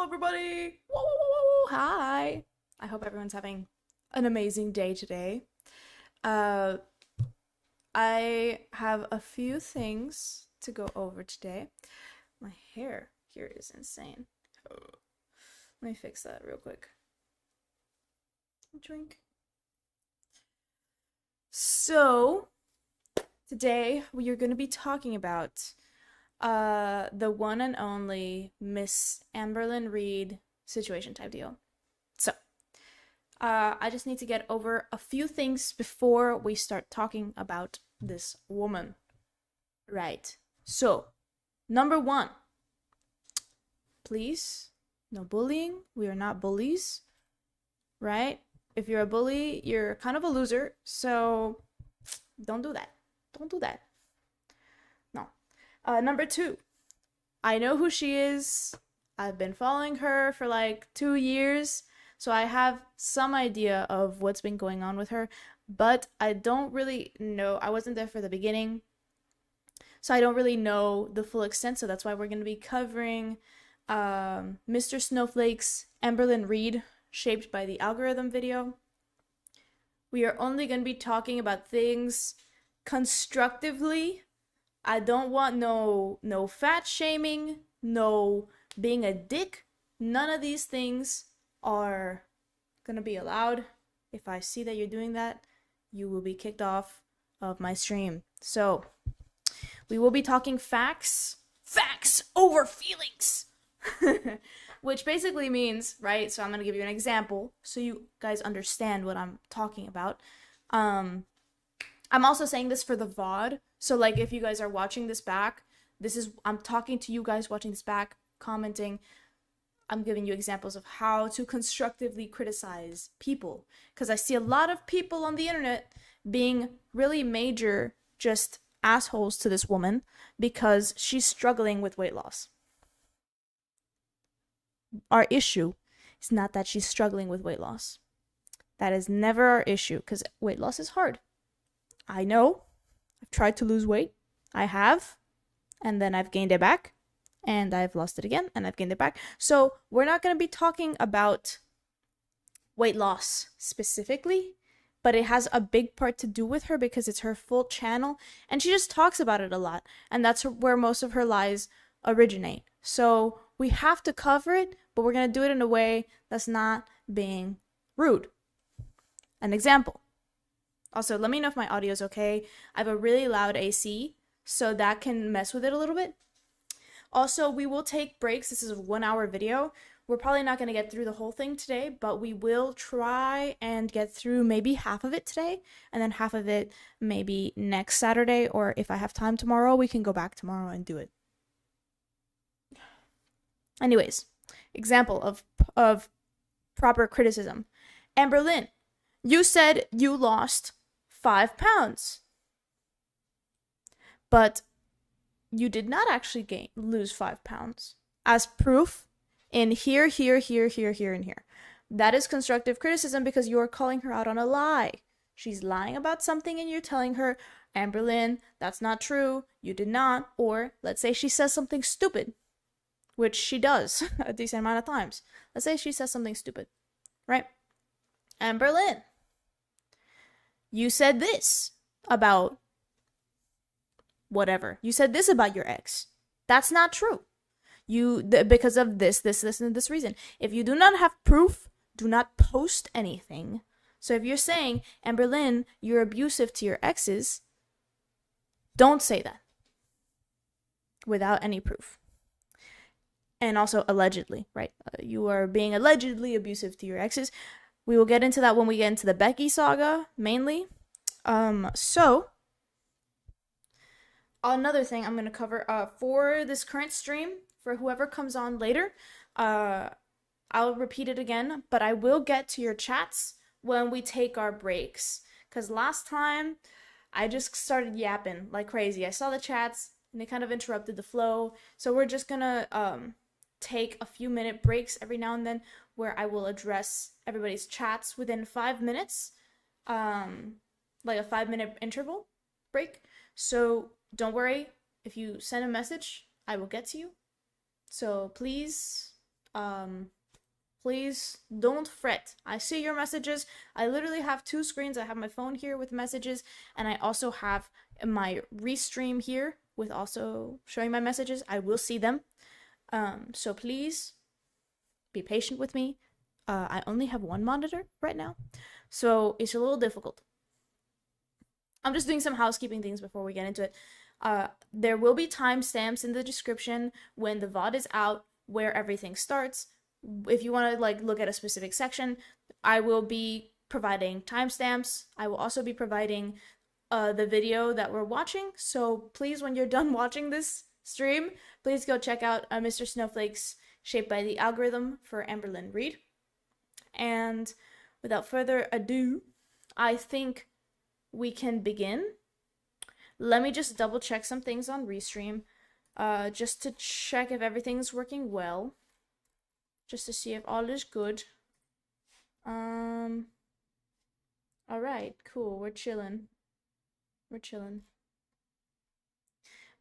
Hello, everybody. Whoa, whoa, whoa, whoa. Hi. I hope everyone's having an amazing day today. Uh, I have a few things to go over today. My hair here is insane. Let me fix that real quick. Drink. So, today we are going to be talking about the one and only Miss Amberlynn Reid situation type deal. So, I just need to get over a few things before we start talking about this woman. Right. So, number one, please, no bullying. We are not bullies, right? If you're a bully, you're kind of a loser. So, don't do that. Don't do that. No. Number two, I know who she is. I've been following her for like 2 years, so I have some idea of what's been going on with her, but I don't really know. I wasn't there for the beginning, so I don't really know the full extent, so that's why we're going to be covering Mr. Snowflake's Amberlynn Reid, Shaped by the Algorithm video. We are only going to be talking about things constructively. I don't want no fat shaming, no being a dick. None of these things are gonna be allowed. If I see that you're doing that, you will be kicked off of my stream. So, we will be talking facts over feelings. Which basically means, right? So I'm gonna give you an example so you guys understand what I'm talking about. I'm also saying this for the VOD. So like if you guys are watching this back, I'm talking to you guys watching this back, commenting. I'm giving you examples of how to constructively criticize people. Because I see a lot of people on the internet being really major just assholes to this woman because she's struggling with weight loss. Our issue is not that she's struggling with weight loss. That is never our issue because weight loss is hard. I know. I've tried to lose weight. I have. And then I've gained it back. And I've lost it again. And I've gained it back. So we're not going to be talking about weight loss specifically. But it has a big part to do with her because it's her full channel. And she just talks about it a lot. And that's where most of her lies originate. So we have to cover it. But we're going to do it in a way that's not being rude. An example. Also, let me know if my audio is okay. I have a really loud AC, so that can mess with it a little bit. Also, we will take breaks. This is a 1-hour video. We're probably not going to get through the whole thing today, but we will try and get through maybe half of it today, and then half of it maybe next Saturday, or if I have time tomorrow, we can go back tomorrow and do it. Anyways, example of proper criticism. Amberlynn, you said you lost 5 pounds. But you did not actually lose 5 pounds. As proof in here, and here. That is constructive criticism because you are calling her out on a lie. She's lying about something and you're telling her, Amberlynn, that's not true. You did not. Or let's say she says something stupid, which she does a decent amount of times. Let's say she says something stupid, right? Amberlynn, you said this about whatever. You said this about your ex. That's not true. Because of this, and this reason. If you do not have proof, do not post anything. So if you're saying, Amberlynn, you're abusive to your exes, don't say that without any proof. And also allegedly, right? You are being allegedly abusive to your exes. We will get into that when we get into the Becky saga, mainly. So, another thing I'm going to cover for this current stream, for whoever comes on later, I'll repeat it again, but I will get to your chats when we take our breaks. Because last time, I just started yapping like crazy. I saw the chats, and they kind of interrupted the flow. So we're just going to take a few minute breaks every now and then where I will address everybody's chats within 5 minutes, like a 5-minute interval break. So don't worry, if you send a message, I will get to you. So please Please don't fret. I see your messages. I literally have two screens. I have my phone here with messages, and I also have my restream here with also showing my messages. I will see them. So please be patient with me. I only have one monitor right now, so it's a little difficult. I'm just doing some housekeeping things before we get into it. There will be timestamps in the description when the VOD is out, where everything starts. If you want to like look at a specific section, I will be providing timestamps. I will also be providing the video that we're watching. So please, when you're done watching this stream, please go check out Mr. Snowflake's Shaped by the Algorithm for Amberlynn Reid. And without further ado, I think we can begin. Let me just double check some things on Restream, just to check if everything's working well, just to see if all is good. All right, cool. We're chilling.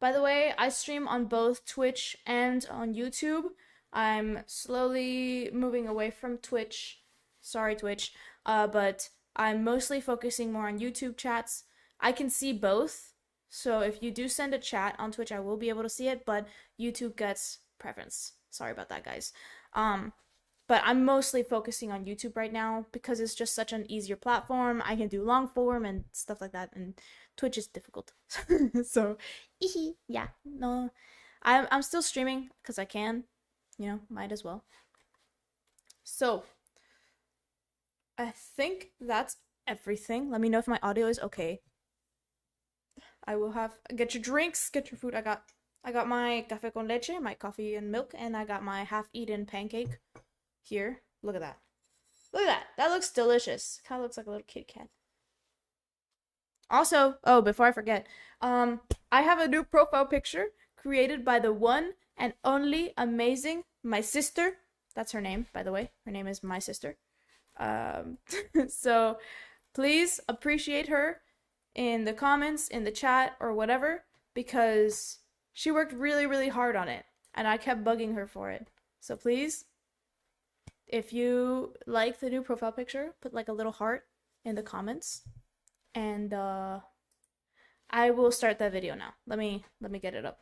By the way, I stream on both Twitch and on YouTube. I'm slowly moving away from Twitch. Sorry, Twitch. But I'm mostly focusing more on YouTube chats. I can see both. So if you do send a chat on Twitch, I will be able to see it, but YouTube gets preference. Sorry about that, guys. But I'm mostly focusing on YouTube right now because it's just such an easier platform. I can do long form and stuff like that, and Twitch is difficult. So, yeah, no. I'm still streaming because I can, might as well. So, I think that's everything. Let me know if my audio is okay. I will get your drinks, get your food. I got my café con leche, my coffee and milk, and I got my half-eaten pancake here. Look at that. Look at that. That looks delicious. Kind of looks like a little Kit Kat. Also, before I forget, I have a new profile picture created by the one and only amazing my sister. That's her name, by the way. Her name is my sister. So please appreciate her in the comments, in the chat, or whatever, because she worked really, really hard on it, and I kept bugging her for it. So please, if you like the new profile picture, put like a little heart in the comments, and I will start that video now. Let me get it up.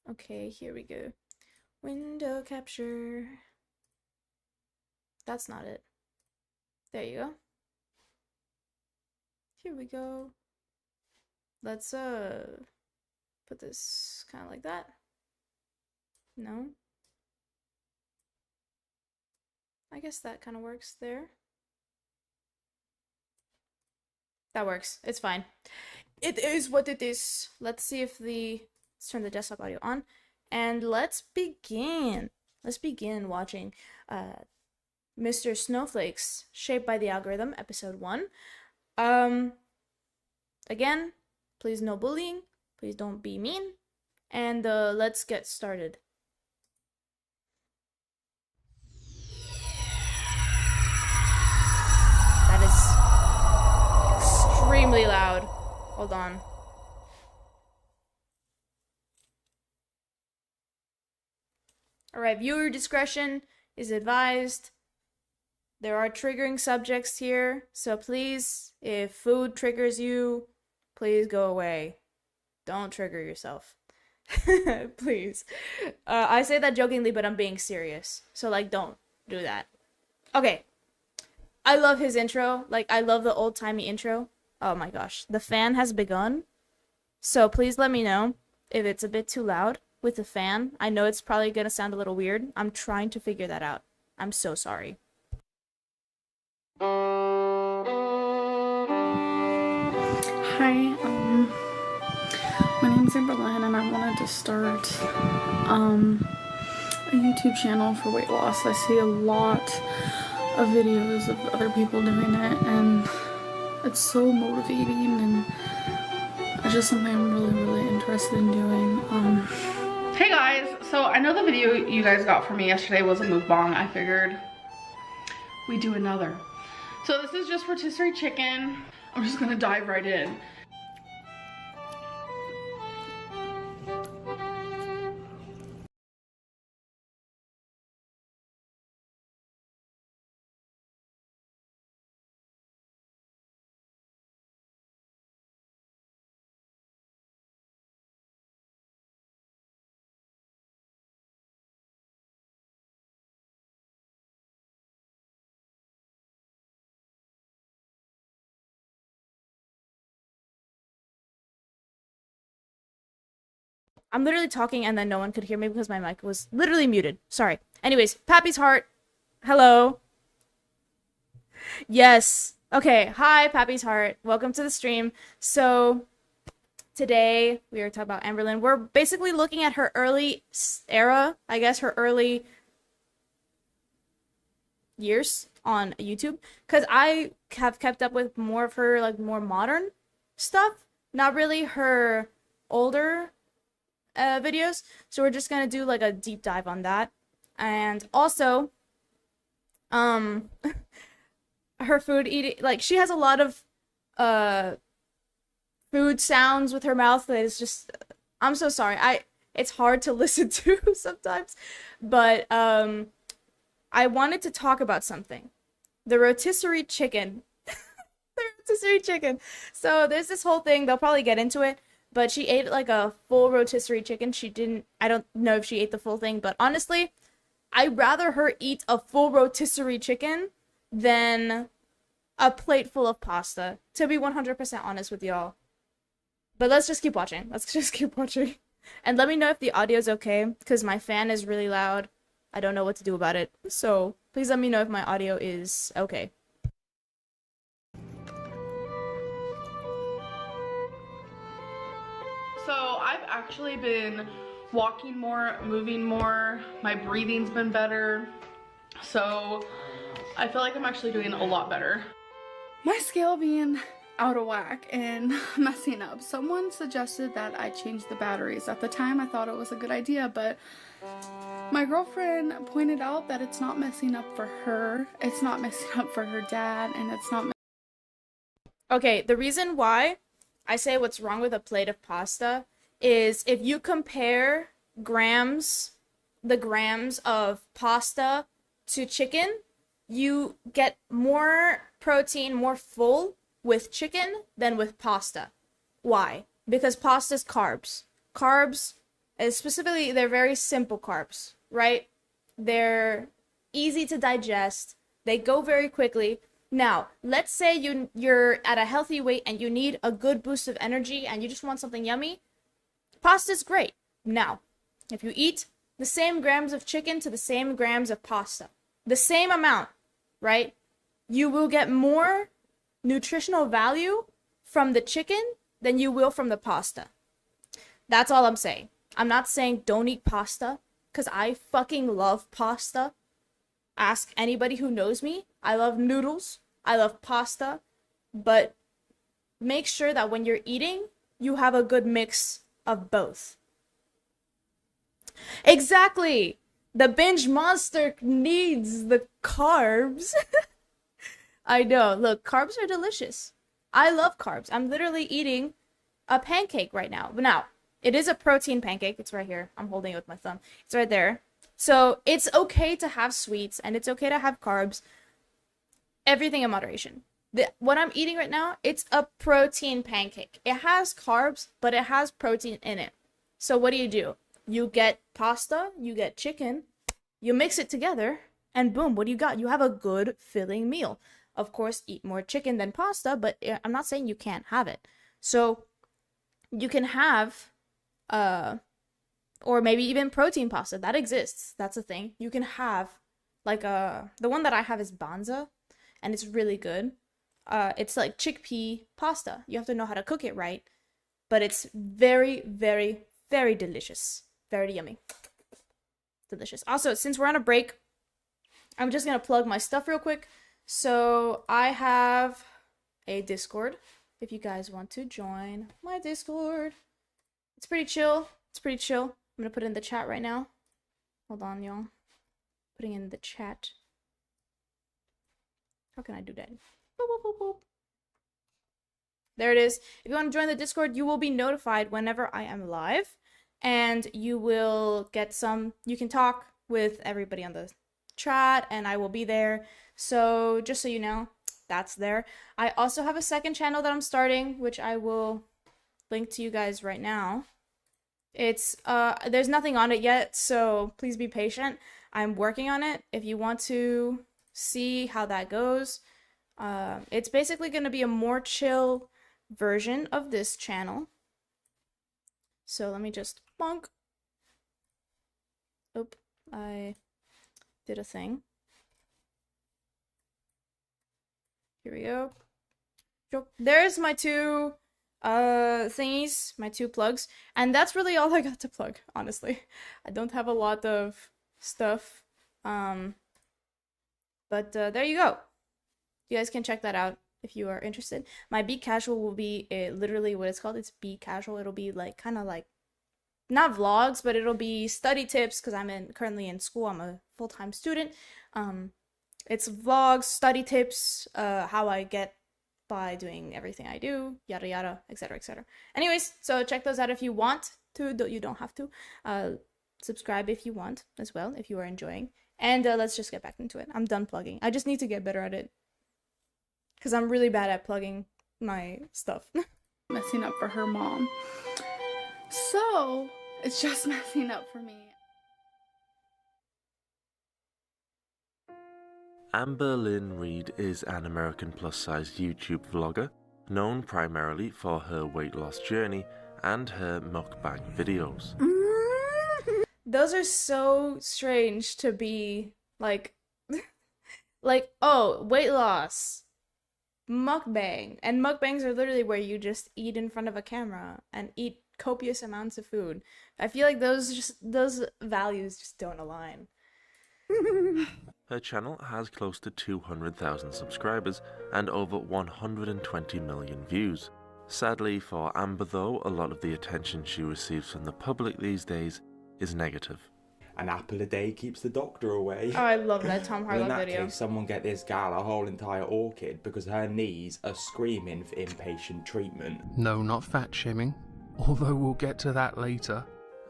Okay, here we go. Window capture. That's not it. There you go. Here we go. Let's put this kind of like that. No. I guess that kind of works there. That works. It's fine. It is what it is. Let's see if let's turn the desktop audio on, and let's begin. Let's begin watching Mr. Snowflake's Shaped by the Algorithm, episode 1. Again, please no bullying. Please don't be mean. And let's get started. That is extremely loud. Hold on. Alright, viewer discretion is advised. There are triggering subjects here, so please, if food triggers you, please go away. Don't trigger yourself. Please. I say that jokingly, but I'm being serious. So, like, don't do that. Okay. I love his intro. Like, I love the old-timey intro. Oh my gosh. The fan has begun. So please let me know if it's a bit too loud with the fan. I know it's probably gonna sound a little weird. I'm trying to figure that out. I'm so sorry. Hi, my name's Amberlynn, and I wanted to start a YouTube channel for weight loss. I see a lot of videos of other people doing it, and it's so motivating, and it's just something I'm really, really interested in doing. Hey guys, so I know the video you guys got from me yesterday was a mukbang. I figured we'd do another. So this is just rotisserie chicken. I'm just gonna dive right in. I'm literally talking and then no one could hear me because my mic was literally muted. Sorry. Anyways, Pappy's Heart. Hello. Yes. Okay. Hi, Pappy's Heart. Welcome to the stream. So today we are talking about Amberlynn. We're basically looking at her early era, I guess her early years on YouTube, because I have kept up with more of her like more modern stuff, not really her older videos. So we're just gonna do like a deep dive on that, and also her food eating, like she has a lot of food sounds with her mouth that is just, I'm so sorry, it's hard to listen to sometimes, but I wanted to talk about something. The rotisserie chicken. The rotisserie chicken. So there's this whole thing, they'll probably get into it, but she ate like a full rotisserie chicken. She didn't, I don't know if she ate the full thing, but honestly, I'd rather her eat a full rotisserie chicken than a plate full of pasta, to be 100% honest with y'all. But let's just keep watching. Let's just keep watching. And let me know if the audio's okay, because my fan is really loud. I don't know what to do about it. So please let me know if my audio is okay. So I've actually been walking more, moving more, my breathing's been better, so I feel like I'm actually doing a lot better. My scale being out of whack and messing up. Someone suggested that I change the batteries. At the time I thought it was a good idea, but my girlfriend pointed out that it's not messing up for her, it's not messing up for her dad, and it's not. Okay, the reason why I say what's wrong with a plate of pasta is if you compare the grams of pasta to chicken, you get more protein, more full with chicken than with pasta. Why? Because pasta's carbs. Carbs, specifically, they're very simple carbs, right? They're easy to digest. They go very quickly. Now, let's say you're at a healthy weight and you need a good boost of energy and you just want something yummy. Pasta's great. Now, if you eat the same grams of chicken to the same grams of pasta, the same amount, right? You will get more nutritional value from the chicken than you will from the pasta. That's all I'm saying. I'm not saying don't eat pasta, because I fucking love pasta. Ask anybody who knows me. I love noodles. I love pasta. But make sure that when you're eating, you have a good mix of both. Exactly! The binge monster needs the carbs. I know. Look, carbs are delicious. I love carbs. I'm literally eating a pancake right now. But now, it is a protein pancake. It's right here. I'm holding it with my thumb. It's right there. So it's okay to have sweets and it's okay to have carbs. Everything in moderation. What I'm eating right now, it's a protein pancake. It has carbs, but it has protein in it. So what do? You get pasta, you get chicken, you mix it together, and boom, what do you got? You have a good filling meal. Of course, eat more chicken than pasta, but I'm not saying you can't have it. So you can have, or maybe even protein pasta. That exists. That's a thing. You can have, like, the one that I have is Banza, and it's really good. It's like chickpea pasta. You have to know how to cook it right, but it's very, very, very delicious. Very yummy. Delicious. Also, since we're on a break, I'm just gonna plug my stuff real quick. So I have a Discord if you guys want to join my Discord. It's pretty chill. It's pretty chill. I'm gonna put it in the chat right now. Hold on, y'all. Putting in the chat. How can I do that? Boop, boop, boop, boop. There it is. If you want to join the Discord, you will be notified whenever I am live. And you will get you can talk with everybody on the chat, and I will be there. So just so you know, that's there. I also have a second channel that I'm starting, which I will link to you guys right now. It's there's nothing on it yet, so please be patient. I'm working on it. If you want to see how that goes, it's basically going to be a more chill version of this channel. So let me just bonk. Oop, I did a thing. Here we go. There's my two thingies, my two plugs, and that's really all I got to plug, honestly. I don't have a lot of stuff. But there you go. You guys can check that out if you are interested. My Be Casual will be literally what it's called. It's Be Casual. It'll be like kind of like not vlogs, but it'll be study tips because I'm currently in school. I'm a full-time student. It's vlogs, study tips, how I get by doing everything I do, yada yada, etc., etc. Anyways, so check those out if you want to. You don't have to. Subscribe if you want as well, if you are enjoying. And let's just get back into it. I'm done plugging. I just need to get better at it because I'm really bad at plugging my stuff. Messing up for her mom. So it's just messing up for me. Amberlynn Reid is an American plus-size YouTube vlogger, known primarily for her weight loss journey and her mukbang videos. Those are so strange to be like, like, oh, weight loss, mukbang. And mukbangs are literally where you just eat in front of a camera and eat copious amounts of food. I feel like those values just don't align. Her channel has close to 200,000 subscribers and over 120 million views. Sadly for Amber though, a lot of the attention she receives from the public these days is negative. An apple a day keeps the doctor away. Oh, I love that Tom Well, in Harlow that video. case, someone get this gal a whole entire orchid because her knees are screaming for inpatient treatment. No, not fat shaming, although we'll get to that later.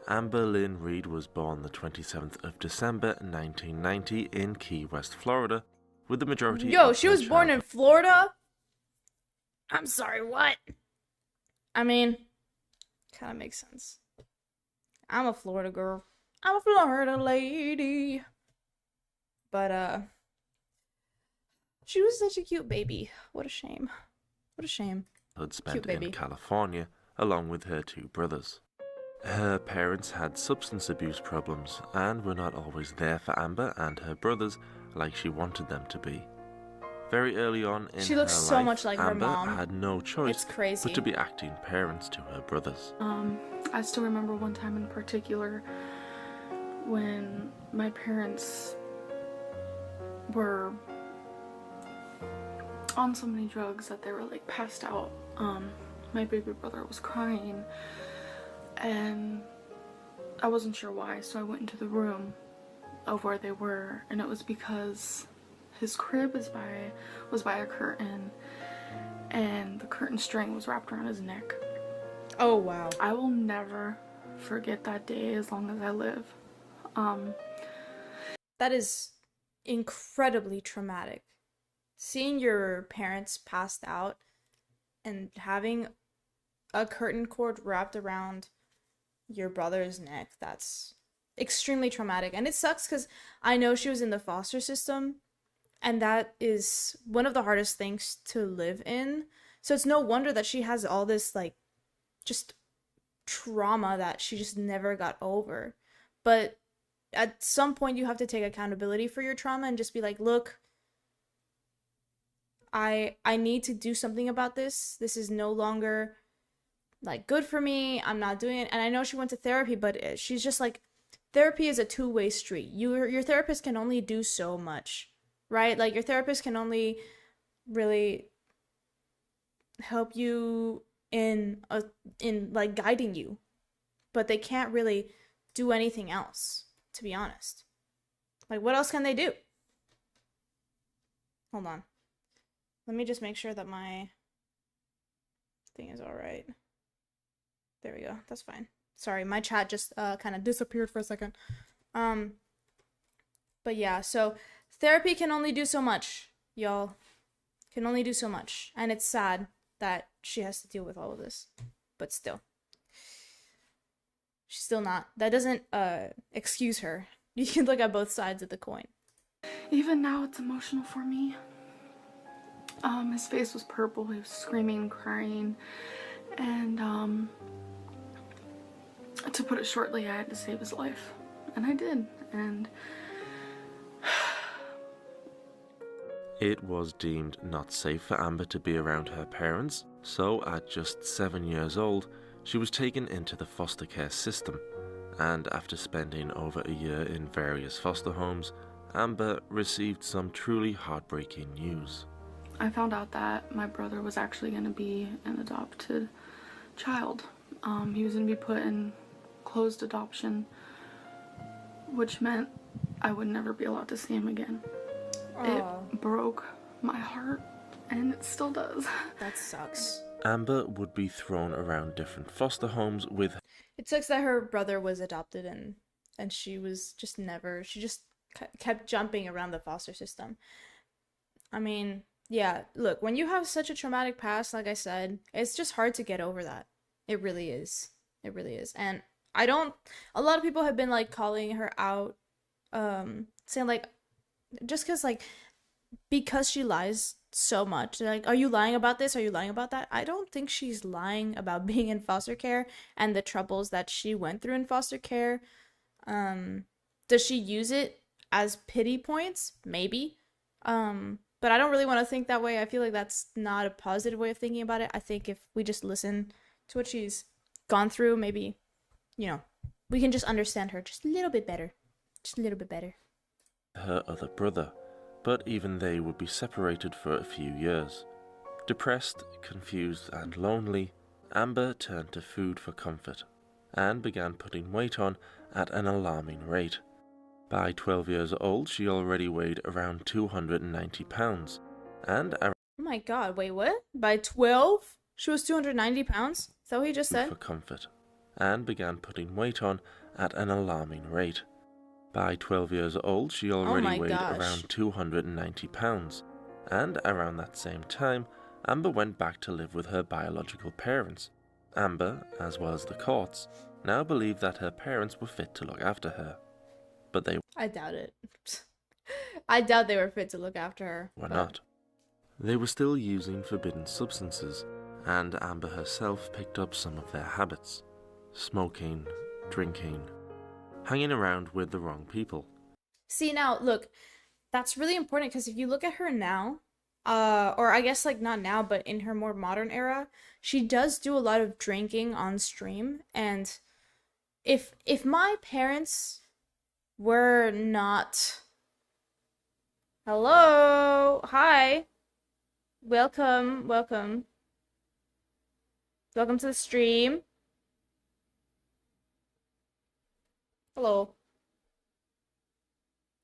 Amberlynn Reid was born the 27th of December 1990 in Key West, Florida, with the majority Yo, of she her was born in childhood- Florida? I'm sorry, what? I mean, kind of makes sense. I'm a Florida girl. I'm a Florida lady. But, she was such a cute baby. What a shame. What a shame. spent baby. in California, along with her two brothers. Her parents had substance abuse problems and were not always there for Amber and her brothers like she wanted them to be. Very early on in She looks her so life, much like her Amber mom. had no choice It's crazy. but to be acting parents to her brothers. I still remember one time in particular when my parents were on so many drugs that they were like passed out. My baby brother was crying and I wasn't sure why, so I went into the room of where they were, and it was because his crib was by a curtain and the curtain string was wrapped around his neck. Oh, wow. I will never forget that day as long as I live. That is incredibly traumatic. Seeing your parents passed out and having a curtain cord wrapped around your brother's neck, that's extremely traumatic. And it sucks because I know she was in the foster system, and that is one of the hardest things to live in. So it's no wonder that she has all this, like, just trauma that she just never got over. But at some point you have to take accountability for your trauma and just be like, look, I need to do something about this. This is no longer like good for me. I'm not doing it. And I know she went to therapy, but she's just like, therapy is a two-way street. Your therapist can only do so much, right? Like, your therapist can only really help you in like guiding you, but they can't really do anything else, to be honest. Like, what else can they do? Hold on. Let me just make sure that my thing is all right. There we go. That's fine. Sorry, my chat just kind of disappeared for a second. But yeah, so therapy can only do so much, y'all. Can only do so much. And it's sad that she has to deal with all of this. But still. She's still not. That doesn't excuse her. You can look at both sides of the coin. Even now it's emotional for me. His face was purple, he was screaming, crying, and to put it shortly, I had to save his life. And I did. And It was deemed not safe for Amber to be around her parents, so at just 7 years old, she was taken into the foster care system. And after spending over a year in various foster homes, Amber received some truly heartbreaking news. I found out that my brother was actually going to be an adopted child. He was going to be put in closed adoption, which meant I would never be allowed to see him again. Oh, It broke my heart, and it still does. that sucks. Amber would be thrown around different foster homes with It sucks that her brother was adopted and she was just never, she just kept jumping around the foster system. I mean, yeah, look, when you have such a traumatic past, like I said, it's just hard to get over that. It really is. It really is. And a lot of people have been like calling her out, saying like, just because she lies so much, they're like, are you lying about this? Are you lying about that? I don't think she's lying about being in foster care and the troubles that she went through in foster care. Does she use it as pity points? Maybe. But I don't really want to think that way. I feel like that's not a positive way of thinking about it. I think if we just listen to what she's gone through, maybe, we can just understand her just a little bit better. Just a little bit better. her other brother, but even they would be separated for a few years. Depressed, confused, and lonely, Amber turned to food for comfort and began putting weight on at an alarming rate. By 12 years old, she already weighed around 290 pounds, and Oh my god, wait, what? By 12? She was 290 pounds? Is that what he just said? for comfort, and began putting weight on at an alarming rate. By 12 years old, she already my weighed gosh. around 290 pounds, and around that same time, Amber went back to live with her biological parents. Amber, as well as the courts, now believed that her parents were fit to look after her, but they I doubt it. I doubt they were fit to look after her. were but- not. They were still using forbidden substances, and Amber herself picked up some of their habits: smoking, drinking, hanging around with the wrong people. See, now, look, that's really important because if you look at her now, or I guess like not now, but in her more modern era, she does do a lot of drinking on stream. And if my parents were not... Hello, hi, welcome to the stream. Hello.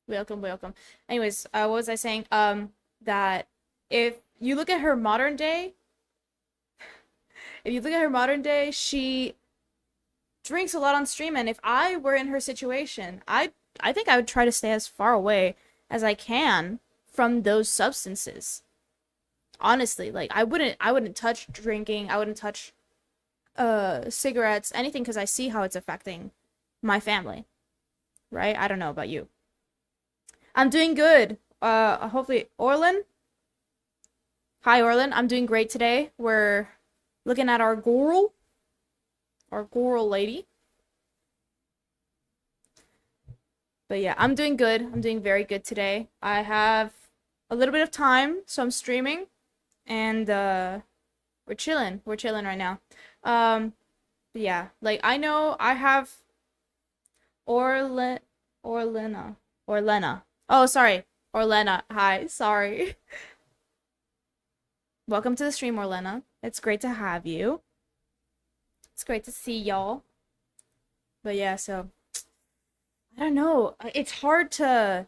Welcome. Anyways, what was I saying? That if you look at her modern day, she drinks a lot on stream, and if I were in her situation, I think I would try to stay as far away as I can from those substances. Honestly, like I wouldn't touch drinking, I wouldn't touch cigarettes, anything, because I see how it's affecting my family. Right? I don't know about you. I'm doing good. Hopefully, Orlin. Hi, Orlin. I'm doing great today. We're looking at our girl lady. But yeah, I'm doing good. I'm doing very good today. I have a little bit of time, so I'm streaming, and we're chilling. We're chilling right now. But yeah, like I know I have Orlena. Oh, sorry. Orlena. Hi. Sorry. Welcome to the stream, Orlena. It's great to have you. It's great to see y'all. But yeah, so I don't know. It's hard to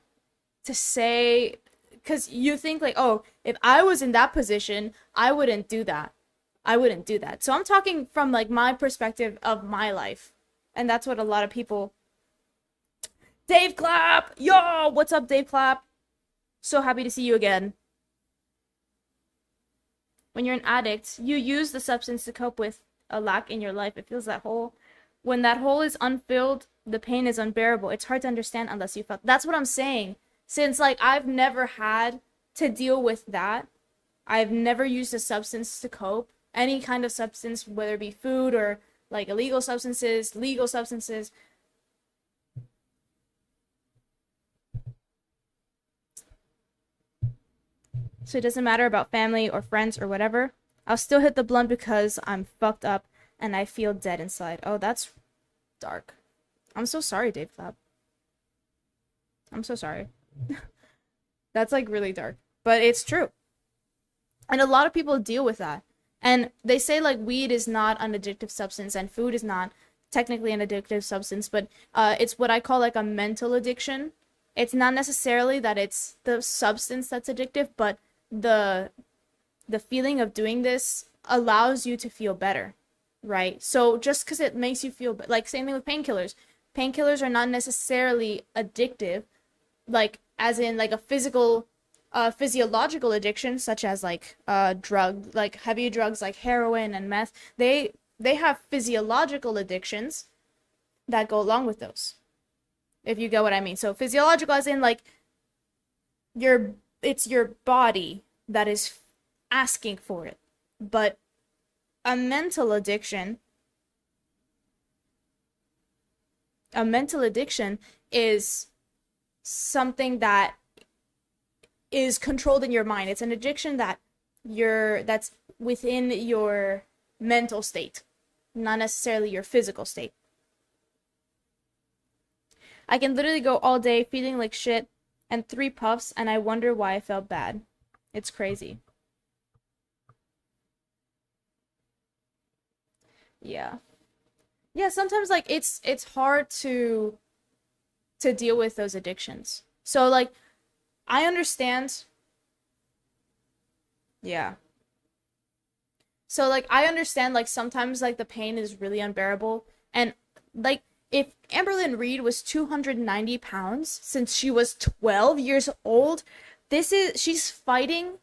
say, because you think like, oh, if I was in that position, I wouldn't do that. So I'm talking from like my perspective of my life. And that's what a lot of people... Dave Clapp! Yo! What's up, Dave Clapp? So happy to see you again. When you're an addict, you use the substance to cope with a lack in your life. It fills that hole. When that hole is unfilled, the pain is unbearable. It's hard to understand unless you felt. That's what I'm saying. Since like I've never had to deal with that. I've never used a substance to cope. Any kind of substance, whether it be food or like illegal substances, legal substances. So it doesn't matter about family or friends or whatever. I'll still hit the blunt because I'm fucked up and I feel dead inside. Oh, that's dark. I'm so sorry, Dave Clapp. I'm so sorry. That's like really dark. But it's true. And a lot of people deal with that. And they say like weed is not an addictive substance and food is not technically an addictive substance, but it's what I call like a mental addiction. It's not necessarily that it's the substance that's addictive, but the feeling of doing this allows you to feel better, right? So just because it makes you feel like same thing with painkillers. Painkillers are not necessarily addictive, like as in like a physiological addiction, such as like drug, like heavy drugs like heroin and meth. They have physiological addictions that go along with those, if you get what I mean. So physiological as in like it's your body that is asking for it. But a mental addiction is something that is controlled in your mind. It's an addiction that's within your mental state, not necessarily your physical state. I can literally go all day feeling like shit and 3 puffs and I wonder why I felt bad. It's crazy. Yeah. Yeah, sometimes like it's hard to deal with those addictions. So like I understand. Yeah. So like I understand like sometimes like the pain is really unbearable, and like if Amberlynn Reid was 290 pounds since she was 12 years old, she's fighting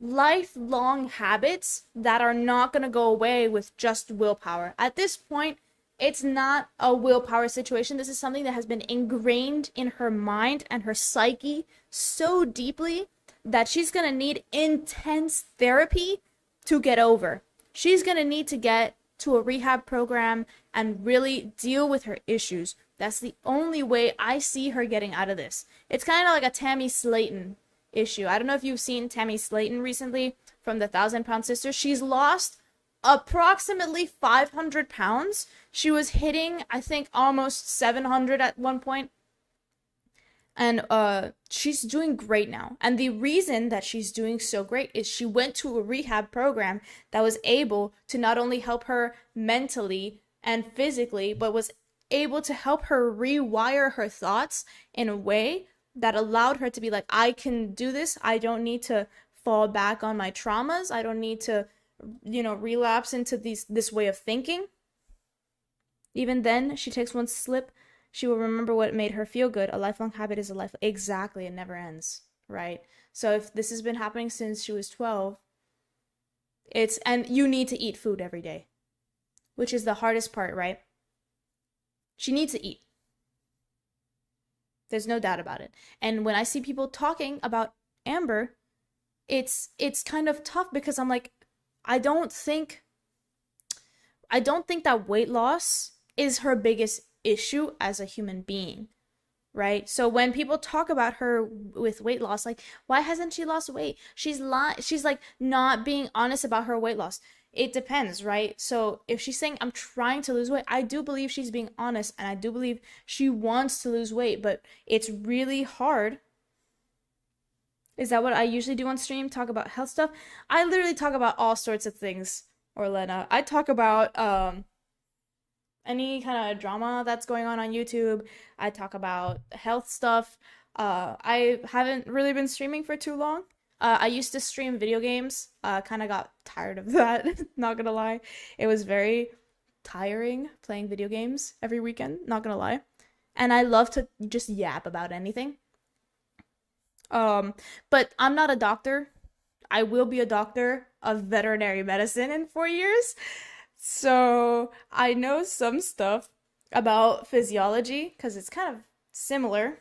lifelong habits that are not going to go away with just willpower. At this point, it's not a willpower situation. This is something that has been ingrained in her mind and her psyche so deeply that she's going to need intense therapy to get over. She's going to need to get to a rehab program and really deal with her issues. That's the only way I see her getting out of this. It's kind of like a Tammy Slayton issue. I don't know if you've seen Tammy Slayton recently from the 1,000-Pound Sisters. She's lost approximately 500 pounds. She was hitting, I think, almost 700 at one point. And she's doing great now. And the reason that she's doing so great is she went to a rehab program that was able to not only help her mentally and physically, but was able to help her rewire her thoughts in a way that allowed her to be like, I can do this. I don't need to fall back on my traumas. I don't need to, relapse into this way of thinking. Even then, she takes one slip, she will remember what made her feel good. A lifelong habit is a life. Exactly. It never ends. Right. So if this has been happening since she was 12, and you need to eat food every day, which is the hardest part, right? She needs to eat. There's no doubt about it. And when I see people talking about Amber, it's kind of tough because I'm like, I don't think that weight loss is her biggest issue as a human being, right? So when people talk about her with weight loss, like, why hasn't she lost weight? She's like not being honest about her weight loss. It depends, right? So if she's saying I'm trying to lose weight, I do believe she's being honest, and I do believe she wants to lose weight, but it's really hard. Is that what I usually do on stream? Talk about health stuff? I literally talk about all sorts of things, Orlena. I talk about any kind of drama that's going on YouTube. I talk about health stuff. I haven't really been streaming for too long. I used to stream video games. Kind of got tired of that, not gonna lie. It was very tiring playing video games every weekend, not gonna lie. And I love to just yap about anything. But I'm not a doctor. I will be a doctor of veterinary medicine in 4 years. So I know some stuff about physiology because it's kind of similar.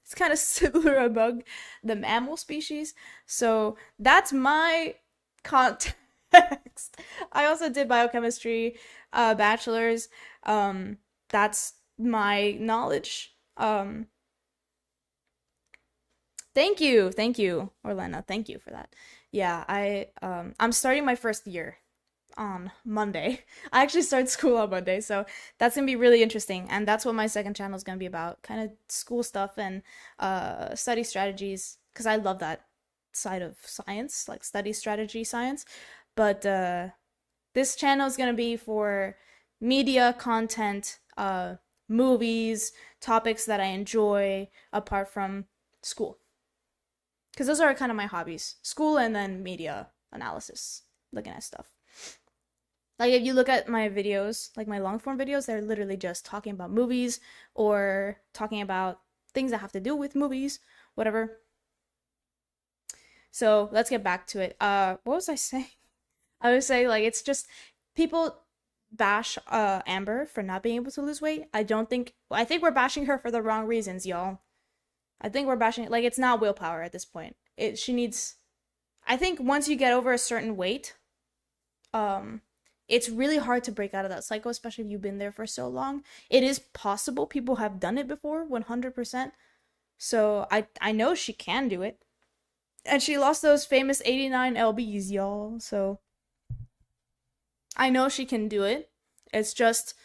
It's kind of similar among the mammal species. So that's my content. I also did biochemistry, bachelor's. That's my knowledge. Thank you, Orlena. Thank you for that. Yeah, I'm starting my first year on Monday. I actually start school on Monday, so that's gonna be really interesting. And that's what my second channel is gonna be about, kind of school stuff and study strategies, because I love that side of science, like study strategy science. But this channel is gonna be for media content, movies, topics that I enjoy apart from school. Because those are kind of my hobbies. School and then media analysis, looking at stuff. Like if you look at my videos, like my long form videos, they're literally just talking about movies or talking about things that have to do with movies, whatever. So let's get back to it. What was I saying? I was saying, like, it's just people bash Amber for not being able to lose weight. I think we're bashing her for the wrong reasons, y'all. I think we're bashing, like, it's not willpower at this point. She needs, I think once you get over a certain weight, it's really hard to break out of that cycle, especially if you've been there for so long. It is possible. People have done it before, 100%. So I know she can do it. And she lost those famous 89 lbs, y'all. So I know she can do it. It's just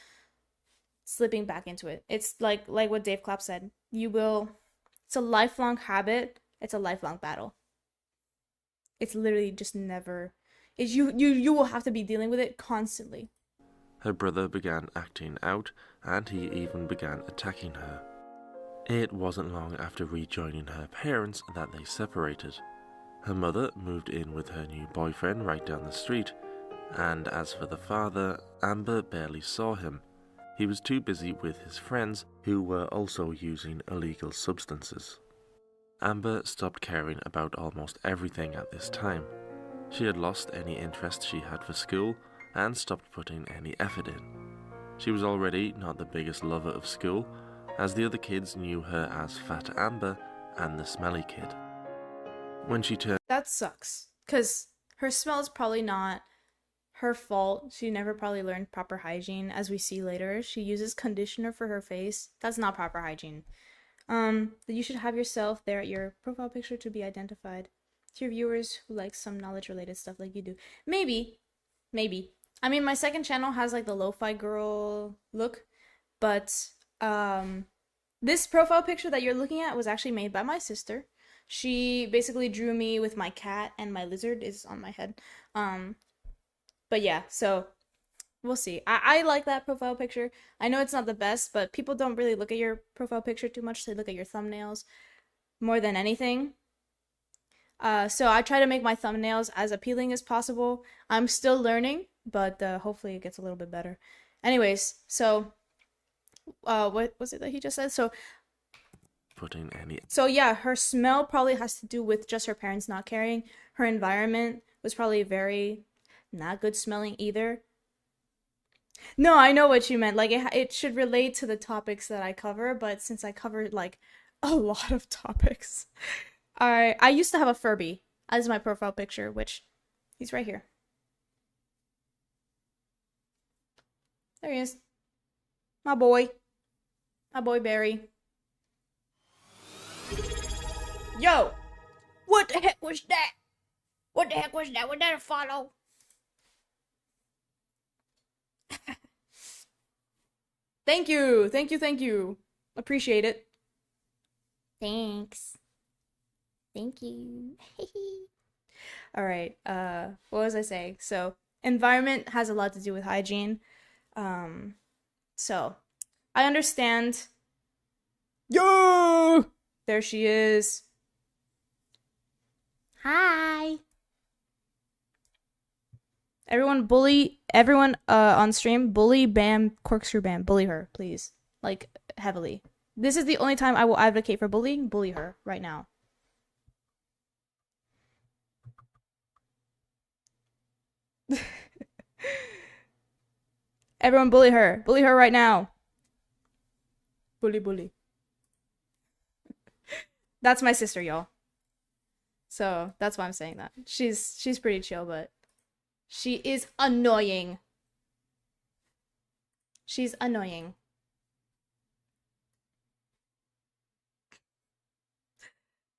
slipping back into it. It's like what Dave Clapp said. It's a lifelong habit. It's a lifelong battle. It's literally just never... You will have to be dealing with it constantly. Her brother began acting out, and he even began attacking her. It wasn't long after rejoining her parents that they separated. Her mother moved in with her new boyfriend right down the street, and as for the father, Amber barely saw him. He was too busy with his friends, who were also using illegal substances. Amber stopped caring about almost everything at this time. She had lost any interest she had for school and stopped putting any effort in. She was already not the biggest lover of school, as the other kids knew her as Fat Amber and the smelly kid. When she turned... That sucks, because her smell is probably not her fault. She never probably learned proper hygiene, as we see later. She uses conditioner for her face. That's not proper hygiene. You should have yourself there at your profile picture to be identified to your viewers who like some knowledge related stuff like you do. Maybe. I mean, my second channel has like the lo-fi girl look, but this profile picture that you're looking at was actually made by my sister. She basically drew me with my cat, and my lizard is on my head. But yeah, so we'll see. I like that profile picture. I know it's not the best, but people don't really look at your profile picture too much. They look at your thumbnails more than anything. So I try to make my thumbnails as appealing as possible. I'm still learning, but hopefully it gets a little bit better. Anyways, so what was it that he just said? So yeah, her smell probably has to do with just her parents not caring. Her environment was probably very not good smelling either. No, I know what you meant. Like, it should relate to the topics that I cover, but since I covered like a lot of topics, I used to have a Furby as my profile picture, which he's right here. There he is. My boy Barry. Yo! What the heck was that? What the heck was that? Was that a follow? Thank you. Appreciate it. Thanks. Thank you. All right. What was I saying? So, environment has a lot to do with hygiene. So, I understand. Yo! There she is. Hi. Everyone on stream, bully Bam, corkscrew Bam, bully her, please. Like, heavily. This is the only time I will advocate for bullying. Bully her right now. Everyone bully her. Bully her right now. Bully. That's my sister, y'all. So, that's why I'm saying that. She's pretty chill, but She is annoying. She's annoying.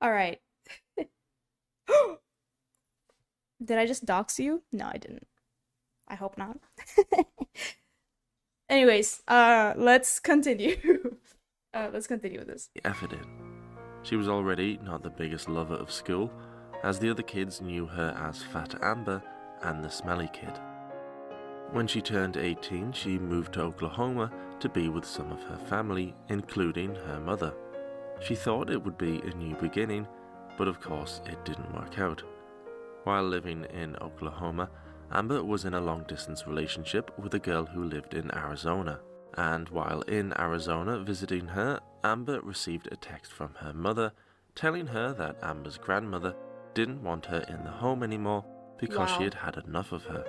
All right. Did I just dox you? No, I didn't. I hope not. Anyways, let's continue. Let's continue with this. Effort in. She was already not the biggest lover of school, as the other kids knew her as Fat Amber and the Smelly Kid. When she turned 18, she moved to Oklahoma to be with some of her family, including her mother. She thought it would be a new beginning, but of course it didn't work out. While living in Oklahoma, Amber was in a long-distance relationship with a girl who lived in Arizona. And while in Arizona visiting her, Amber received a text from her mother telling her that Amber's grandmother didn't want her in the home anymore because she had had enough of her.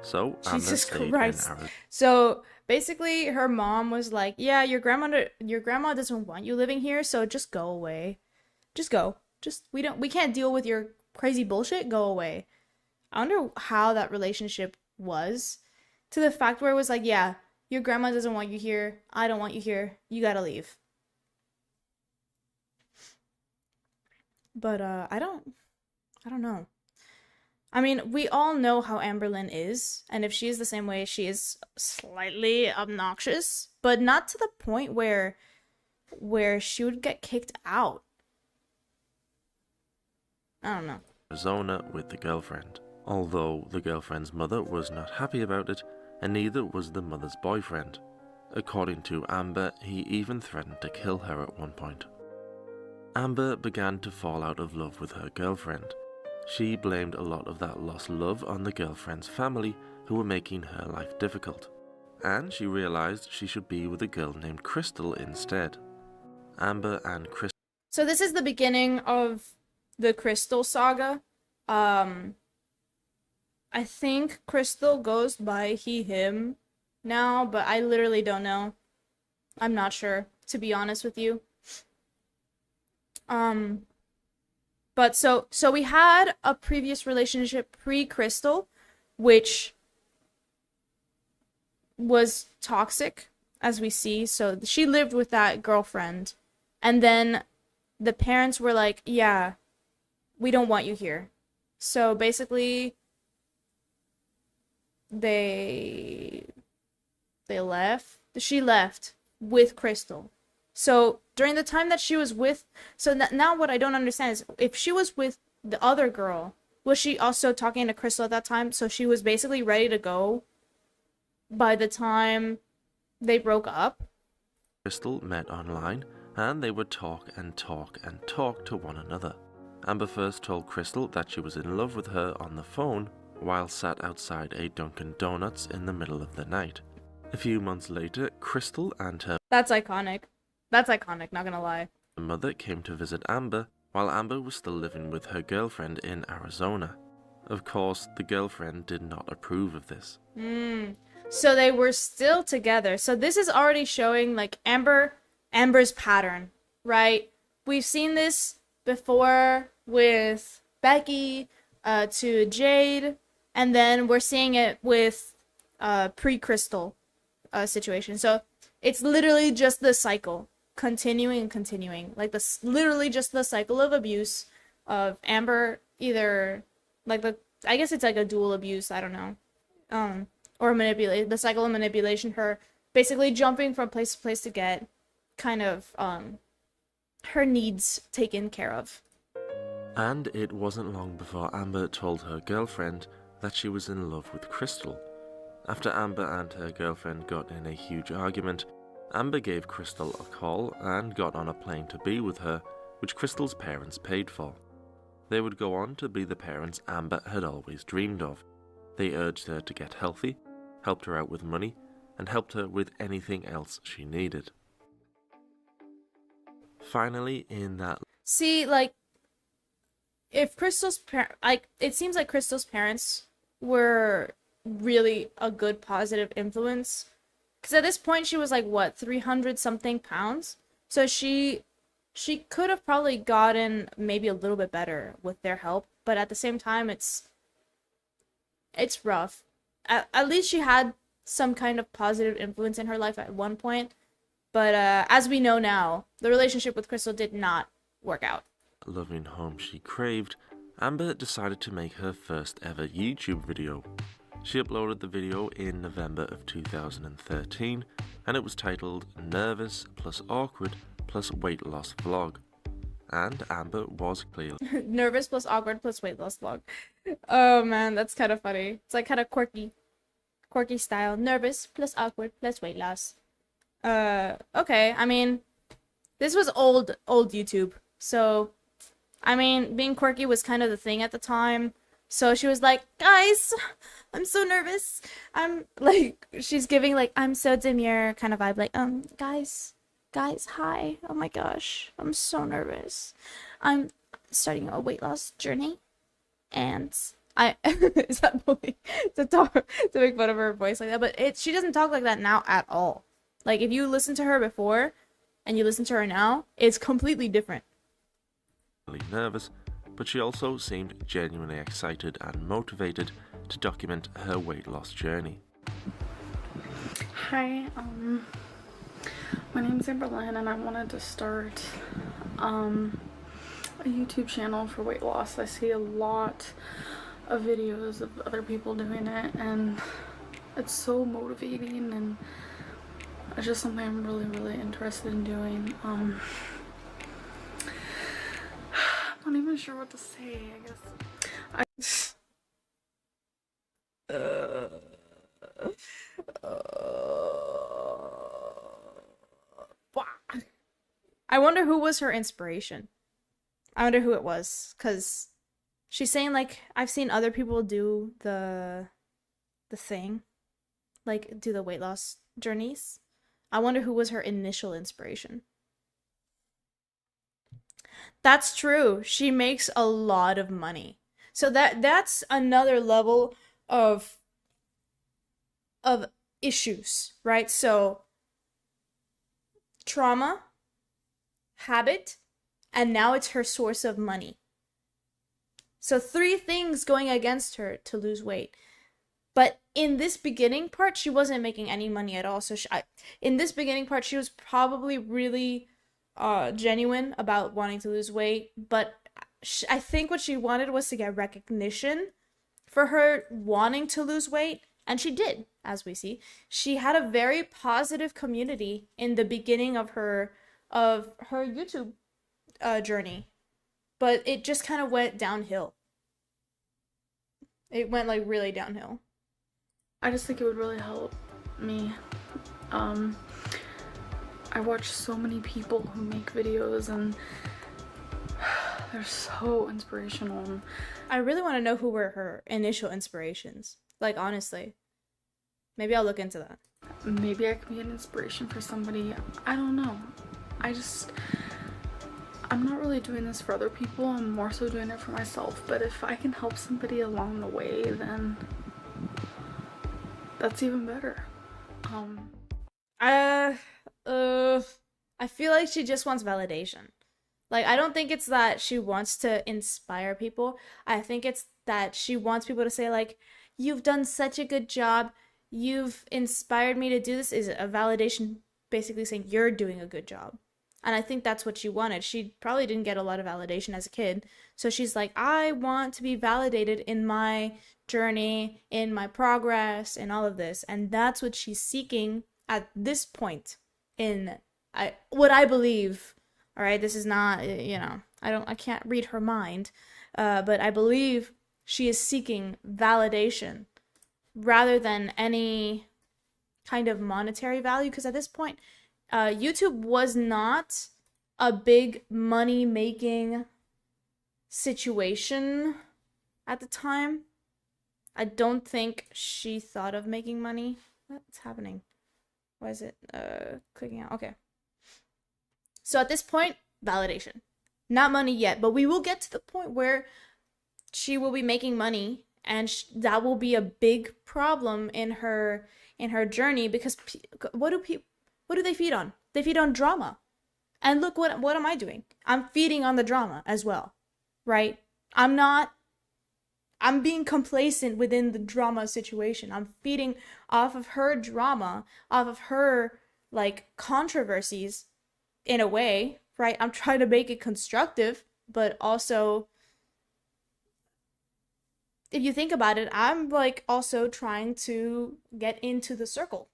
So Amber Jesus stayed Christ. in Arizona. So basically her mom was like, yeah, your grandma doesn't want you living here, so just go away. Just go. We can't deal with your crazy bullshit. Go away. I wonder how that relationship was, to the fact where it was like, yeah, your grandma doesn't want you here. I don't want you here. You gotta leave. But I don't know. I mean, we all know how Amberlynn is, and if she is the same way, she is slightly obnoxious, but not to the point where she would get kicked out. I don't know. Arizona with the girlfriend. Although the girlfriend's mother was not happy about it, and neither was the mother's boyfriend. According to Amber, he even threatened to kill her at one point. Amber began to fall out of love with her girlfriend. She blamed a lot of that lost love on the girlfriend's family, who were making her life difficult. And she realized she should be with a girl named Crystal instead. Amber and Crystal. So this is the beginning of the Crystal saga. I think Crystal goes by he, him now, but I literally don't know. I'm not sure, to be honest with you. But so we had a previous relationship pre-Crystal, which was toxic, as we see. So she lived with that girlfriend, and then the parents were like, yeah, we don't want you here. So basically they left. She left with Crystal. So during the time that she was with, so now what I don't understand is, if she was with the other girl, was she also talking to Crystal at that time? So she was basically ready to go by the time they broke up. Crystal met online, and they would talk and talk and talk to one another. Amber first told Crystal that she was in love with her on the phone while sat outside a Dunkin' Donuts in the middle of the night. A few months later, Crystal and her That's iconic. That's iconic, not gonna lie. mother came to visit Amber while Amber was still living with her girlfriend in Arizona. Of course, the girlfriend did not approve of this. So they were still together. So this is already showing like Amber's pattern, right? We've seen this before with Becky to Jade, and then we're seeing it with pre-Crystal situation. So it's literally just the cycle, continuing and continuing. Like this, literally just the cycle of abuse of Amber, either like I guess it's like a dual abuse, I don't know. Or manipulate, the cycle of manipulation, her basically jumping from place to place to get kind of her needs taken care of. And it wasn't long before Amber told her girlfriend that she was in love with Crystal. After Amber and her girlfriend got in a huge argument, Amber gave Crystal a call and got on a plane to be with her, which Crystal's parents paid for. They would go on to be the parents Amber had always dreamed of. They urged her to get healthy, helped her out with money, and helped her with anything else she needed. Finally, in that... See, like, if it seems like Crystal's parents were really a good positive influence. Because at this point, she was like, what, 300 something pounds? So she could have probably gotten maybe a little bit better with their help. But at the same time, it's it's rough. At least she had some kind of positive influence in her life at one point. But as we know now, the relationship with Crystal did not work out. Loving home she craved, Amber decided to make her first ever YouTube video. She uploaded the video in November of 2013, and it was titled Nervous plus Awkward plus Weight Loss Vlog. And Amber was clearly Nervous plus awkward plus weight loss vlog. Oh man, that's kind of funny. It's like kind of quirky style. Nervous plus awkward plus weight loss. Okay. I mean, this was old YouTube. So, I mean, being quirky was kind of the thing at the time. So she was like, guys, I'm so nervous. I'm like, she's giving like, I'm so demure kind of vibe. Like, guys, hi. Oh my gosh, I'm so nervous. I'm starting a weight loss journey. And I, is that bullying? To make fun of her voice like that. But she doesn't talk like that now at all. Like, if you listen to her before and you listen to her now, it's completely different. nervous, but she also seemed genuinely excited and motivated to document her weight loss journey. Hi, my name's Amberlynn and I wanted to start a YouTube channel for weight loss. I see a lot of videos of other people doing it and it's so motivating and it's just something I'm really interested in doing. I'm not even sure what to say, I guess. I wonder who was her inspiration. I wonder who it was, because she's saying, like, I've seen other people do the thing, like, do the weight loss journeys. I wonder who was her initial inspiration. That's true. She makes a lot of money. So that's another level of issues, right? So trauma, habit, and now it's her source of money. So 3 things going against her to lose weight. But in this beginning part, she wasn't making any money at all. So in this beginning part, she was probably really genuine about wanting to lose weight. But I think what she wanted was to get recognition for her wanting to lose weight. And she did, as we see. She had a very positive community in the beginning of her YouTube journey. But it just kind of went downhill. It went like really downhill. I just think it would really help me. I watch so many people who make videos and they're so inspirational. I really want to know who were her initial inspirations. Like, honestly. Maybe I'll look into that. Maybe I can be an inspiration for somebody. I don't know. I'm not really doing this for other people. I'm more so doing it for myself. But if I can help somebody along the way, then that's even better. I feel like she just wants validation. Like, I don't think it's that she wants to inspire people. I think it's that she wants people to say, like, you've done such a good job. You've inspired me to do this. Is a validation basically saying you're doing a good job. And I think that's what she wanted. She probably didn't get a lot of validation as a kid. So she's like, I want to be validated in my journey, in my progress, in all of this. And that's what she's seeking at this point in what I believe. All right, this is not, I can't read her mind. But I believe she is seeking validation rather than any kind of monetary value. Because at this point, YouTube was not a big money-making situation at the time. I don't think she thought of making money. What's happening? Why is it clicking out? Okay. So at this point, validation. Not money yet, but we will get to the point where she will be making money, and that will be a big problem in her journey, because what do they feed on? They feed on drama. And look, what am I doing? I'm feeding on the drama as well, right? I'm not I'm being complacent within the drama situation. I'm feeding off of her drama, off of her like controversies in a way, right? I'm trying to make it constructive, but also if you think about it, I'm like also trying to get into the circle,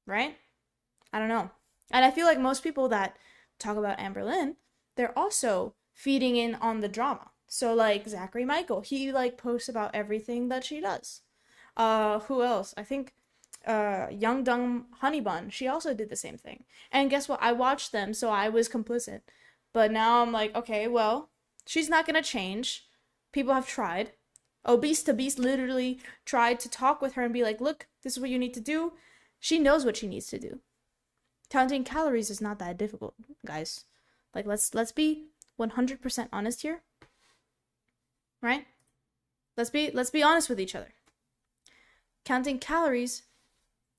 right? I don't know. And I feel like most people that talk about Amberlynn, they're also feeding in on the drama. So like Zachary Michael, he like posts about everything that she does. Who else? I think Young Dung Honeybun, she also did the same thing. And guess what? I watched them, so I was complicit. But now I'm like, okay, well, she's not gonna change. People have tried. Obese to Beast literally tried to talk with her and be like, look, this is what you need to do. She knows what she needs to do. Counting calories is not that difficult, guys. Like, let's be 100% honest here. Right? Let's be honest with each other. Counting calories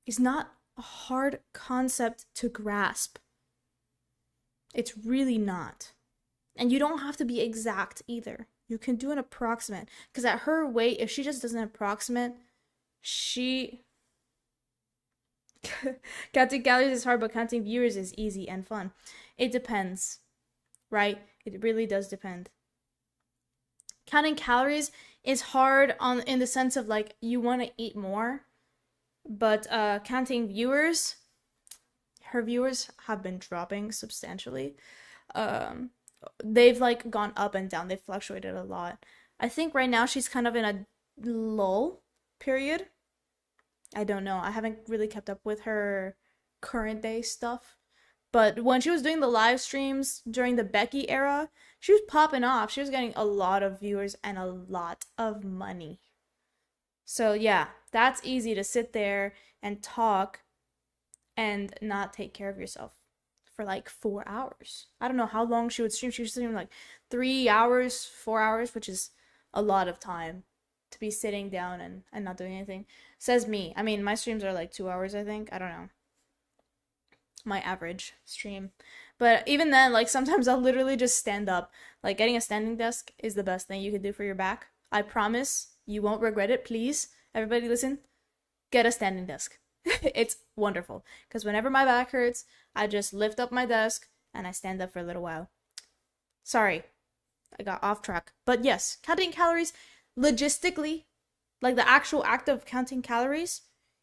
is not a hard concept to grasp. It's really not. And you don't have to be exact either. You can do an approximate. Because at her weight, if she just does an approximate, counting calories is hard, but counting viewers is easy and fun. It depends, right? It really does depend. Counting calories is hard in the sense of like you want to eat more, but counting viewers, her viewers have been dropping substantially. They've like gone up and down. They've fluctuated a lot. I think right now she's kind of in a lull period. I don't know. I haven't really kept up with her current day stuff. But when she was doing the live streams during the Becky era, she was popping off. She was getting a lot of viewers and a lot of money. So yeah, that's easy to sit there and talk and not take care of yourself for like 4 hours. I don't know how long she would stream. She was streaming like 3 hours, 4 hours, which is a lot of time to be sitting down and not doing anything. Says me. I mean, my streams are like 2 hours, I think. I don't know. My average stream. But even then, like sometimes I'll literally just stand up. Like getting a standing desk is the best thing you can do for your back. I promise you won't regret it. Please, everybody listen. Get a standing desk. It's wonderful. Because whenever my back hurts, I just lift up my desk and I stand up for a little while. Sorry, I got off track. But yes, counting calories, logistically, like the actual act of counting calories,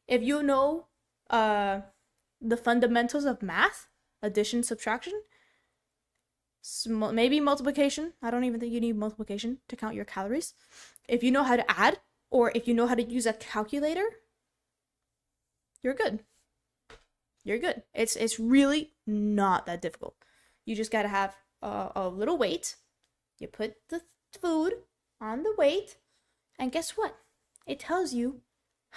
if you know the fundamentals of math, addition, subtraction, maybe multiplication. I don't even think you need multiplication to count your calories. If you know how to add, or if you know how to use a calculator, you're good. You're good. It's really not that difficult. You just gotta have a little weight. You put the food on the weight, and guess what? It tells you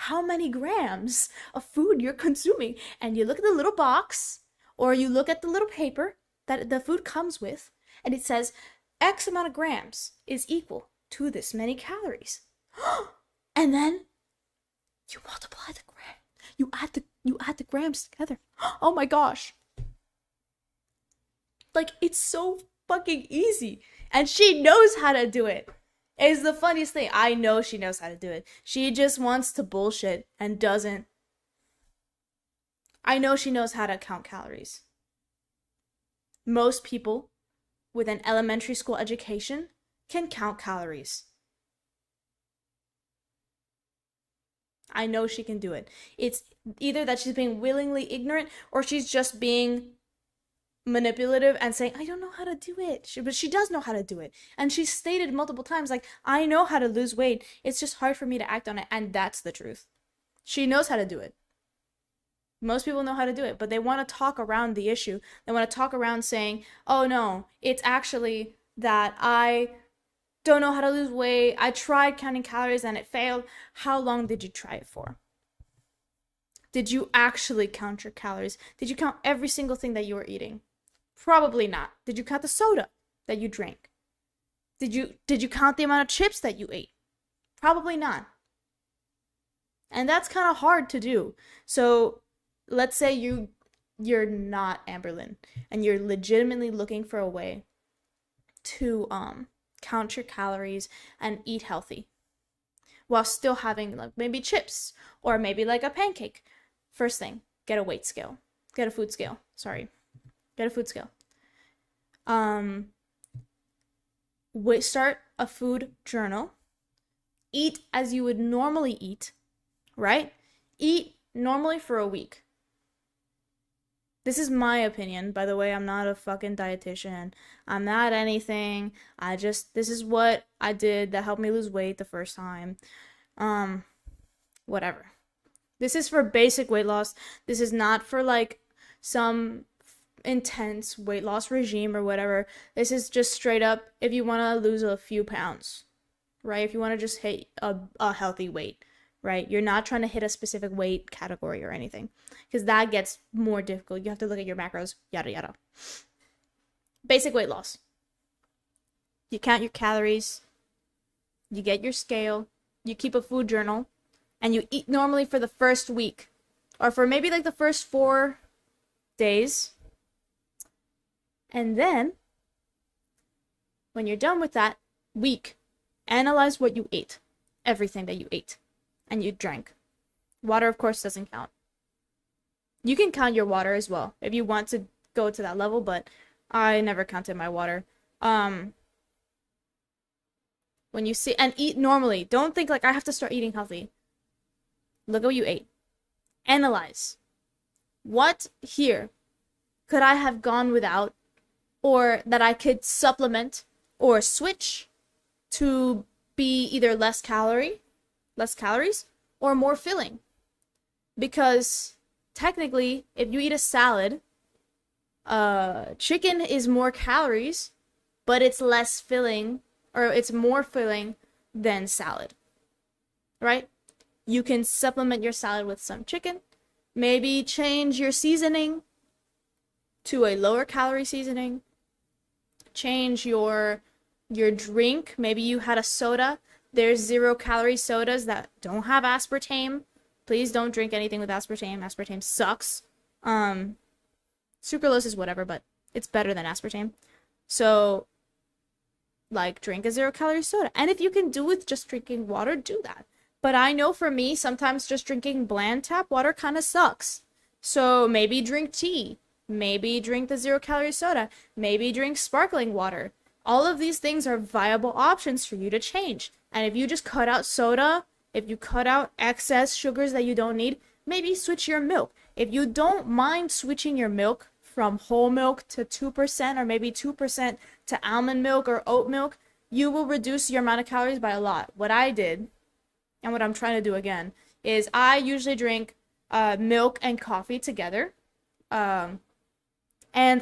how many grams of food you're consuming. And you look at the little box, or you look at the little paper that the food comes with, and it says X amount of grams is equal to this many calories. And then you multiply the gram. You add the grams together. Oh my gosh. Like, it's so fucking easy. And she knows how to do it. It's the funniest thing. I know she knows how to do it. She just wants to bullshit and doesn't. I know she knows how to count calories. Most people with an elementary school education can count calories. I know she can do it. It's either that she's being willingly ignorant or she's just being manipulative and saying, I don't know how to do it. But she does know how to do it. And she's stated multiple times, like, I know how to lose weight. It's just hard for me to act on it. And that's the truth. She knows how to do it. Most people know how to do it, but they want to talk around the issue. They want to talk around saying, oh no, it's actually that I don't know how to lose weight. I tried counting calories and it failed. How long did you try it for? Did you actually count your calories? Did you count every single thing that you were eating? Probably not. Did you count the soda that you drank? Did you count the amount of chips that you ate? Probably not. And that's kind of hard to do. So let's say you're not Amberlynn and you're legitimately looking for a way to count your calories, and eat healthy while still having like maybe chips or maybe like a pancake. First thing, get a weight scale. Get a food scale. Sorry. Get a food scale. Start a food journal. Eat as you would normally eat, right? Eat normally for a week. This is my opinion, by the way. I'm not a fucking dietitian. I'm not anything. This is what I did that helped me lose weight the first time. Whatever. This is for basic weight loss. This is not for like some intense weight loss regime or whatever. This is just straight up if you want to lose a few pounds, right? If you want to just hit a healthy weight, right? You're not trying to hit a specific weight category or anything, because that gets more difficult. You have to look at your macros, yada yada. Basic weight loss. You count your calories, you get your scale, you keep a food journal, and you eat normally for the first week, or for maybe like the first 4 days. And then, when you're done with that week, analyze what you ate, everything that you ate and you drank. Water, of course, doesn't count. You can count your water as well if you want to go to that level, but I never counted my water. When you see, and eat normally. Don't think like I have to start eating healthy. Look at what you ate. Analyze. What here could I have gone without, or that I could supplement or switch to be either less calories, or more filling? Because technically, if you eat a salad, chicken is more calories, but it's less filling, or it's more filling than salad, right? You can supplement your salad with some chicken, maybe change your seasoning to a lower calorie seasoning, change your drink. Maybe you had a soda. There's 0 calorie sodas that don't have aspartame. Please don't drink anything with aspartame. Aspartame sucks. Sucralose is whatever, but it's better than aspartame. So, like, drink a 0 calorie soda. And if you can do with just drinking water, do that. But I know for me, sometimes just drinking bland tap water kind of sucks. So maybe drink tea. Maybe drink the 0 calorie soda. Maybe drink sparkling water. All of these things are viable options for you to change. And if you just cut out soda, if you cut out excess sugars that you don't need, maybe switch your milk. If you don't mind switching your milk from whole milk to 2% or maybe 2% to almond milk or oat milk, you will reduce your amount of calories by a lot. What I did, and what I'm trying to do again, is I usually drink milk and coffee together. And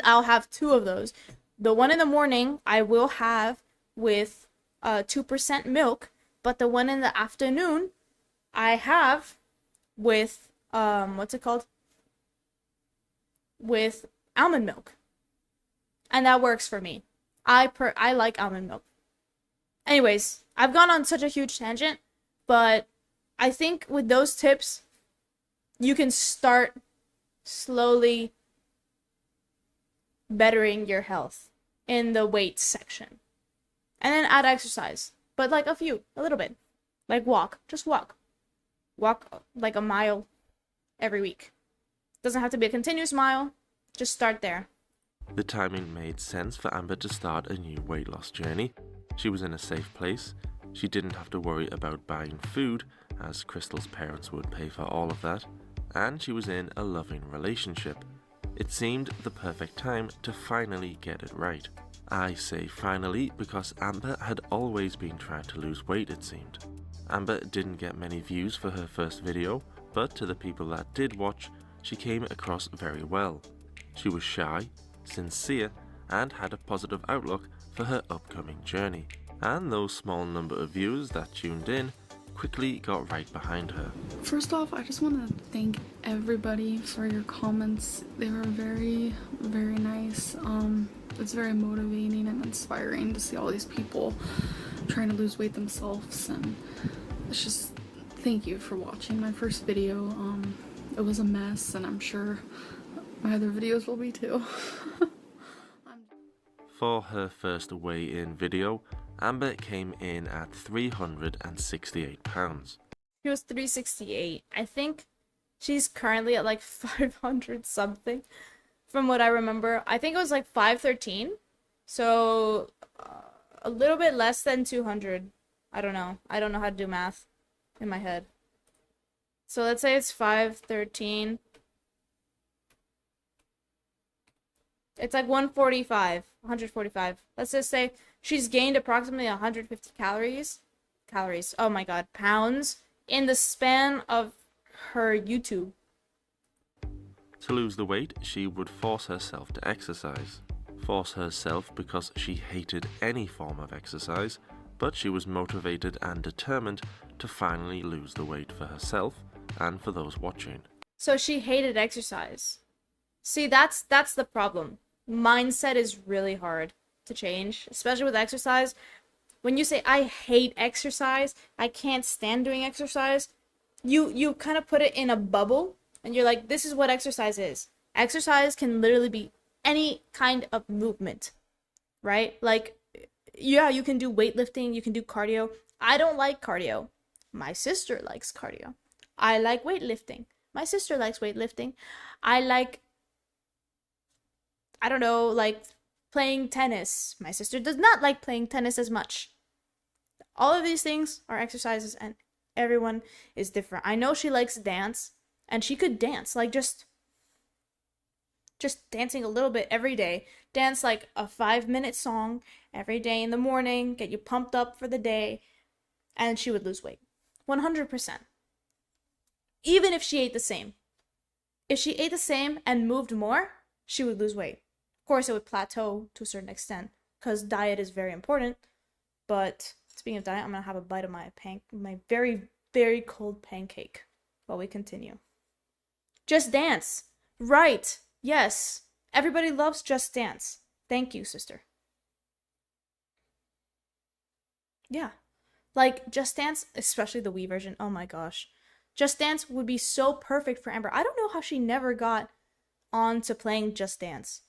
I'll have 2 of those. The one in the morning I will have with 2% milk, but the one in the afternoon I have with with almond milk. And that works for me. I like almond milk. Anyways, I've gone on such a huge tangent, but I think with those tips you can start slowly bettering your health in the weight section. And then add exercise. But like a little bit. Like just walk. Walk like a mile every week. Doesn't have to be a continuous mile. Just start there. The timing made sense for Amber to start a new weight loss journey. She was in a safe place. She didn't have to worry about buying food, as Crystal's parents would pay for all of that. And she was in a loving relationship. It seemed the perfect time to finally get it right. I say finally because Amber had always been trying to lose weight, it seemed. Amber didn't get many views for her first video, but to the people that did watch, she came across very well. She was shy, sincere, and had a positive outlook for her upcoming journey. And those small number of viewers that tuned in quickly got right behind her. First off, I just want to thank everybody for your comments. They were very, very nice. It's very motivating and inspiring to see all these people trying to lose weight themselves, and it's just, thank you for watching my first video. It was a mess, and I'm sure my other videos will be too. For her first weigh-in video, Amber came in at £368. She was 368. I think she's currently at like 500 something from what I remember. I think it was like 513. So a little bit less than 200. I don't know. I don't know how to do math in my head. So let's say it's 513. It's like 145. Let's just say she's gained approximately 150 calories. Oh my god, pounds in the span of her YouTube. To lose the weight, she would force herself to exercise. Force herself because she hated any form of exercise, but she was motivated and determined to finally lose the weight for herself and for those watching. So she hated exercise. See, that's the problem. Mindset is really hard to change, especially with exercise. When you say, I hate exercise, I can't stand doing exercise, you kind of put it in a bubble, and you're like, this is what exercise is. Exercise can literally be any kind of movement, right? Like, yeah, you can do weightlifting, you can do cardio. I don't like cardio. My sister likes cardio. I like weightlifting. My sister likes weightlifting. I don't know, like playing tennis. My sister does not like playing tennis as much. All of these things are exercises, and everyone is different. I know she likes dance, and she could dance, like just dancing a little bit every day. Dance like a 5-minute song every day in the morning, get you pumped up for the day, and she would lose weight. 100%. Even if she ate the same. If she ate the same and moved more, she would lose weight. Of course, it would plateau to a certain extent, because diet is very important. But speaking of diet, I'm going to have a bite of my very, very cold pancake while we continue. Just Dance. Right. Yes. Everybody loves Just Dance. Thank you, sister. Yeah. Like, Just Dance, especially the Wii version, oh my gosh. Just Dance would be so perfect for Amber. I don't know how she never got on to playing Just Dance.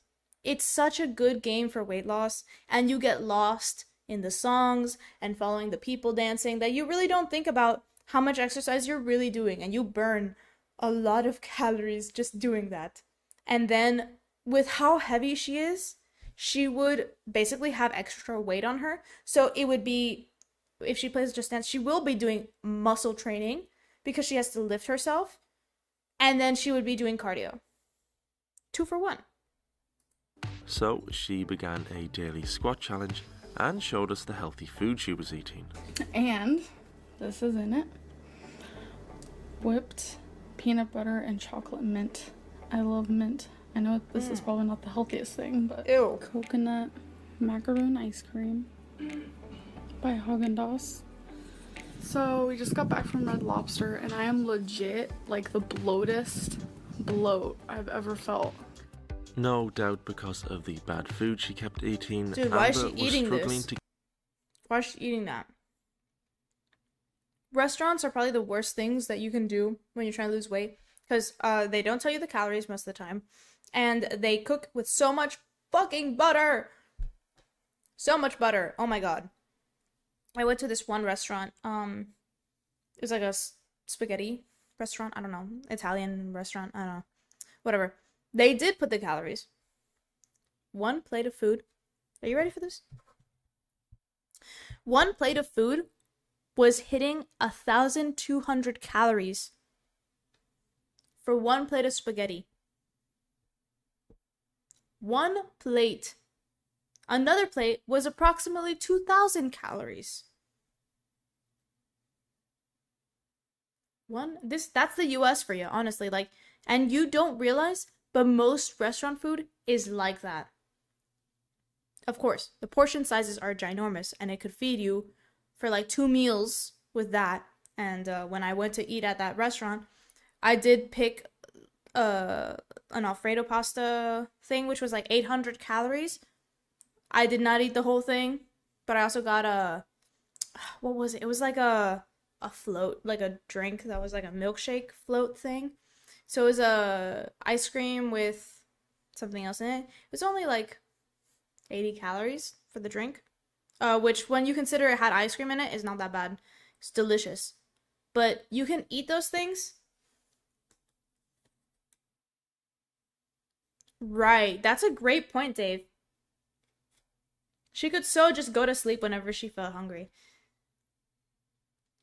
It's such a good game for weight loss, and you get lost in the songs and following the people dancing that you really don't think about how much exercise you're really doing, and you burn a lot of calories just doing that. And then with how heavy she is, she would basically have extra weight on her. So it would be, if she plays Just Dance, she will be doing muscle training because she has to lift herself, and then she would be doing cardio. 2 for 1. So she began a daily squat challenge and showed us the healthy food she was eating. And this is in it. Whipped peanut butter and chocolate mint. I love mint. I know this is probably not the healthiest thing, but Ew. coconut macaroon ice cream by Haagen-Dazs. So we just got back from Red Lobster, and I am legit like the bloatest bloat I've ever felt. No doubt because of the bad food she kept eating. Dude, why is she Amber was eating struggling this? to Why is she eating that? Restaurants are probably the worst things that you can do when you're trying to lose weight, because they don't tell you the calories most of the time, and they cook with so much fucking butter. So much butter. Oh my god. I went to this one restaurant. It was like a spaghetti restaurant. I don't know. Italian restaurant. I don't know. Whatever. They did put the calories. One plate of food. Are you ready for this? One plate of food was hitting 1,200 calories for one plate of spaghetti. One plate. Another plate was approximately 2,000 calories. That's the US for you, honestly. Like, and you don't realize, but most restaurant food is like that. Of course, the portion sizes are ginormous, and it could feed you for like 2 meals with that. And when I went to eat at that restaurant, I did pick an Alfredo pasta thing, which was like 800 calories. I did not eat the whole thing, but I also got what was it? It was like a float, like a drink that was like a milkshake float thing. So it was a ice cream with something else in it. It was only like 80 calories for the drink. which when you consider it had ice cream in it, is not that bad. It's delicious. But you can eat those things. Right. That's a great point, Dave. She could so just go to sleep whenever she felt hungry.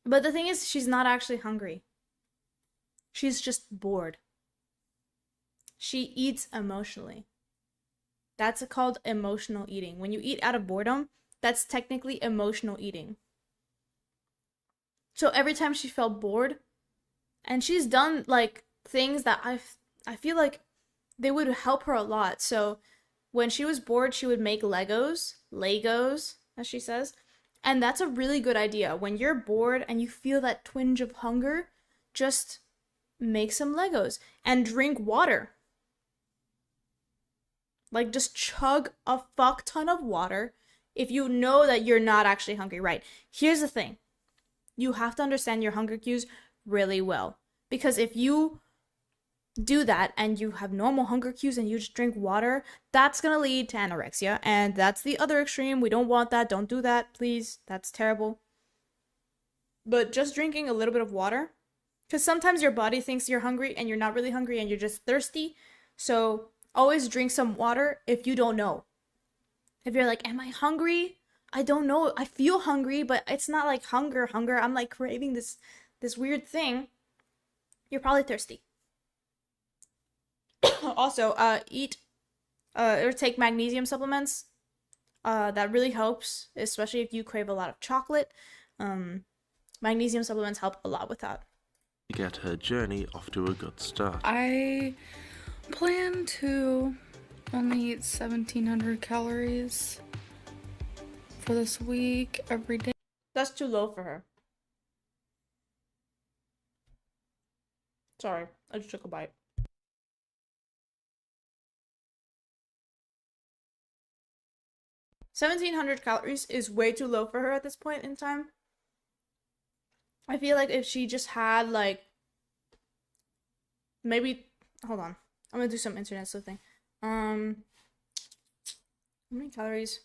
But the thing is, she's not actually hungry. She's just bored. She eats emotionally. That's called emotional eating. When you eat out of boredom, that's technically emotional eating. So every time she felt bored, and she's done like things that I feel like they would help her a lot. So when she was bored, she would make Legos, as she says. And that's a really good idea. When you're bored and you feel that twinge of hunger, just make some Legos and drink water. Like, just chug a fuck ton of water if you know that you're not actually hungry, right? Here's the thing. You have to understand your hunger cues really well. Because if you do that and you have normal hunger cues and you just drink water, that's going to lead to anorexia. And that's the other extreme. We don't want that. Don't do that, please. That's terrible. But just drinking a little bit of water. Because sometimes your body thinks you're hungry and you're not really hungry and you're just thirsty. So always drink some water if you don't know. If you're like, am I hungry? I don't know. I feel hungry, but it's not like hunger. I'm like craving this weird thing. You're probably thirsty. Also, eat or take magnesium supplements. That really helps, especially if you crave a lot of chocolate. Magnesium supplements help a lot with that. Get her journey off to a good start. I plan to only eat 1,700 calories for this week every day. That's too low for her. Sorry, I just took a bite. $1,700 calories is way too low for her at this point in time. I feel like if she just had like maybe, hold on, I'm gonna do some internet stuff thing. How many calories?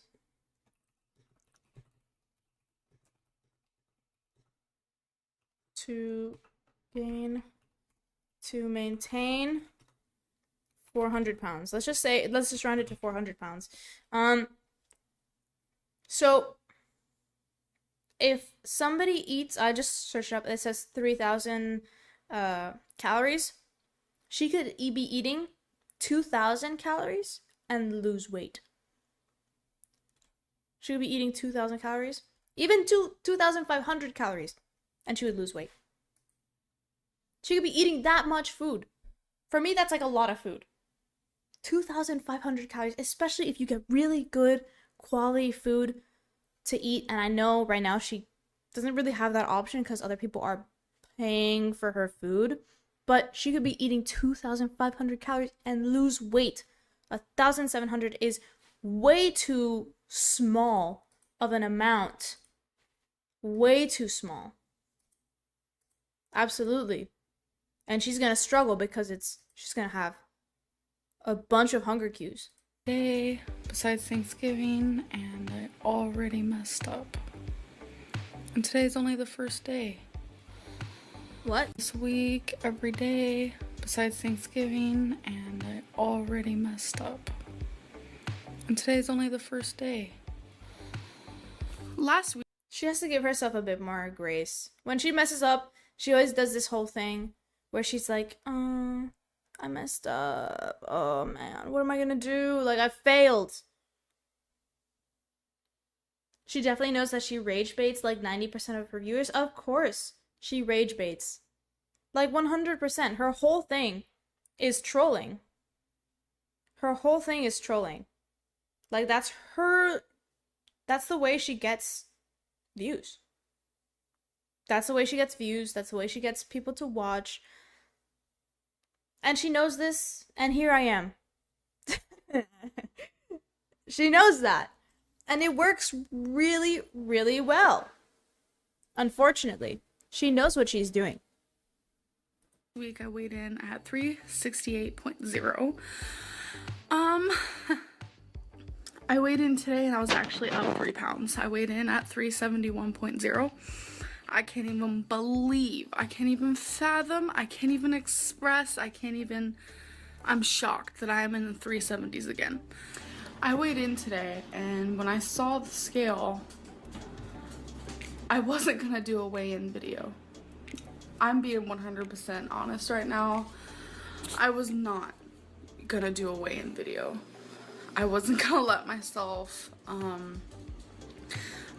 To maintain 400 pounds. Let's just round it to 400 pounds. So if somebody eats, I just searched up, it says 3,000 calories. She could be eating 2,000 calories and lose weight. She would be eating 2,000 calories, even 2,500 calories, and she would lose weight. She could be eating that much food. For me, that's like a lot of food. 2,500 calories, especially if you get really good quality food to eat. And I know right now she doesn't really have that option because other people are paying for her food. But she could be eating 2,500 calories and lose weight. 1,700 is way too small of an amount. Way too small. Absolutely. And she's going to struggle because she's going to have a bunch of hunger cues. Day besides Thanksgiving, and I already messed up. And today's only the first day. What? This week, every day besides Thanksgiving, and I already messed up. And today's only the first day. Last week, she has to give herself a bit more grace. When she messes up, she always does this whole thing where she's like, I messed up. Oh man, what am I gonna do? Like, I failed. She definitely knows that she rage baits like 90% of her viewers. Of course, she rage baits. Like 100%. Her whole thing is trolling. Her whole thing is trolling. Like, that's the way she gets views. That's the way she gets views. That's the way she gets people to watch. And she knows this, and here I am. She knows that. And it works really, really well. Unfortunately, she knows what she's doing. week I weighed in at 368.0. I weighed in today and I was actually up 3 pounds. I weighed in at 371.0. I can't even believe, I can't even fathom, I can't even express, I'm shocked that I am in the 370s again. I weighed in today and when I saw the scale, I wasn't gonna do a weigh-in video. I'm being 100% honest right now. I was not gonna do a weigh-in video. I wasn't gonna let myself,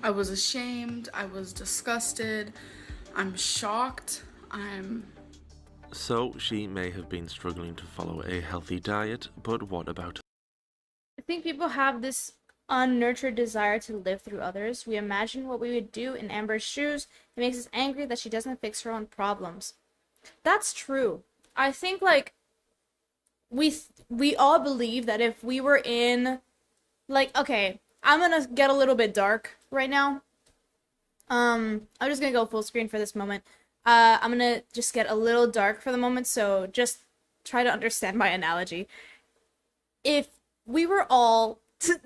I was ashamed, I was disgusted, I'm shocked, So she may have been struggling to follow a healthy diet, but what about? I think people have this unnurtured desire to live through others. We imagine what we would do in Amber's shoes. It makes us angry that she doesn't fix her own problems. That's true. I think, like, we all believe that if we were in, like, okay, I'm gonna get a little bit dark right now. I'm just gonna go full screen for this moment. I'm gonna just get a little dark for the moment, so just try to understand my analogy. If we were all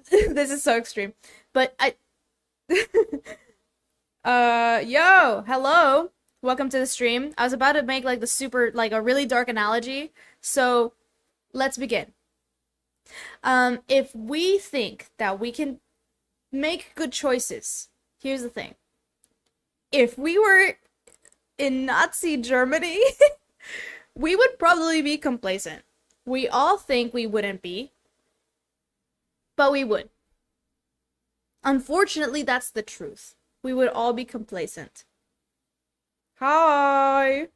this is so extreme, but yo, hello, welcome to the stream. I was about to make like the super, like a really dark analogy, so let's begin. If we think that we can make good choices, here's the thing. If we were in Nazi Germany, we would probably be complacent. We all think we wouldn't be, but we would. Unfortunately, that's the truth. We would all be complacent. Hi!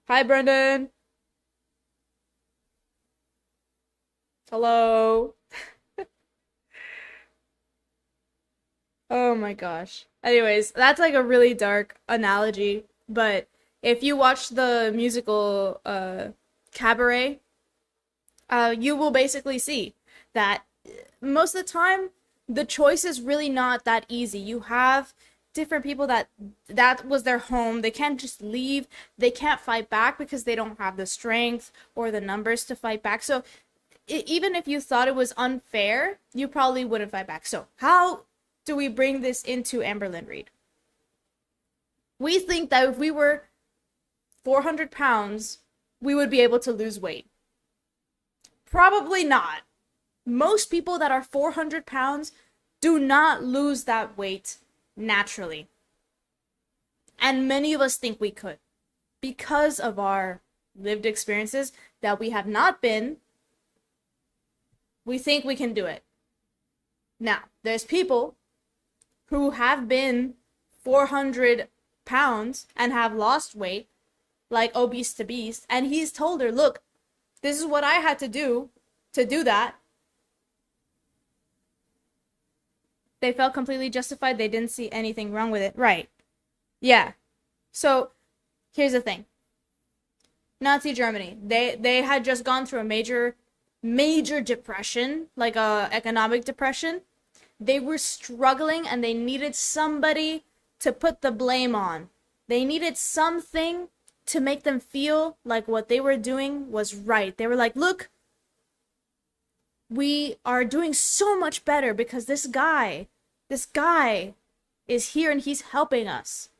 Hi, Brendan! Hello! Oh my gosh. Anyways, that's like a really dark analogy, but if you watch the musical Cabaret, you will basically see that most of the time the choice is really not that easy. You have different people that was their home. They can't just leave. They can't fight back because they don't have the strength or the numbers to fight back. So even if you thought it was unfair, you probably wouldn't fight back. So how do we bring this into Amberlynn Reid? We think that if we were 400 pounds, we would be able to lose weight. Probably not. Most people that are 400 pounds do not lose that weight naturally. And many of us think we could because of our lived experiences that we have not been. We think we can do it. Now, there's people who have been 400 pounds and have lost weight, like Obese to Beast, and he's told her, look, this is what I had to do that. They felt completely justified. They didn't see anything wrong with it. Right. Yeah. So, here's the thing. Nazi Germany, they had just gone through a major depression, like a economic depression. They were struggling and they needed somebody to put the blame on. They needed something to make them feel like what they were doing was right. They were like, look, we are doing so much better because this guy is here and he's helping us.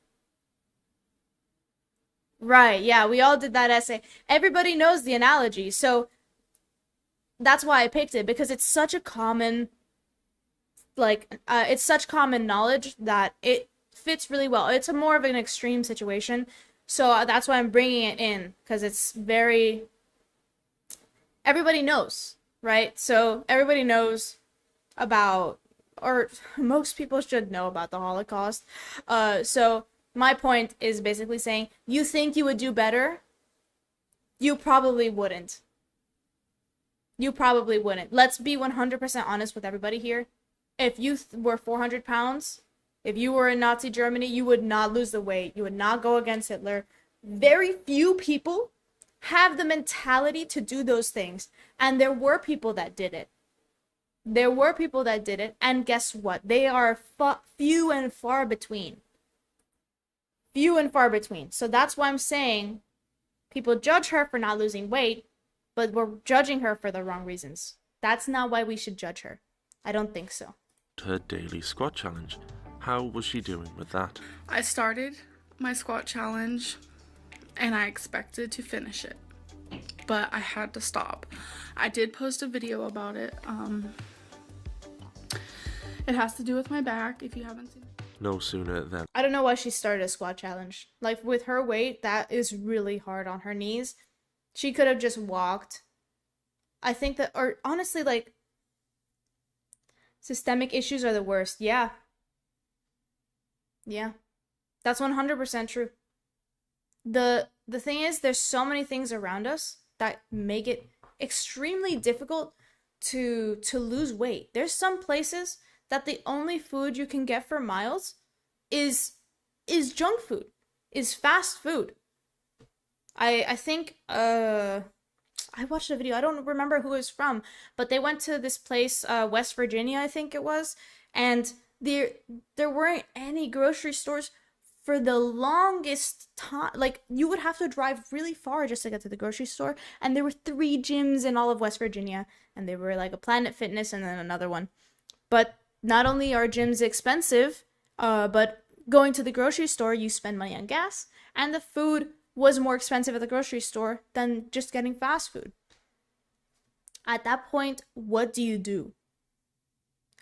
Right, yeah, we all did that essay. Everybody knows the analogy, so that's why I picked it, because it's such a common, it's such common knowledge that it fits really well. It's more of an extreme situation, so that's why I'm bringing it in, because it's very, everybody knows, right? So everybody knows about, or most people should know about the Holocaust. So my point is basically saying, you think you would do better? You probably wouldn't. You probably wouldn't. Let's be 100% honest with everybody here. If you were 400 pounds, if you were in Nazi Germany, you would not lose the weight. You would not go against Hitler. Very few people have the mentality to do those things. And there were people that did it. There were people that did it. And guess what? They are few and far between. Few and far between. So that's why I'm saying people judge her for not losing weight. but we're judging her for the wrong reasons. That's not why we should judge her. I don't think so. Her daily squat challenge. How was she doing with that? I started my squat challenge and I expected to finish it, but I had to stop. I did post a video about it. It has to do with my back, if you haven't seen it. No sooner than I don't know why she started a squat challenge. Like, with her weight, that is really hard on her knees. She could have just walked. I think that, or honestly, like, systemic issues are the worst. Yeah. Yeah. That's 100% true. The thing is, there's so many things around us that make it extremely difficult to lose weight. There's some places that the only food you can get for miles is junk food, is fast food. I think I watched a video, I don't remember who it's from, but they went to this place, West Virginia, I think it was, and there weren't any grocery stores for the longest time. Like, you would have to drive really far just to get to the grocery store, and there were 3 gyms in all of West Virginia, and they were like a Planet Fitness and then another one. But not only are gyms expensive, but going to the grocery store, you spend money on gas, and the food was more expensive at the grocery store than just getting fast food. At that point, what do you do?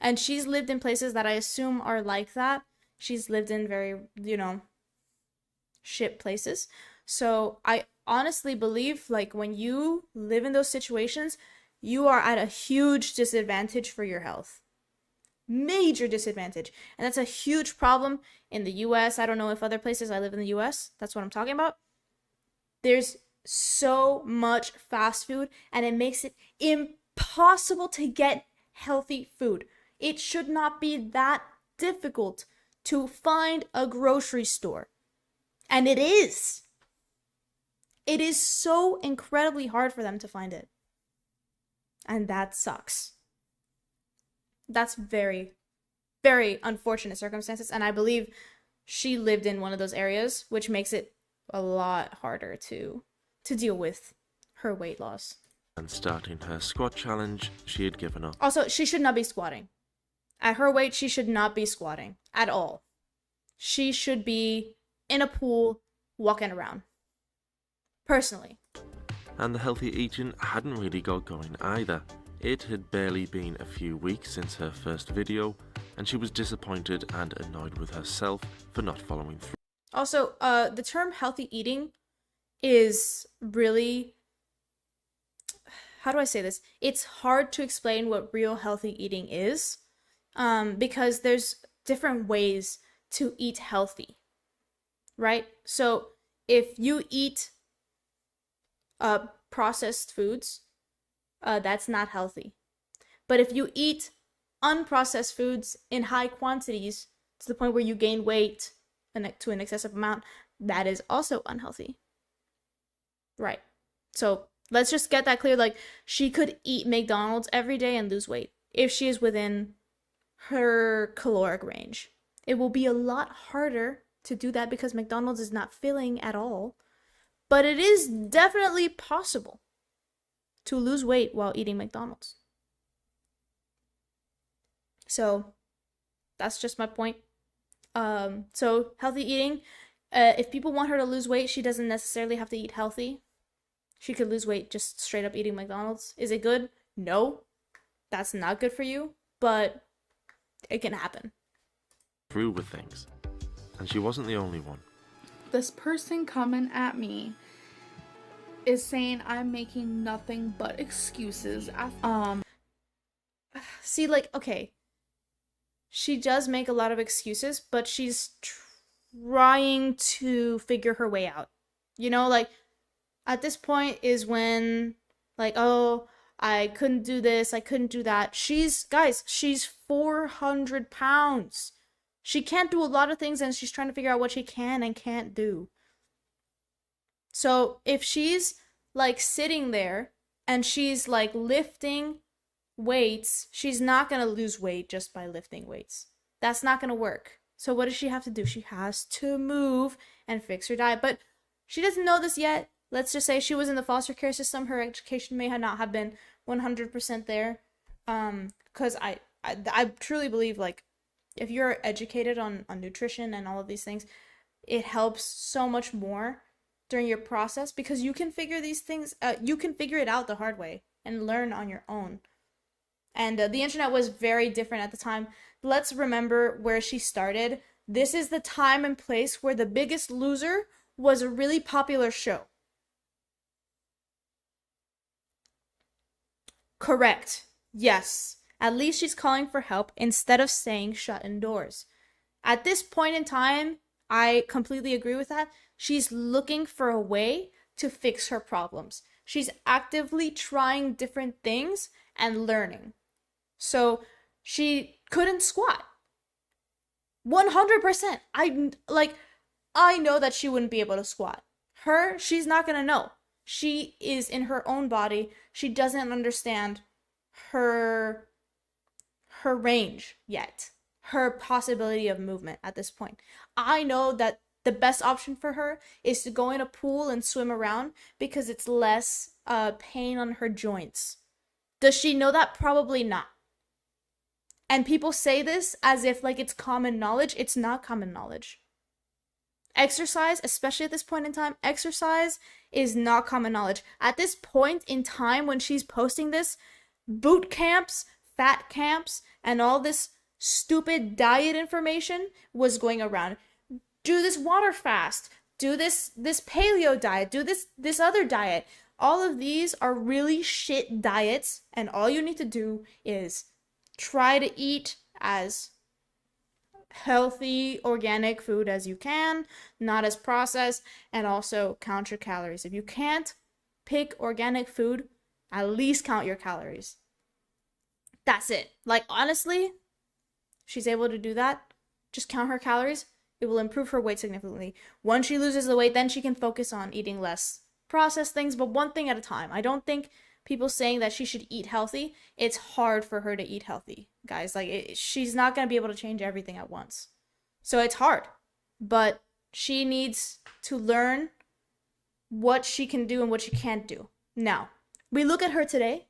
And she's lived in places that I assume are like that. She's lived in very, shit places. So I honestly believe, like, when you live in those situations, you are at a huge disadvantage for your health. Major disadvantage. And that's a huge problem in the US. I don't know if other places, I live in the US. That's what I'm talking about. There's so much fast food, and it makes it impossible to get healthy food. It should not be that difficult to find a grocery store. And it is. It is so incredibly hard for them to find it. And that sucks. That's very, very unfortunate circumstances. And I believe she lived in one of those areas, which makes it a lot harder to deal with her weight loss. and starting her squat challenge, she had given up. Also, she should not be squatting. At her weight, she should not be squatting at all. She should be in a pool walking around. Personally. And the healthy eating hadn't really got going either. It had barely been a few weeks since her first video, and she was disappointed and annoyed with herself for not following through. Also, the term healthy eating is really, how do I say this? It's hard to explain what real healthy eating is, because there's different ways to eat healthy, right? So if you eat processed foods, that's not healthy. But if you eat unprocessed foods in high quantities to the point where you gain weight to an excessive amount, that is also unhealthy. Right. So let's just get that clear. Like, she could eat McDonald's every day and lose weight if she is within her caloric range. It will be a lot harder to do that because McDonald's is not filling at all. But it is definitely possible to lose weight while eating McDonald's. So that's just my point. So healthy eating, if people want her to lose weight, she doesn't necessarily have to eat healthy. She could lose weight just straight up eating McDonald's. Is it good? No, that's not good for you, but it can happen. Through with things. And she wasn't the only one. This person coming at me is saying I'm making nothing but excuses. See, like, okay, she does make a lot of excuses, but she's trying to figure her way out. You know, like, at this point is when, like, oh, I couldn't do this, I couldn't do that. She's 400 pounds. She can't do a lot of things, and she's trying to figure out what she can and can't do. So if she's, like, sitting there and she's, like, lifting weights, she's not going to lose weight just by lifting weights. That's not going to work. So what does she have to do? She has to move and fix her diet. But she doesn't know this yet. let's just say she was in the foster care system, her education may not have been 100% there. Because I truly believe, like, if you're educated on nutrition and all of these things, it helps so much more during your process, because you can figure these things, you can figure it out the hard way and learn on your own. And the internet was very different at the time. Let's remember where she started. This is the time and place where The Biggest Loser was a really popular show. Correct. Yes. At least she's calling for help instead of staying shut indoors. At this point in time, I completely agree with that. She's looking for a way to fix her problems. She's actively trying different things and learning. So she couldn't squat. 100%. I know that she wouldn't be able to squat. She's not going to know. She is in her own body. She doesn't understand her range yet, her possibility of movement at this point. I know that the best option for her is to go in a pool and swim around because it's less pain on her joints. Does she know that? Probably not. And people say this as if like it's common knowledge. It's not common knowledge. Exercise, especially at this point in time, exercise is not common knowledge. At this point in time when she's posting this, boot camps, fat camps, and all this stupid diet information was going around. Do this water fast, do this paleo diet, do this other diet. All of these are really shit diets, and all you need to do is try to eat as healthy organic food as you can, not as processed, and also count your calories. If you can't pick organic food, at least count your calories. That's it. Like, honestly, she's able to do that. Just count her calories. It will improve her weight significantly. Once she loses the weight, then she can focus on eating less processed things, but one thing at a time. I don't think people saying that she should eat healthy, it's hard for her to eat healthy, guys. Like, she's not going to be able to change everything at once. So it's hard, but she needs to learn what she can do and what she can't do. Now, we look at her today,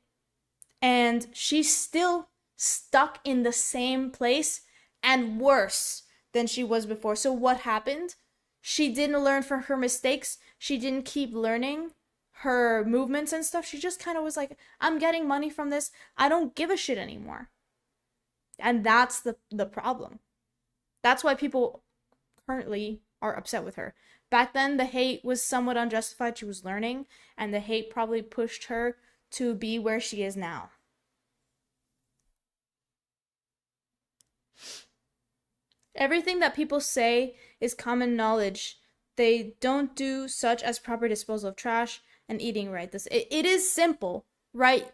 and she's still stuck in the same place and worse than she was before. So what happened? She didn't learn from her mistakes. She didn't keep learning her movements and stuff. She just kind of was like, I'm getting money from this. I don't give a shit anymore. And that's the problem. That's why people currently are upset with her. Back then, the hate was somewhat unjustified. She was learning, and the hate probably pushed her to be where she is now. Everything that people say is common knowledge. They don't do such as proper disposal of trash and eating right. It is simple, right?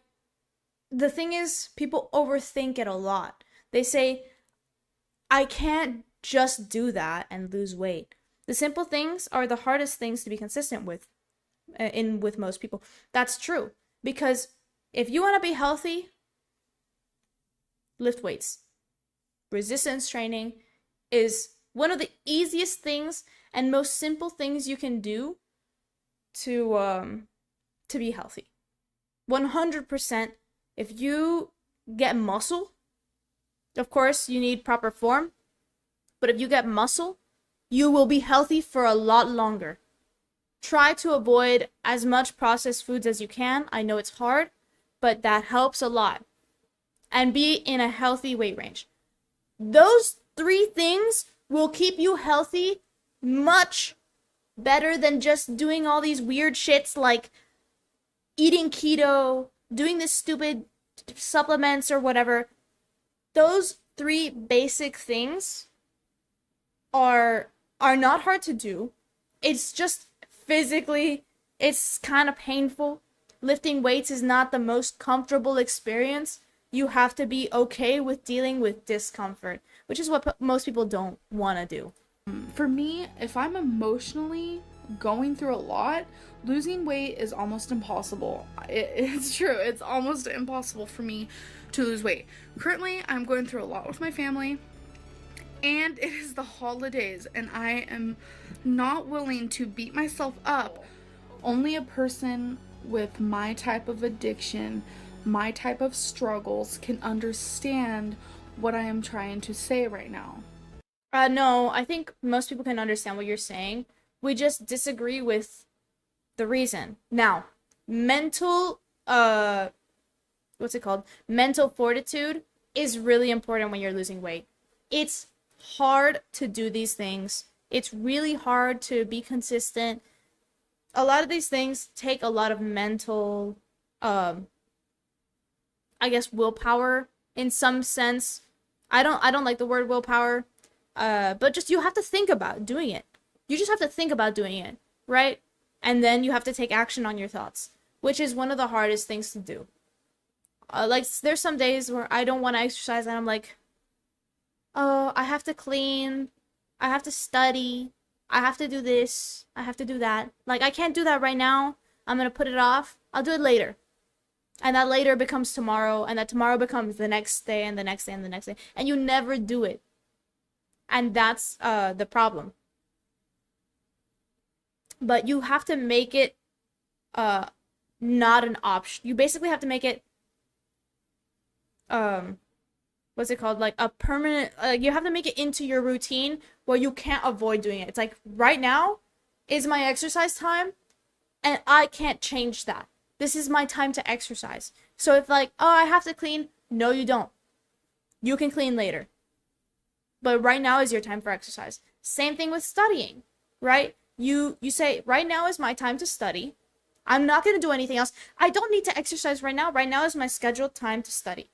The thing is, people overthink it a lot. They say, I can't just do that and lose weight. The simple things are the hardest things to be consistent with with most people. That's true. Because if you want to be healthy, lift weights. Resistance training is one of the easiest things and most simple things you can do to be healthy. 100%. If you get muscle, of course you need proper form, but if you get muscle, you will be healthy for a lot longer. Try to avoid as much processed foods as you can. I know it's hard, but that helps a lot. And be in a healthy weight range. Those 3 things will keep you healthy much better than just doing all these weird shits like eating keto, doing this stupid supplements or whatever. Those 3 basic things are not hard to do. It's just physically, it's kind of painful. Lifting weights is not the most comfortable experience. You have to be okay with dealing with discomfort, which is what most people don't want to do. For me, if I'm emotionally going through a lot, losing weight is almost impossible. It's true. It's almost impossible for me to lose weight. Currently, I'm going through a lot with my family, and it is the holidays, and I am not willing to beat myself up Only a person with my type of addiction, my type of struggles can understand what I am trying to say right now. No, I think most people can understand what you're saying. We just disagree with the reason. Now, mental, what's it called? Mental fortitude is really important when you're losing weight. It's hard to do these things. It's really hard to be consistent. A lot of these things take a lot of mental, I guess, willpower in some sense. I don't like the word willpower, but just you have to think about doing it. You just have to think about doing it, right? And then you have to take action on your thoughts, which is one of the hardest things to do. Like, there's some days where I don't want to exercise and I'm like, oh, I have to clean, I have to study, I have to do this, I have to do that. Like, I can't do that right now. I'm gonna put it off. I'll do it later. And that later becomes tomorrow, and that tomorrow becomes the next day, and the next day, and the next day. And you never do it. And that's the problem. But you have to make it not an option. You basically have to make it what's it called, like a permanent, you have to make it into your routine where you can't avoid doing it. It's like, right now is my exercise time and I can't change that. This is my time to exercise. So if like, oh, I have to clean, no you don't. You can clean later. But right now is your time for exercise. Same thing with studying, right? You say, right now is my time to study. I'm not going to do anything else. I don't need to exercise right now. Right now is my scheduled time to study.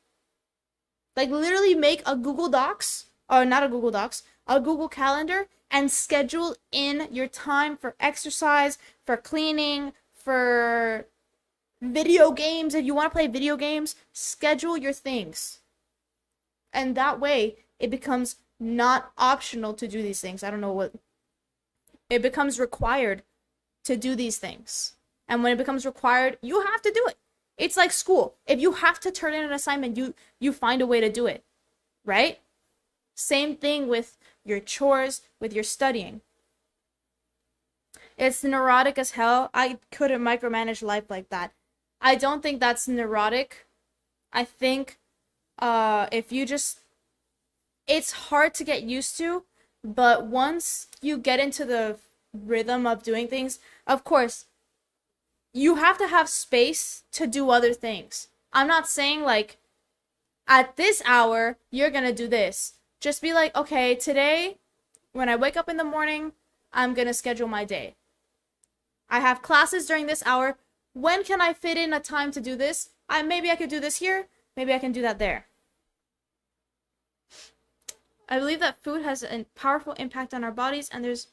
Like, literally make a Google Docs, or not a Google Docs, a Google Calendar, and schedule in your time for exercise, for cleaning, for video games. If you want to play video games, schedule your things. And that way, it becomes not optional to do these things. I don't know what... It becomes required to do these things. And when it becomes required, you have to do it. It's like school. If you have to turn in an assignment, you find a way to do it, right? Same thing with your chores, with your studying. It's neurotic as hell. I couldn't micromanage life like that. I don't think that's neurotic. I think if you just... It's hard to get used to, but once you get into the rhythm of doing things, of course, you have to have space to do other things. I'm not saying like, at this hour, you're gonna do this. Just be like, okay, today, when I wake up in the morning, I'm gonna schedule my day. I have classes during this hour. When can I fit in a time to do this? Maybe I could do this here. Maybe I can do that there. I believe that food has a powerful impact on our bodies, and there's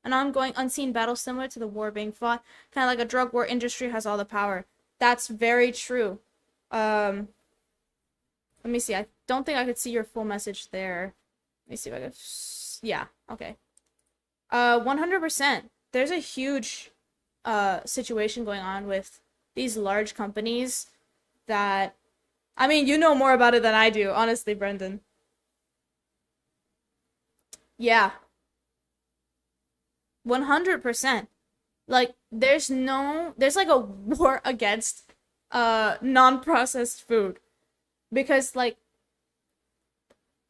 an ongoing unseen battle similar to the war being fought. Kind of like a drug war industry has all the power. That's very true. Let me see. I don't think I could see your full message there. Let me see if I could... Yeah, okay. 100%. There's a huge situation going on with these large companies that... I mean, you know more about it than I do, honestly, Brendan. Yeah. 100%. Like, there's like a war against non-processed food, because like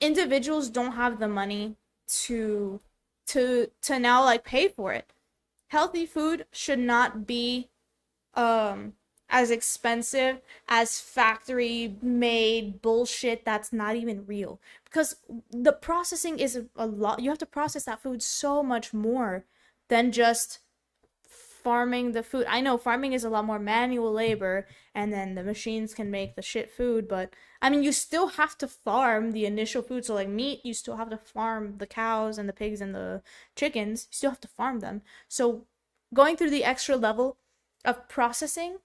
individuals don't have the money to now like pay for it. Healthy food should not be as expensive as factory made bullshit that's not even real, because the processing is a lot. You have to process that food so much more than just farming the food. I know farming is a lot more manual labor, and then the machines can make the shit food, but I mean, you still have to farm the initial food. So like meat, you still have to farm the cows and the pigs and the chickens. You still have to farm them. So going through the extra level of processing,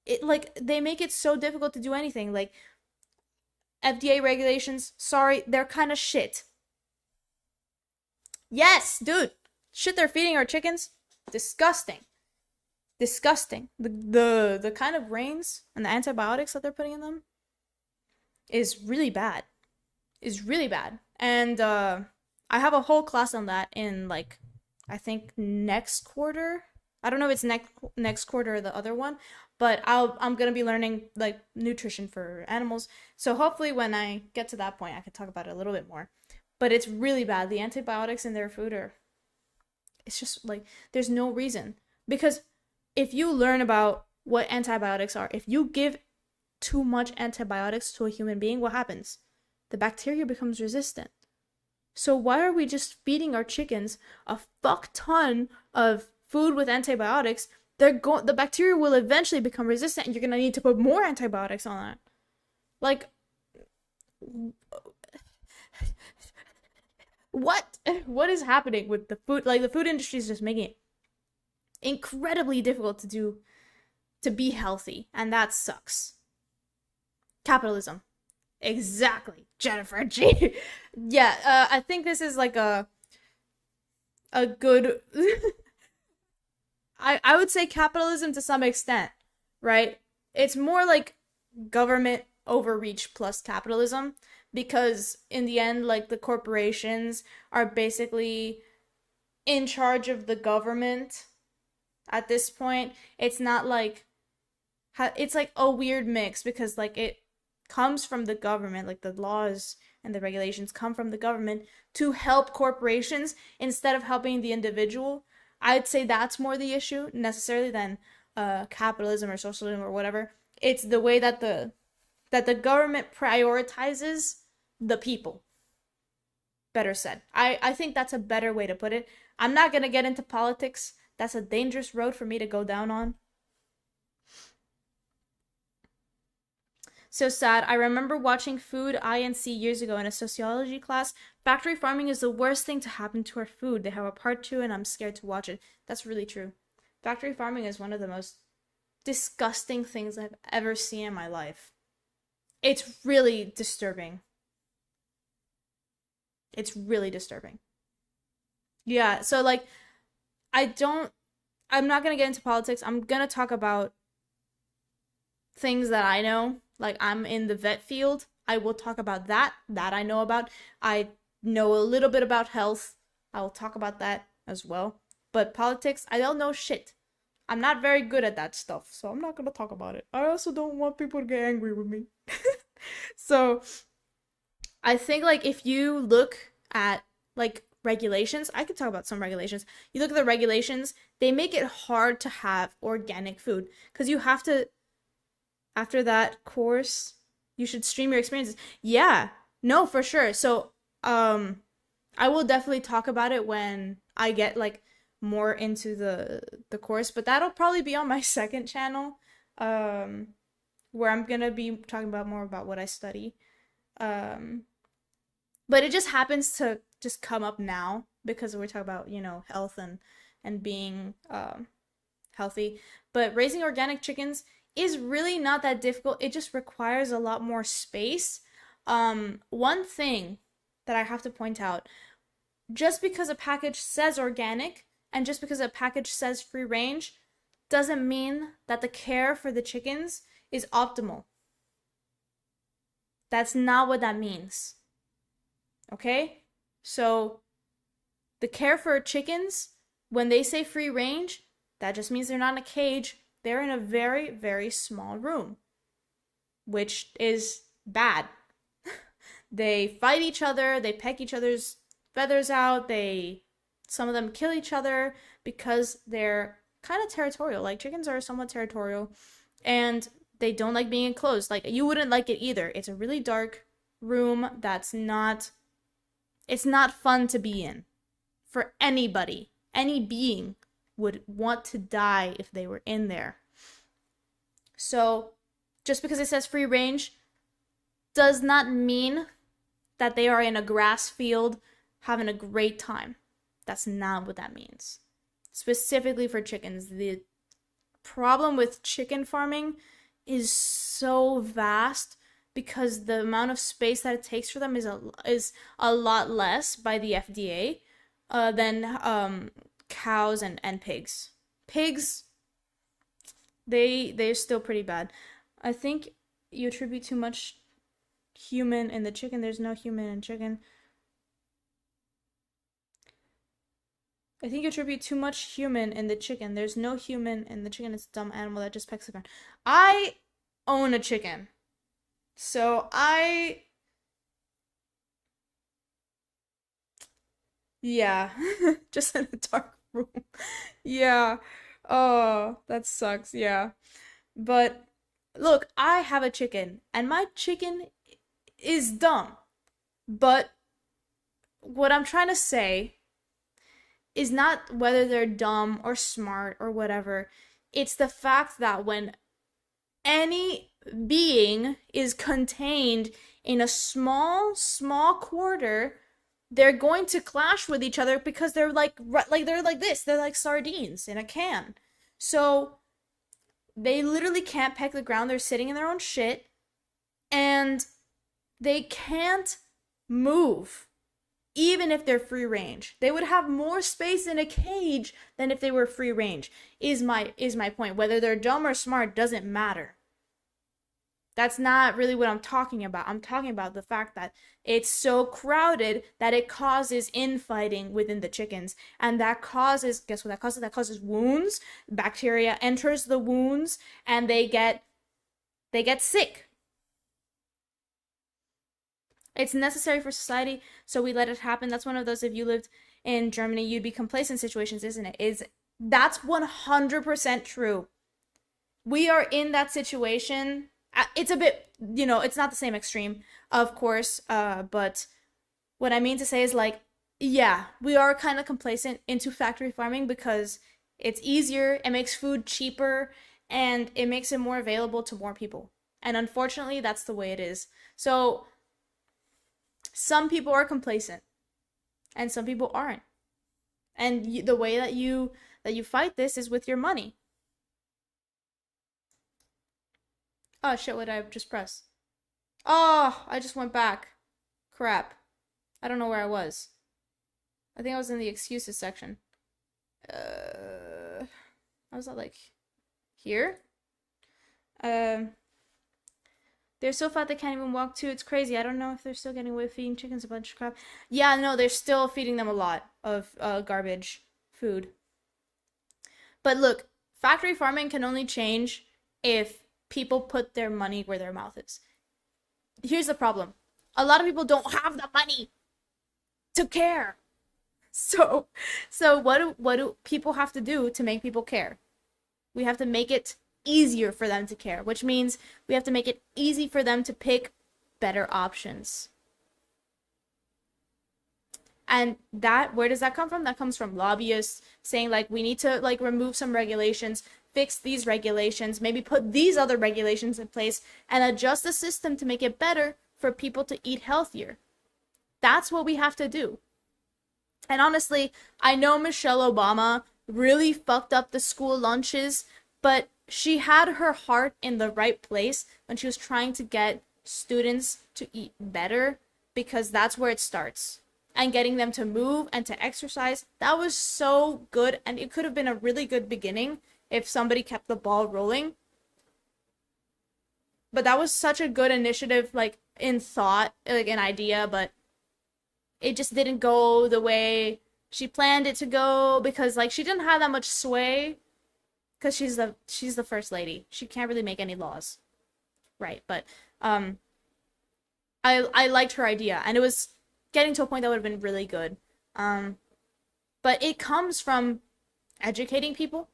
it like, they make it so difficult to do anything. Like FDA regulations, sorry, they're kind of shit. Yes, dude. Shit they're feeding our chickens, disgusting. Disgusting. The kind of grains and the antibiotics that they're putting in them is really bad. Is really bad. And I have a whole class on that in like I think next quarter. I don't know if it's next quarter or the other one, but I'm gonna be learning like nutrition for animals. So hopefully when I get to that point, I can talk about it a little bit more. But it's really bad. The antibiotics in their food are. It's just like there's no reason, because if you learn about what antibiotics are, if you give too much antibiotics to a human being, what happens? The bacteria becomes resistant. So why are we just feeding our chickens a fuck ton of food with antibiotics? The bacteria will eventually become resistant, and you're gonna need to put more antibiotics on that. Like, what is happening with the food? Like, the food industry is just making it incredibly difficult to be healthy, and that sucks. Capitalism. Exactly, Jennifer G. Yeah, I think this is like a good I would say capitalism to some extent, right? It's more like government overreach plus capitalism, because in the end, like, the corporations are basically in charge of the government at this point. It's not like it's like a weird mix, because like it comes from the government, like the laws and the regulations come from the government to help corporations instead of helping the individual. I'd say that's more the issue necessarily than capitalism or socialism or whatever. It's the way that the government prioritizes the people. Better said. I think that's a better way to put it. I'm not gonna get into politics. That's a dangerous road for me to go down on. So sad. I remember watching Food I&C years ago in a sociology class. Factory farming is the worst thing to happen to our food. They have a part 2 and I'm scared to watch it. That's really true. Factory farming is one of the most disgusting things I've ever seen in my life. It's really disturbing. It's really disturbing. Yeah, so like, I'm not gonna get into politics. I'm gonna talk about things that I know. Like, I'm in the vet field. I will talk about that I know about. I know a little bit about health. I will talk about that as well. But politics, I don't know shit. I'm not very good at that stuff, so I'm not gonna talk about it. I also don't want people to get angry with me. So, I think, like, if you look at, like, regulations, I could talk about some regulations. You look at the regulations, they make it hard to have organic food, because you have to, after that course, you should stream your experiences. Yeah, no, for sure. So, I will definitely talk about it when I get, like, more into the course, but that'll probably be on my second channel, where I'm gonna be talking about more about what I study. But it just happens to just come up now because we're talking about, health and being healthy. But raising organic chickens is really not that difficult. It just requires a lot more space. One thing that I have to point out, just because a package says organic and just because a package says free range doesn't mean that the care for the chickens is optimal. That's not what that means. Okay? So the care for chickens, when they say free range, that just means they're not in a cage. They're in a very, very small room, which is bad. They fight each other, they peck each other's feathers out, some of them kill each other because they're kind of territorial. Like, chickens are somewhat territorial, and they don't like being enclosed. Like, you wouldn't like it either. It's a really dark room it's not fun to be in for anybody. Any being would want to die if they were in there. So, just because it says free range does not mean that they are in a grass field having a great time. That's not what that means. Specifically for chickens, the problem with chicken farming is so vast because the amount of space that it takes for them is a lot less by the FDA than cows and pigs. Pigs, they're still pretty bad. I think you attribute too much human in the chicken. There's no human in chicken. I think you attribute too much human in the chicken. There's no human in the chicken. It's a dumb animal that just pecks the ground. I own a chicken. So yeah, just in a dark room. Yeah. Oh, that sucks. Yeah. But look, I have a chicken, and my chicken is dumb. But what I'm trying to say is not whether they're dumb or smart or whatever. It's the fact that when any being is contained in a small quarter, they're going to clash with each other because they're like they're like this. They're like sardines in a can. So they literally can't peck the ground. They're sitting in their own shit, and they can't move. Even if they're free range, they would have more space in a cage than if they were free range. Is my point. Whether they're dumb or smart doesn't matter. That's not really what I'm talking about. I'm talking about the fact that it's so crowded that it causes infighting within the chickens, and that causes, guess what that causes? That causes wounds. Bacteria enters the wounds, and they get sick. It's necessary for society, so we let it happen. That's one of those, if you lived in Germany, you'd be complacent situations, isn't it? That's 100% true. We are in that situation. It's a bit, it's not the same extreme, of course, but what I mean to say is, like, yeah, we are kind of complacent into factory farming because it's easier, it makes food cheaper, and it makes it more available to more people. And unfortunately, that's the way it is. So some people are complacent and some people aren't. And the way that you fight this is with your money. Oh shit, what did I just press? Oh, I just went back. Crap. I don't know where I was. I think I was in the excuses section. I was that like here? They're so fat they can't even walk too. It's crazy. I don't know if they're still getting away with feeding chickens a bunch of crap. Yeah, no, they're still feeding them a lot of garbage food. But look, factory farming can only change if people put their money where their mouth is. Here's the problem. A lot of people don't have the money to care. So what do people have to do to make people care? We have to make it easier for them to care, which means we have to make it easy for them to pick better options. And where does that come from? That comes from lobbyists saying, like, we need to, like, remove some regulations, fix these regulations, maybe put these other regulations in place, and adjust the system to make it better for people to eat healthier. That's what we have to do. And honestly, I know Michelle Obama really fucked up the school lunches, but she had her heart in the right place when she was trying to get students to eat better, because that's where it starts. And getting them to move and to exercise, that was so good, and it could have been a really good beginning if somebody kept the ball rolling. But that was such a good initiative, like, in thought, like an idea, but it just didn't go the way she planned it to go, because, like, she didn't have that much sway, because she's the first lady. She can't really make any laws, right? But I liked her idea, and it was getting to a point that would have been really good. But it comes from educating people,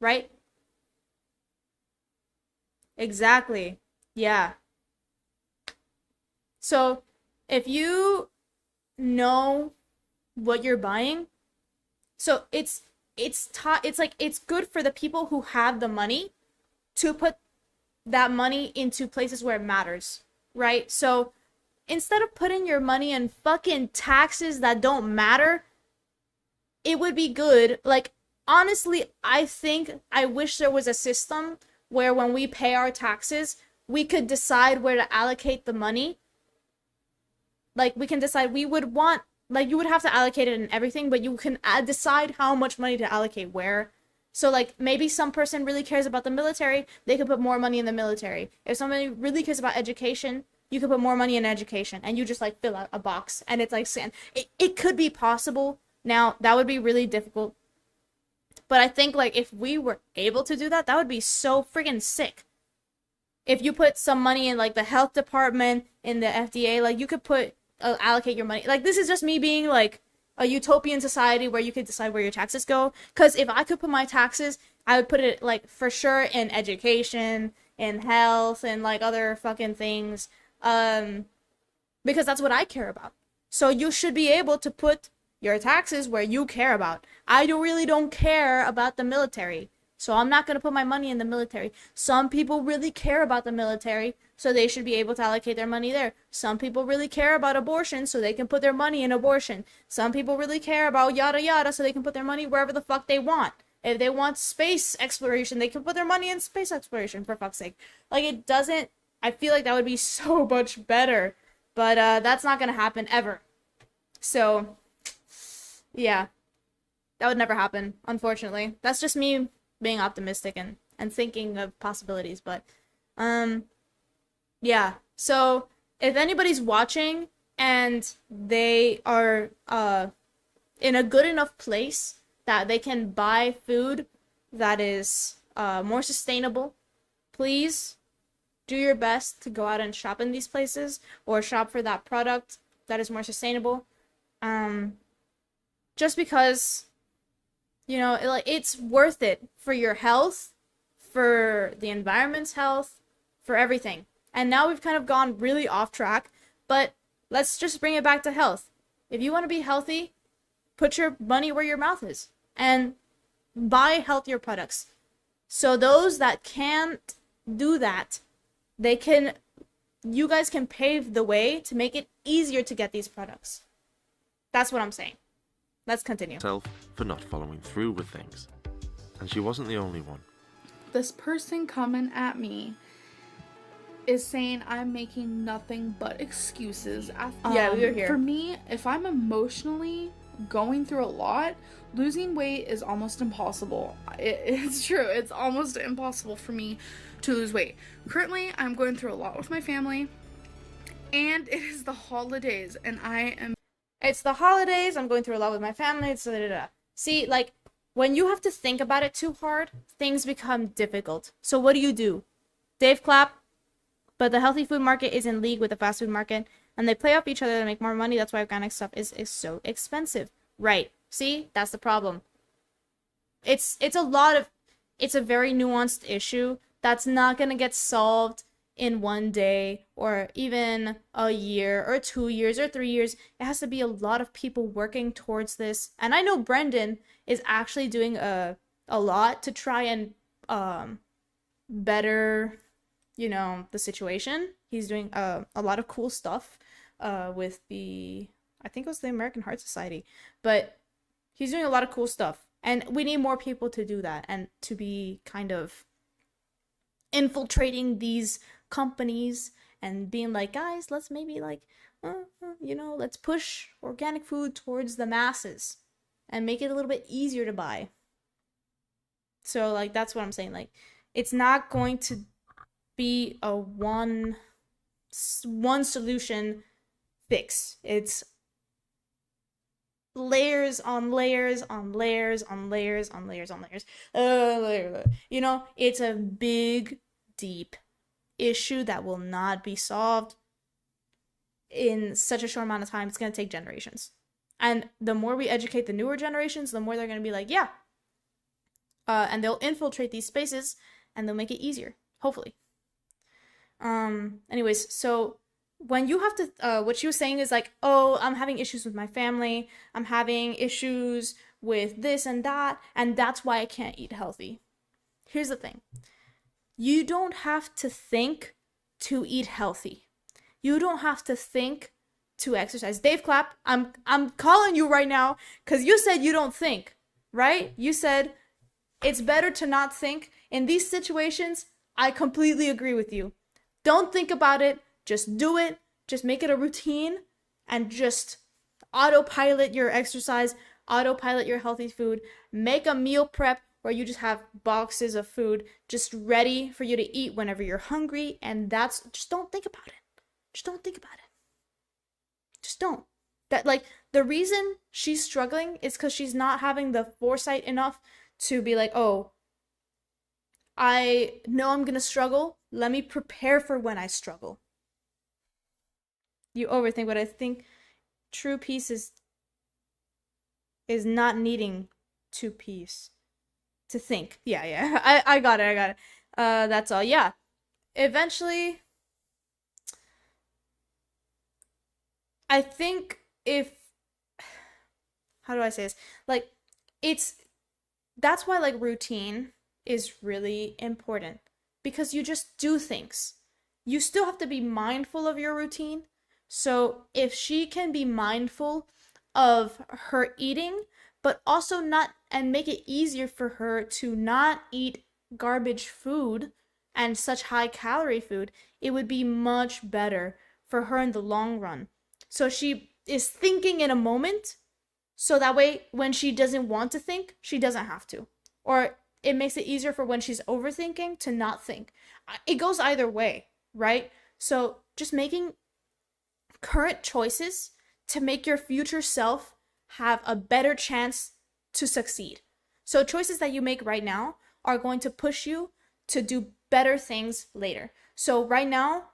right? Exactly. Yeah. So if you know what you're buying, so it's like it's good for the people who have the money to put that money into places where it matters, right? So instead of putting your money in fucking taxes that don't matter, it would be good. Like, honestly, I wish there was a system where when we pay our taxes, we could decide where to allocate the money. Like, we can decide we would want, like, you would have to allocate it in everything, but you can decide how much money to allocate where. So, like, maybe some person really cares about the military, they could put more money in the military. If somebody really cares about education, you could put more money in education, and you just, like, fill out a box, and it's like sand. It could be possible, Now, that would be really difficult. But I think, like, if we were able to do that, that would be so freaking sick. If you put some money in, like, the health department, in the FDA, like, you could allocate your money. Like, this is just me being, like, a utopian society where you could decide where your taxes go. Because if I could put my taxes, I would put it, like, for sure in education, in health, and, like, other fucking things. Because that's what I care about. So you should be able to put your taxes where you care about. I really don't care about the military, so I'm not going to put my money in the military. Some people really care about the military, so they should be able to allocate their money there. Some people really care about abortion, so they can put their money in abortion. Some people really care about yada yada, so they can put their money wherever the fuck they want. If they want space exploration, they can put their money in space exploration, for fuck's sake. Like, it doesn't... I feel like that would be so much better, but that's not going to happen ever. So... yeah, that would never happen, unfortunately. That's just me being optimistic and thinking of possibilities, but, yeah. So, if anybody's watching and they are, in a good enough place that they can buy food that is, more sustainable, please do your best to go out and shop in these places, or shop for that product that is more sustainable. Just because, you know, it's worth it for your health, for the environment's health, for everything. And now we've kind of gone really off track, but let's just bring it back to health. If you want to be healthy, put your money where your mouth is and buy healthier products. So those that can't do that, you guys can pave the way to make it easier to get these products. That's what I'm saying. Let's continue. Herself for not following through with things. And she wasn't the only one. This person coming at me is saying I'm making nothing but excuses. Yeah, we were here. For me, if I'm emotionally going through a lot, losing weight is almost impossible. It's true. It's almost impossible for me to lose weight. Currently, I'm going through a lot with my family, and it is the holidays, and It's the holidays, I'm going through a lot with my family, See, like, when you have to think about it too hard, things become difficult. So what do? Dave clap, but the healthy food market is in league with the fast food market, and they play off each other to make more money. That's why organic stuff is so expensive. Right. See? That's the problem. It's a very nuanced issue that's not gonna get solved in one day, or even a year, or 2 years, or 3 years. It has to be a lot of people working towards this. And I know Brendan is actually doing a lot to try and better, you know, the situation. He's doing a lot of cool stuff with I think it was the American Heart Society, but he's doing a lot of cool stuff. And we need more people to do that, and to be kind of infiltrating these companies and being like, guys, let's maybe like, you know, let's push organic food towards the masses and make it a little bit easier to buy. So, like, that's what I'm saying. Like, it's not going to be a one solution fix. It's layers on layers on layers on layers on layers on layers. You know, it's a big, deep issue that will not be solved in such a short amount of time. It's going to take generations. And the more we educate the newer generations, the more they're going to be like, yeah. And they'll infiltrate these spaces, and they'll make it easier, hopefully. Anyways, so when you have to, what she was saying is like, oh, I'm having issues with my family, I'm having issues with this and that's why I can't eat healthy. Here's the thing. You don't have to think to eat healthy. You don't have to think to exercise. Dave clap, I'm calling you right now, because you said you don't think, right? You said it's better to not think. In these situations, I completely agree with you. Don't think about it. Just do it. Just make it a routine, and just autopilot your exercise, autopilot your healthy food. Make a meal prep where you just have boxes of food just ready for you to eat whenever you're hungry, and just don't think about it. Just don't think about it. Just don't. That, like, the reason she's struggling is because she's not having the foresight enough to be like, oh, I know I'm gonna struggle. Let me prepare for when I struggle. You overthink, but I think true peace is not needing to peace. To think. Yeah. I got it. That's all. Yeah. Eventually, I think if, how do I say this? Like, that's why, like, routine is really important, because you just do things. You still have to be mindful of your routine. So if she can be mindful of her eating, but also not, and make it easier for her to not eat garbage food and such high calorie food, it would be much better for her in the long run. So she is thinking in a moment, so that way when she doesn't want to think, she doesn't have to. Or it makes it easier for when she's overthinking to not think. It goes either way, right? So just making current choices to make your future self have a better chance to succeed. So choices that you make right now are going to push you to do better things later. So right now,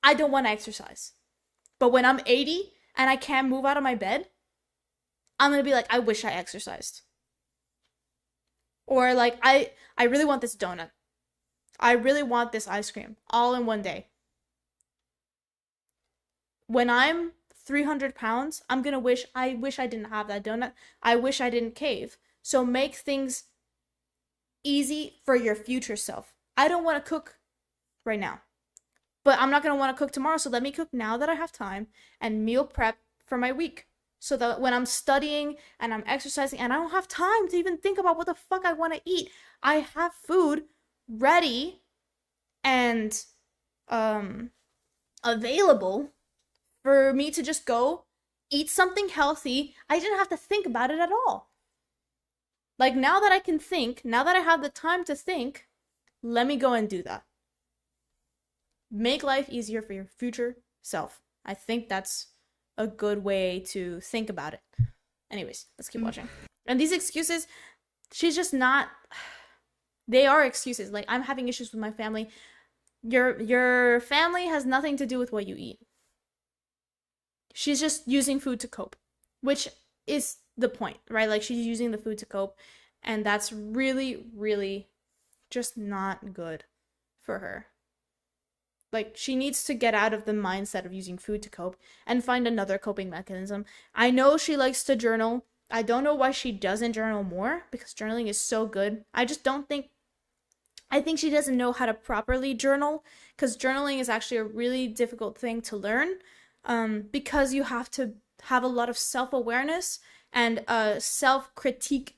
I don't want to exercise. But when I'm 80 and I can't move out of my bed, I'm going to be like, I wish I exercised. Or like, I really want this donut. I really want this ice cream all in one day. When I'm 300 pounds, I'm going to wish I didn't have that donut. I wish I didn't cave. So make things easy for your future self. I don't want to cook right now, but I'm not going to want to cook tomorrow. So let me cook now that I have time and meal prep for my week. So that when I'm studying and I'm exercising and I don't have time to even think about what the fuck I want to eat, I have food ready and available for me to just go eat something healthy. I didn't have to think about it at all. Like, now that I can think, now that I have the time to think, let me go and do that. Make life easier for your future self. I think that's a good way to think about it. Anyways, let's keep watching. And these excuses, she's just not, they are excuses. Like, I'm having issues with my family. Your family has nothing to do with what you eat. She's just using food to cope, which is the point, right? Like, she's using the food to cope, and that's really, really just not good for her. Like, she needs to get out of the mindset of using food to cope and find another coping mechanism. I know she likes to journal. I don't know why she doesn't journal more, because journaling is so good. I think she doesn't know how to properly journal, because journaling is actually a really difficult thing to learn, because you have to have a lot of self-awareness and self-critique,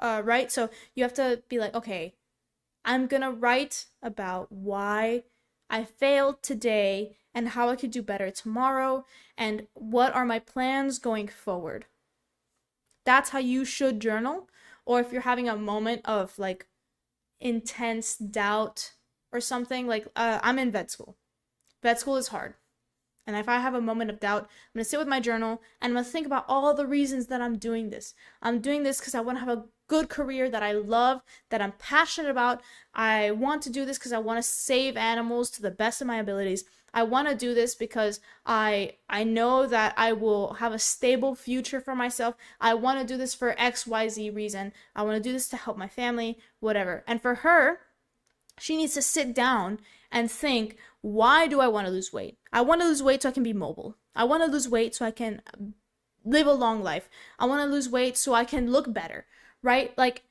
right? So you have to be like, okay, I'm gonna write about why I failed today and how I could do better tomorrow and what are my plans going forward. That's how you should journal. Or if you're having a moment of like intense doubt or something, like I'm in vet school. Vet school is hard. And if I have a moment of doubt, I'm going to sit with my journal and I'm going to think about all the reasons that I'm doing this. I'm doing this because I want to have a good career that I love, that I'm passionate about. I want to do this because I want to save animals to the best of my abilities. I want to do this because I know that I will have a stable future for myself. I want to do this for XYZ reason. I want to do this to help my family, whatever. And for her, she needs to sit down and think, why do I want to lose weight? I want to lose weight so I can be mobile. I want to lose weight so I can live a long life. I want to lose weight so I can look better, right? Like,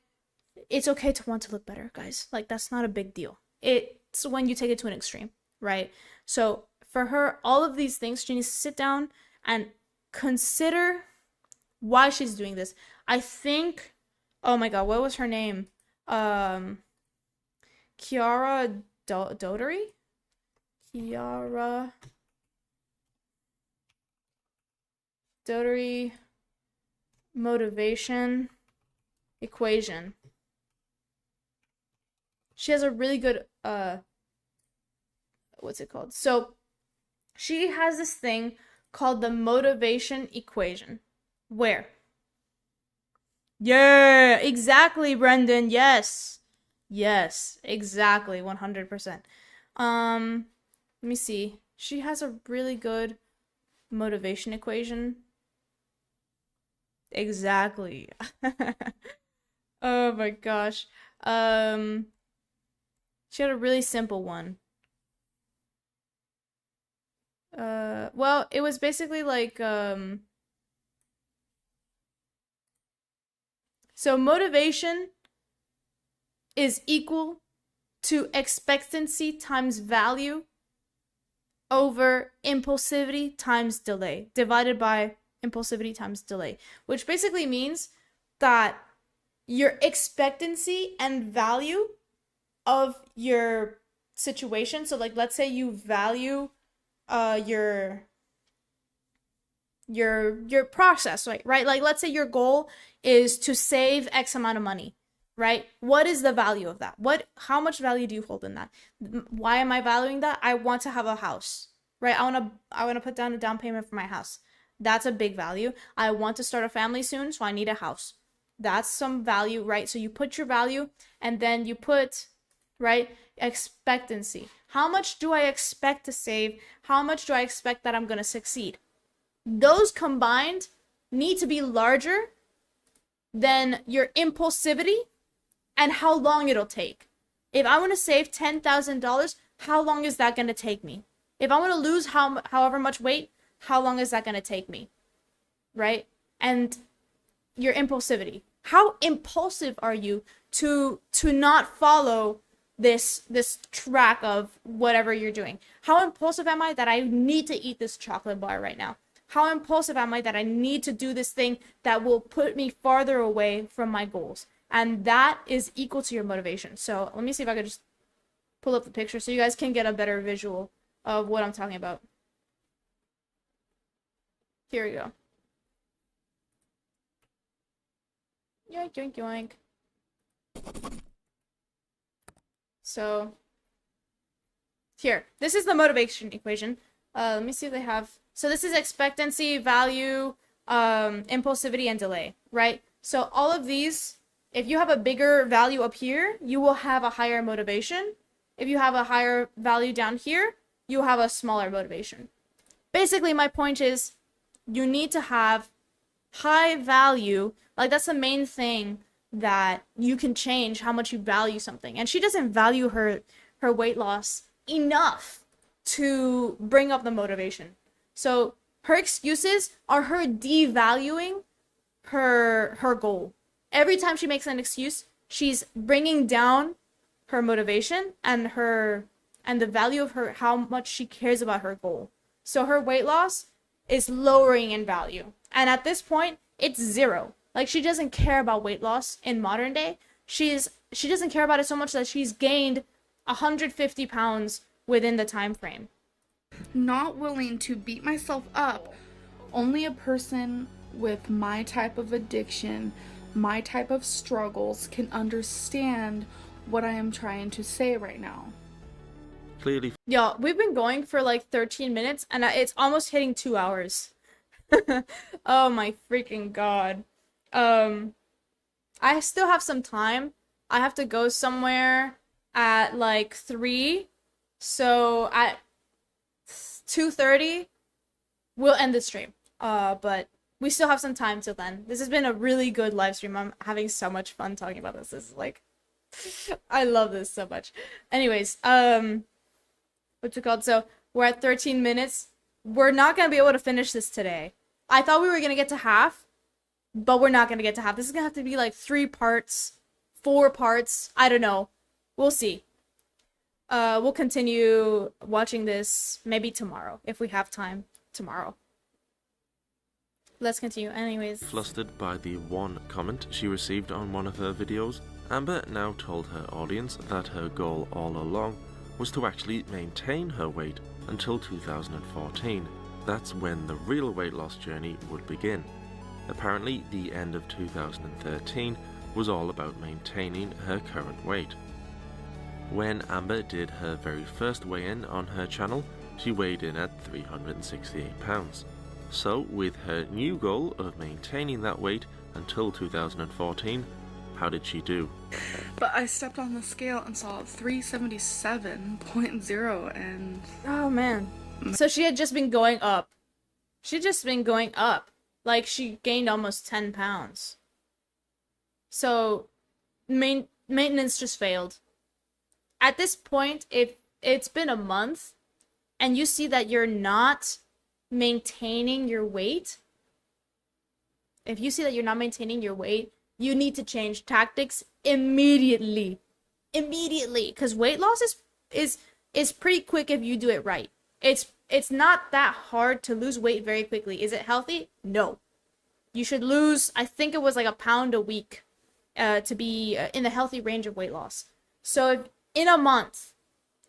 it's okay to want to look better, guys. Like, that's not a big deal. It's when you take it to an extreme, right? So for her, all of these things, she needs to sit down and consider why she's doing this. I think, oh my God, what was her name? Kiara Dotery? Kiara Dotery motivation equation. She has a really good what's it called? So she has this thing called the motivation equation. Where? Yeah, exactly, Brendan. Yes. Yes, exactly, 100%. Let me see. She has a really good motivation equation. Exactly. Oh my gosh. She had a really simple one. Well, it was basically like, so motivation is equal to expectancy times value over impulsivity times delay, divided by impulsivity times delay, which basically means that your expectancy and value of your situation. So like, let's say you value your process, right? Like, let's say your goal is to save X amount of money, right? What is the value of that? How much value do you hold in that? Why am I valuing that? I want to have a house, right? I want to put down a down payment for my house. That's a big value. I want to start a family soon, so I need a house. That's some value, right? So you put your value, and then you put, right, expectancy. How much do I expect to save? How much do I expect that I'm going to succeed? Those combined need to be larger than your impulsivity and how long it'll take. If I want to save $10,000, how long is that going to take me? If I want to lose however much weight, how long is that going to take me? Right? And your impulsivity. How impulsive are you to not follow this track of whatever you're doing? How impulsive am I that I need to eat this chocolate bar right now? How impulsive am I that I need to do this thing that will put me farther away from my goals? And that is equal to your motivation. So let me see if I could just pull up the picture so you guys can get a better visual of what I'm talking about. Here we go. Yoink, yoink, yoink. So here, this is the motivation equation. Let me see if they have. So this is expectancy, value, impulsivity, and delay, right? So all of these, if you have a bigger value up here, you will have a higher motivation. If you have a higher value down here, you have a smaller motivation. Basically, my point is you need to have high value. Like, that's the main thing that you can change, how much you value something. And she doesn't value her weight loss enough to bring up the motivation. So her excuses are her devaluing her goal. Every time she makes an excuse, she's bringing down her motivation and the value of how much she cares about her goal. So her weight loss is lowering in value. And at this point, it's 0. Like, she doesn't care about weight loss in modern day. She doesn't care about it so much that she's gained 150 pounds within the time frame. Not willing to beat myself up. Only a person with my type of addiction, my type of struggles can understand what I am trying to say right now. Clearly. Yo, we've been going for like 13 minutes and it's almost hitting 2 hours. Oh my freaking god. I still have some time. I have to go somewhere at like 3. So at 2:30 we'll end the stream. But we still have some time till then. This has been a really good live stream. I'm having so much fun talking about this. This is like I love this so much. Anyways, what's it called? So we're at 13 minutes. We're not gonna be able to finish this today. I thought we were gonna get to half, but we're not gonna get to half. This is gonna have to be like 3 parts, 4 parts. I don't know. We'll see. We'll continue watching this maybe tomorrow if we have time tomorrow. Let's continue. Anyways. Flustered by the one comment she received on one of her videos, Amber now told her audience that her goal all along was to actually maintain her weight until 2014. That's when the real weight loss journey would begin. Apparently, the end of 2013 was all about maintaining her current weight. When Amber did her very first weigh-in on her channel, she weighed in at 368 pounds. So, with her new goal of maintaining that weight until 2014, how did she do? But I stepped on the scale and saw 377.0 and... Oh man. So she had just been going up. She'd just been going up. Like, she gained almost 10 pounds. So, maintenance just failed. At this point, if it's been a month, and you see that you're not maintaining your weight, you need to change tactics immediately. Because weight loss is pretty quick if you do it right. It's not that hard to lose weight very quickly. Is it healthy? No. You should lose, I think it was like a pound a week to be in the healthy range of weight loss. So if in a month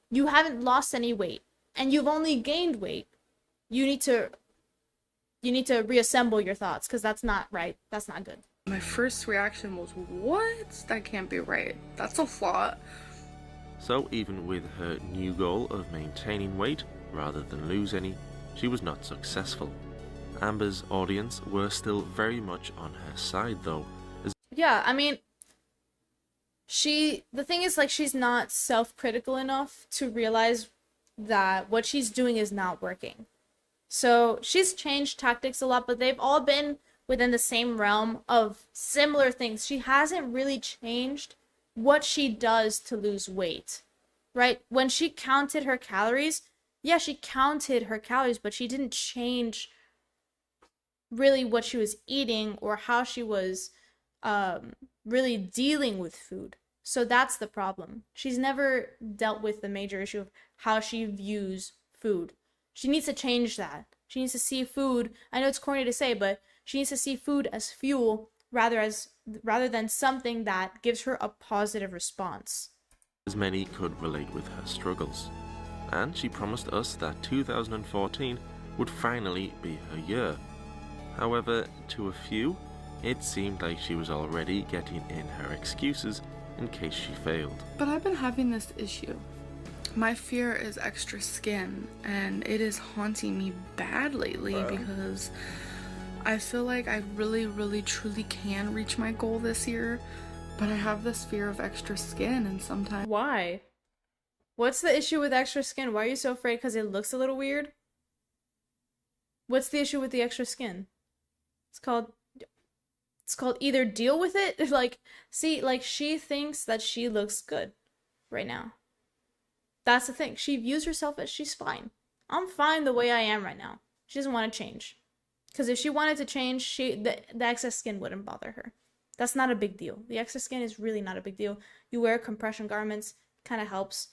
you haven't lost any weight and you've only gained weight, you need to reassemble your thoughts, because that's not right. That's not good. My first reaction was, what? That can't be right. That's a lot. So even with her new goal of maintaining weight rather than lose any, she was not successful. Amber's audience were still very much on her side though. Yeah, I mean, the thing is, like, she's not self-critical enough to realize that what she's doing is not working. So she's changed tactics a lot, but they've all been within the same realm of similar things. She hasn't really changed what she does to lose weight, right? When she counted her calories, yeah, she counted her calories, but she didn't change really what she was eating or how she was really dealing with food. So that's the problem. She's never dealt with the major issue of how she views food. She needs to change that. She needs to see food, I know it's corny to say, but she needs to see food as fuel rather than something that gives her a positive response. As many could relate with her struggles. And she promised us that 2014 would finally be her year. However, to a few, it seemed like she was already getting in her excuses in case she failed. But I've been having this issue. My fear is extra skin, and it is haunting me bad lately because I feel like I really, really, truly can reach my goal this year, but I have this fear of extra skin, and sometimes... Why? What's the issue with extra skin? Why are you so afraid? Because it looks a little weird? What's the issue with the extra skin? It's called either deal with it, like, see, like, she thinks that she looks good right now. That's the thing. She views herself as she's fine. I'm fine the way I am right now. She doesn't want to change. Because if she wanted to change, the excess skin wouldn't bother her. That's not a big deal. The excess skin is really not a big deal. You wear compression garments, kind of helps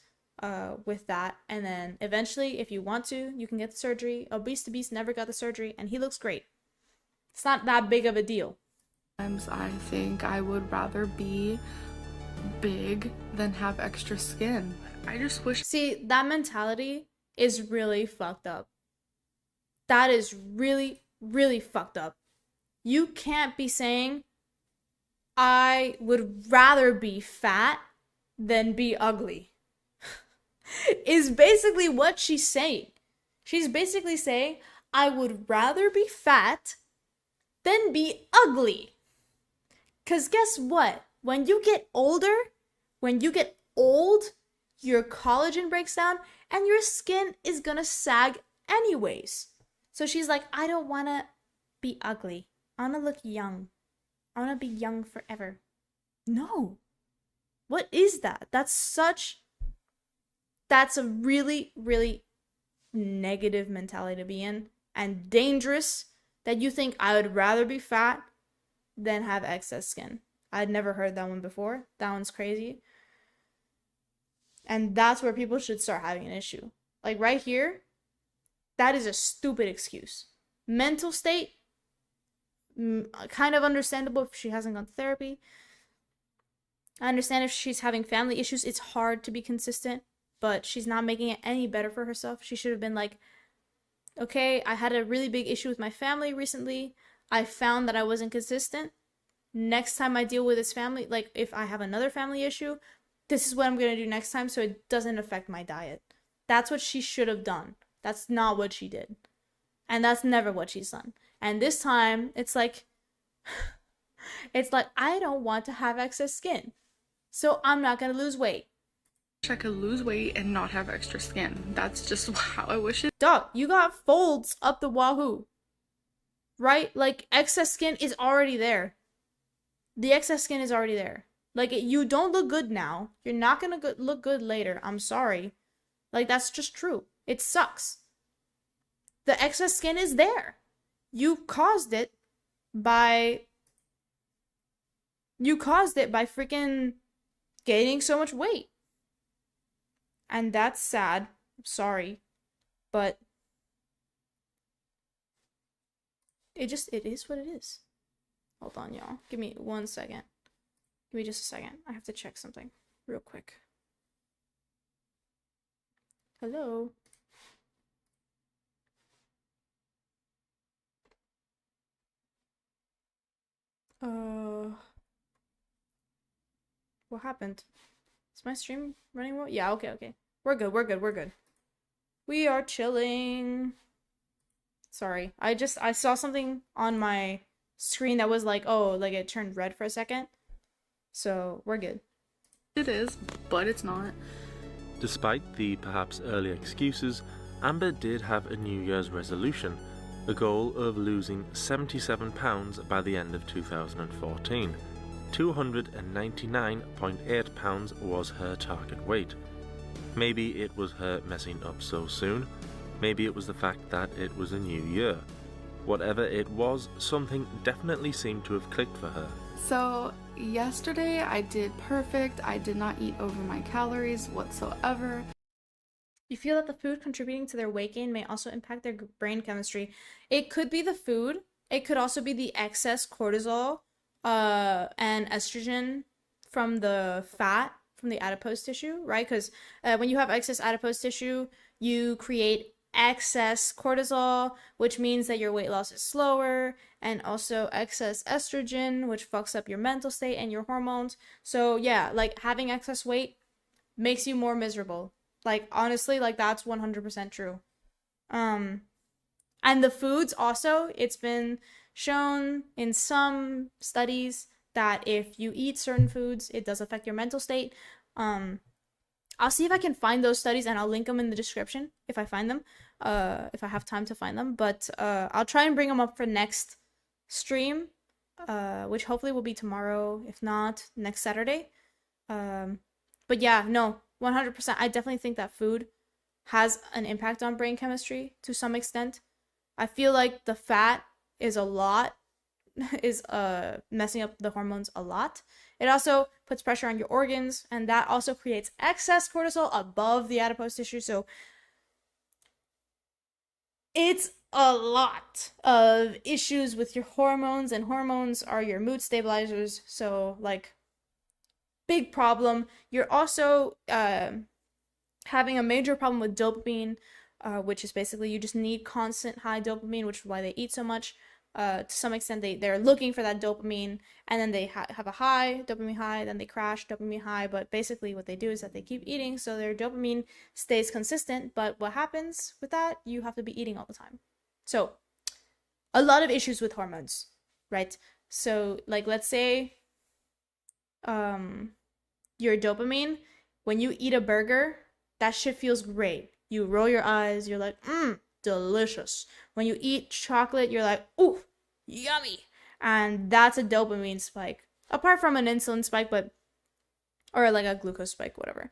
with that. And then eventually, if you want to, you can get the surgery. Obese to Beast never got the surgery, and he looks great. It's not that big of a deal. Sometimes I think I would rather be big than have extra skin. I just wish... See, that mentality is really fucked up. That is really, really fucked up. You can't be saying, I would rather be fat than be ugly. Is basically what she's saying. She's basically saying, I would rather be fat than be ugly. Because guess what? When you get older, when you get old, your collagen breaks down and your skin is gonna sag anyways. So she's like, I don't want to be ugly. I want to look young. I want to be young forever. No. What is that? That's a really, really negative mentality to be in, and dangerous, that you think I would rather be fat than have excess skin. I'd never heard that one before. That one's crazy. And that's where people should start having an issue. Like right here, that is a stupid excuse. Mental state, kind of understandable if she hasn't gone to therapy. I understand if she's having family issues, it's hard to be consistent, but she's not making it any better for herself. She should have been like, okay, I had a really big issue with my family recently. I found that I wasn't consistent. Next time I deal with this family, like if I have another family issue, this is what I'm going to do next time so it doesn't affect my diet. That's what she should have done. That's not what she did. And that's never what she's done. And this time, it's like, I don't want to have excess skin, so I'm not gonna lose weight. I could lose weight and not have extra skin. That's just how I wish it. Dog, you got folds up the wahoo, right? Like, excess skin is already there. The excess skin is already there. Like, you don't look good now. You're not gonna look good later. I'm sorry. Like, that's just true. It sucks. The excess skin is there. You caused it by freaking gaining so much weight. And that's sad. I'm sorry. But it is what it is. Hold on, y'all. Give me 1 second. Give me just a second. I have to check something real quick. Hello? What happened? Is my stream running well? Yeah, okay. We're good. We are chilling. Sorry. I saw something on my screen that was like, oh, like it turned red for a second. So, we're good. It is, but it's not. Despite the perhaps early excuses, Amber did have a New Year's resolution, a goal of losing 77 pounds by the end of 2014. 299.8 pounds was her target weight. Maybe it was her messing up so soon. Maybe it was the fact that it was a new year. Whatever it was, something definitely seemed to have clicked for her. So yesterday I did perfect. I did not eat over my calories whatsoever. You feel that the food contributing to their weight gain may also impact their brain chemistry. It could be the food. It could also be the excess cortisol and estrogen from the fat, from the adipose tissue, right? Because when you have excess adipose tissue, you create excess cortisol, which means that your weight loss is slower, and also excess estrogen, which fucks up your mental state and your hormones. So yeah, like having excess weight makes you more miserable. Like, honestly, like that's 100% true. And the foods also, it's been shown in some studies that if you eat certain foods, it does affect your mental state. I'll see if I can find those studies and I'll link them in the description if I find them, if I have time to find them. But I'll try and bring them up for next stream, which hopefully will be tomorrow, if not next Saturday. But yeah, no, 100%. I definitely think that food has an impact on brain chemistry to some extent. I feel like the fat is messing up the hormones a lot. It also puts pressure on your organs, and that also creates excess cortisol above the adipose tissue. So it's a lot of issues with your hormones, and hormones are your mood stabilizers. So, like, big problem. You're also having a major problem with dopamine, which is basically you just need constant high dopamine, which is why they eat so much. To some extent, they're looking for that dopamine, and then they have a high, dopamine high, then they crash, dopamine high. But basically what they do is that they keep eating, so their dopamine stays consistent. But what happens with that? You have to be eating all the time. So a lot of issues with hormones, right? So, like, let's say your dopamine, when you eat a burger, that shit feels great. You roll your eyes, you're like, delicious. When you eat chocolate, you're like, ooh, yummy. And that's a dopamine spike. Apart from an insulin spike, or like a glucose spike, whatever.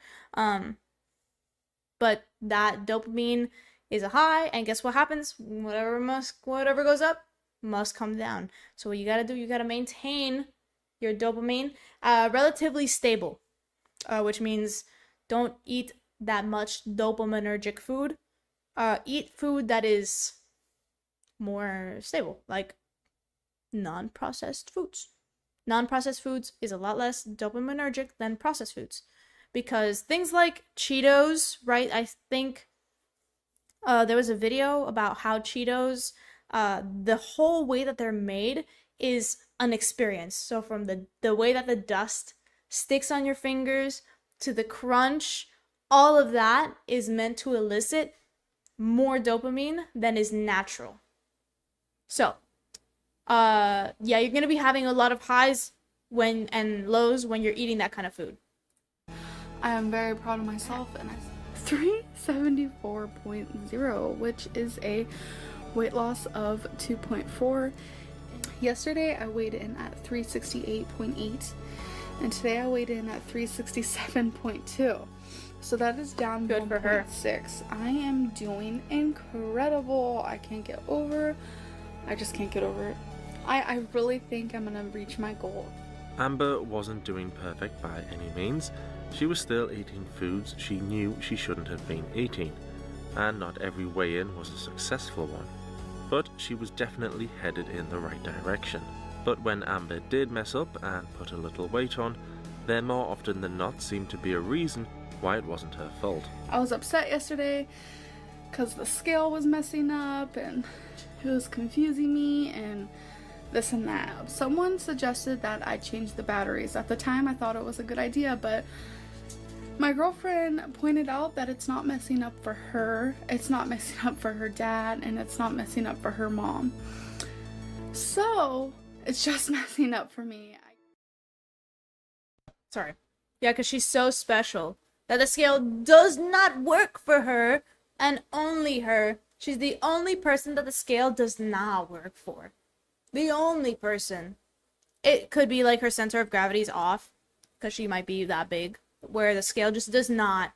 But that dopamine is a high, and guess what happens? Whatever goes up must come down. So what you gotta do, you gotta maintain your dopamine relatively stable, which means don't eat that much dopaminergic food. Eat food that is more stable, like non-processed foods. Non-processed foods is a lot less dopaminergic than processed foods, because things like Cheetos, right? I think there was a video about how Cheetos, the whole way that they're made is an experience. So from the way that the dust sticks on your fingers to the crunch, all of that is meant to elicit more dopamine than is natural. So, yeah, you're gonna be having a lot of highs and lows when you're eating that kind of food. I am very proud of myself, and I 374.0, which is a weight loss of 2.4. Yesterday I weighed in at 368.8, and today I weighed in at 367.2. So that is down Good for her. 1.6. I am doing incredible. I just can't get over it. I really think I'm gonna reach my goal. Amber wasn't doing perfect by any means. She was still eating foods she knew she shouldn't have been eating, and not every weigh-in was a successful one. But she was definitely headed in the right direction. But when Amber did mess up and put a little weight on, there more often than not seemed to be a reason why it wasn't her fault. I was upset yesterday because the scale was messing up and it was confusing me and this and that. Someone suggested that I change the batteries. At the time I thought it was a good idea, but my girlfriend pointed out that it's not messing up for her, it's not messing up for her dad, and it's not messing up for her mom. So it's just messing up for me. Sorry. Yeah, because she's so special that the scale does not work for her and only her. She's the only person that the scale does not work for. The only person. It could be like her center of gravity is off because she might be that big, where the scale just does not,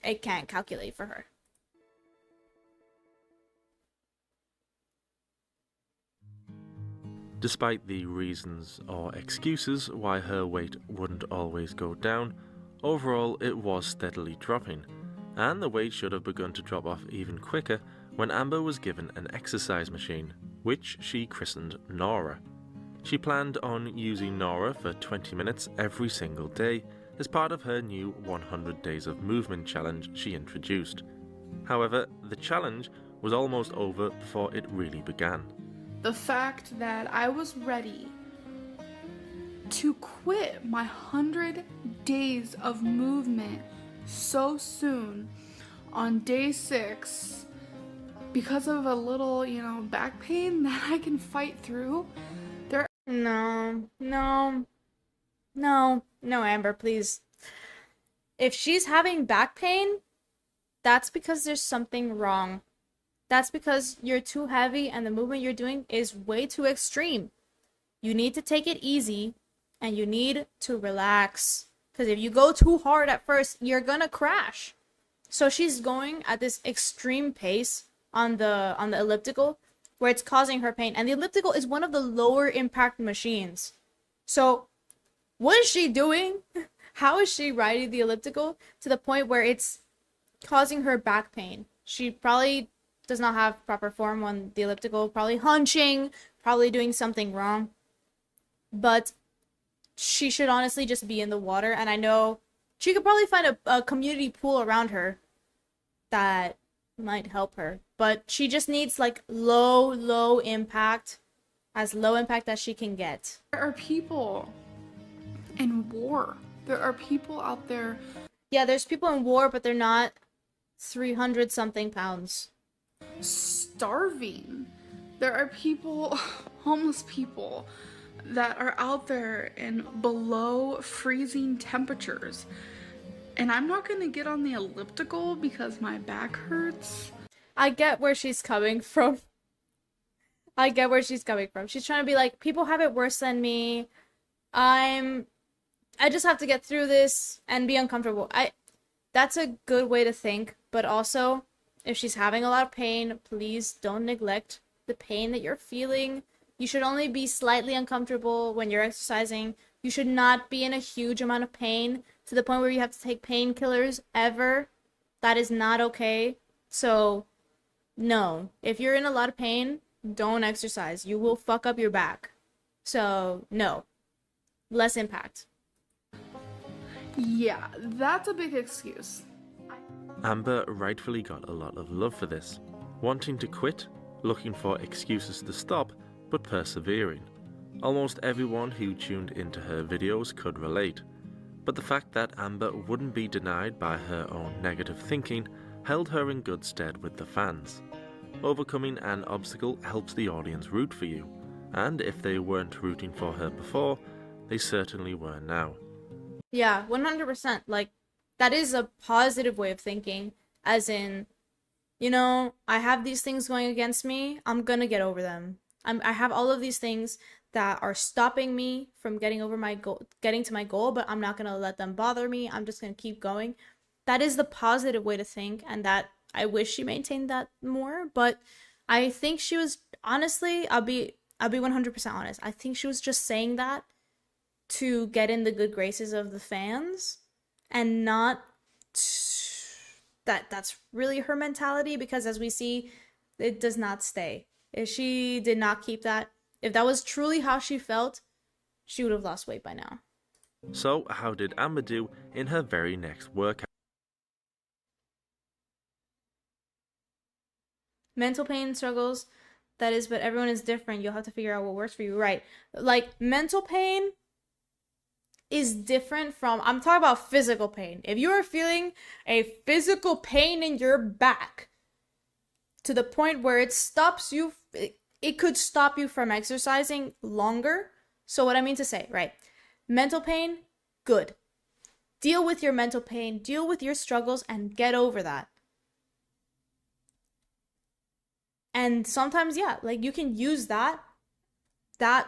it can't calculate for her. Despite the reasons or excuses why her weight wouldn't always go down, overall it was steadily dropping, and the weight should have begun to drop off even quicker when Amber was given an exercise machine, which she christened Nora. She planned on using Nora for 20 minutes every single day as part of her new 100 Days of Movement challenge she introduced. However, the challenge was almost over before it really began. The fact that I was ready to quit my 100 days of movement so soon on day 6 because of a little, back pain that I can fight through. No, Amber, please. If she's having back pain, that's because there's something wrong. That's because you're too heavy and the movement you're doing is way too extreme. You need to take it easy and you need to relax. Because if you go too hard at first, you're gonna crash. So she's going at this extreme pace on the elliptical where it's causing her pain. And the elliptical is one of the lower impact machines. So what is she doing? How is she riding the elliptical to the point where it's causing her back pain? She probably does not have proper form on the elliptical, probably hunching, probably doing something wrong. But she should honestly just be in the water. And I know she could probably find a community pool around her that might help her. But she just needs like low impact, as low impact as she can get. There are people in war. There are people out there. Yeah, there's people in war, but they're not 300 something pounds. Starving. There are people, homeless people, that are out there in below freezing temperatures. And I'm not gonna get on the elliptical because my back hurts. I get where she's coming from. She's trying to be like, people have it worse than me. I just have to get through this and be uncomfortable. That's a good way to think, but also, if she's having a lot of pain, please don't neglect the pain that you're feeling. You should only be slightly uncomfortable when you're exercising. You should not be in a huge amount of pain to the point where you have to take painkillers ever. That is not okay. So, no. If you're in a lot of pain, don't exercise. You will fuck up your back. So, no. Less impact. Yeah, that's a big excuse. Amber rightfully got a lot of love for this, wanting to quit, looking for excuses to stop, but persevering. Almost everyone who tuned into her videos could relate, but the fact that Amber wouldn't be denied by her own negative thinking held her in good stead with the fans. Overcoming an obstacle helps the audience root for you, and if they weren't rooting for her before, they certainly were now. Yeah, 100%. Like, that is a positive way of thinking, as in, you know, I have these things going against me, I'm gonna get over them. I have all of these things that are stopping me from getting over my goal, getting to my goal, but I'm not gonna let them bother me. I'm just gonna keep going. That is the positive way to think, and that I wish she maintained that more, but I think she was, honestly, I'll be 100% honest. I think she was just saying that to get in the good graces of the fans, and not that's really her mentality, because as we see, it does not stay. If she did not keep that, if that was truly how she felt, she would have lost weight by now. So how did Amber do in her very next workout? Mental pain struggles, that is, but everyone is different. You'll have to figure out what works for you. Right. Like, mental pain is different from, I'm talking about physical pain. If you are feeling a physical pain in your back to the point where it stops you, it could stop you from exercising longer. So what I mean to say, right? Mental pain, good. Deal with your mental pain, deal with your struggles, and get over that. And sometimes, yeah, like, you can use that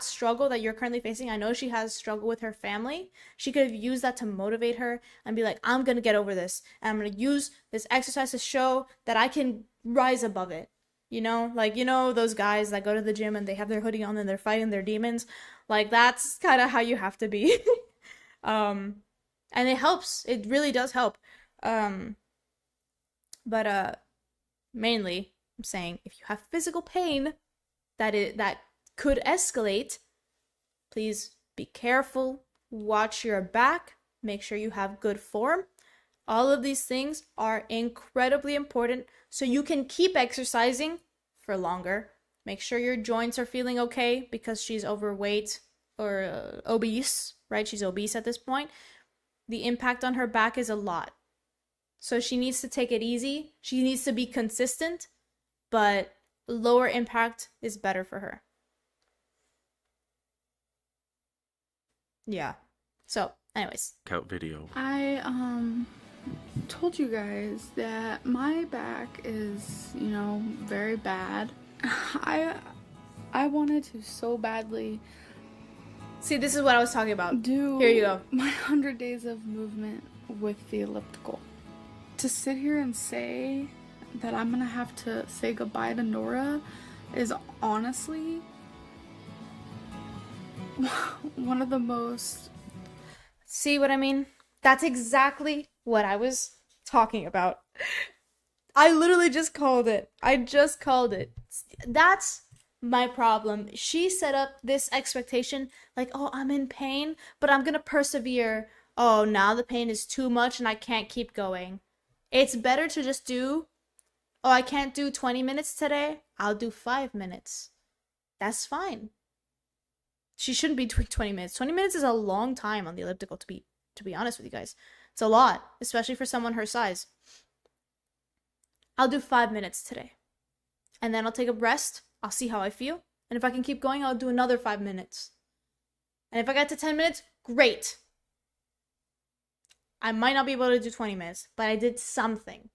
struggle that you're currently facing. I know she has struggle with her family. She could have used that to motivate her and be like, I'm gonna get over this, and I'm gonna use this exercise to show that I can rise above it. You know, like, you know, those guys that go to the gym and they have their hoodie on and they're fighting their demons. Like, that's kind of how you have to be. And it helps. It really does help. But mainly, I'm saying, if you have physical pain that could escalate, please be careful. Watch your back. Make sure you have good form. All of these things are incredibly important so you can keep exercising for longer. Make sure your joints are feeling okay, because she's overweight or obese, right? She's obese at this point. The impact on her back is a lot. So she needs to take it easy. She needs to be consistent, but lower impact is better for her. Yeah. So, anyways. Workout video. I told you guys that my back is, you know, very bad. I wanted to so badly See, this is what I was talking about. do Here you go. my 100 days of movement with the elliptical. To sit here and say that I'm gonna have to say goodbye to Nora is honestly one of the most... See what I mean? That's exactly what I was talking about. I literally just called it. I just called it. That's my problem. She set up this expectation like, oh, I'm in pain, but I'm gonna persevere. Oh, now the pain is too much and I can't keep going. It's better to just do, oh, I can't do 20 minutes today. I'll do 5 minutes. That's fine. She shouldn't be doing 20 minutes. 20 minutes is a long time on the elliptical, to be honest with you guys. It's a lot, especially for someone her size. I'll do 5 minutes today. And then I'll take a rest. I'll see how I feel. And if I can keep going, I'll do another 5 minutes. And if I get to 10 minutes, great. I might not be able to do 20 minutes, but I did something.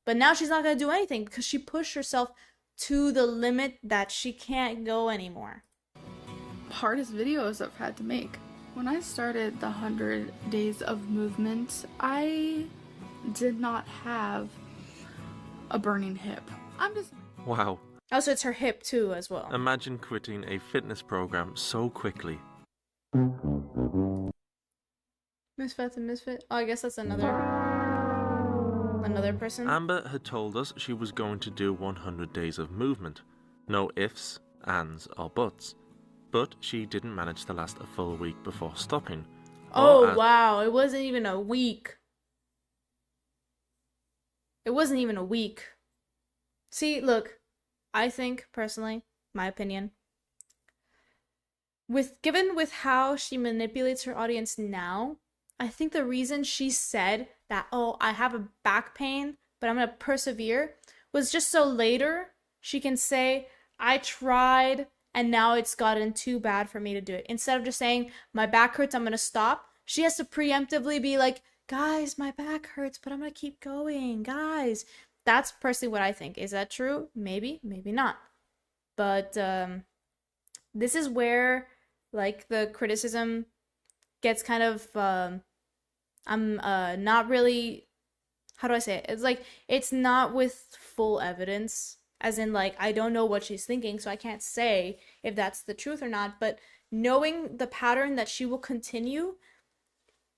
But now she's not going to do anything because she pushed herself to the limit that she can't go anymore. hardest videos I've had to make. When I started the 100 days of movement, I did not have a burning hip. I'm just... Wow. Also, it's her hip too as well. Imagine quitting a fitness program so quickly. Misfits and Misfit. Oh, I guess that's another person. Amber had told us she was going to do 100 days of movement. No ifs, ands, or buts. But she didn't manage to last a full week before stopping. Oh, wow. It wasn't even a week. It wasn't even a week. See, look, I think, personally, my opinion, given with how she manipulates her audience now, I think the reason she said that, oh, I have a back pain, but I'm going to persevere, was just so later She can say, I tried and now it's gotten too bad for me to do it. Instead of just saying, my back hurts, I'm going to stop, she has to preemptively be like, guys, my back hurts, but I'm going to keep going, guys. That's personally what I think. Is that true? Maybe, maybe not. But this is where, like, the criticism gets kind of, I'm not really, how do I say it? It's like, it's not with full evidence, as in, like, I don't know what she's thinking, so I can't say if that's the truth or not, but knowing the pattern that she will continue,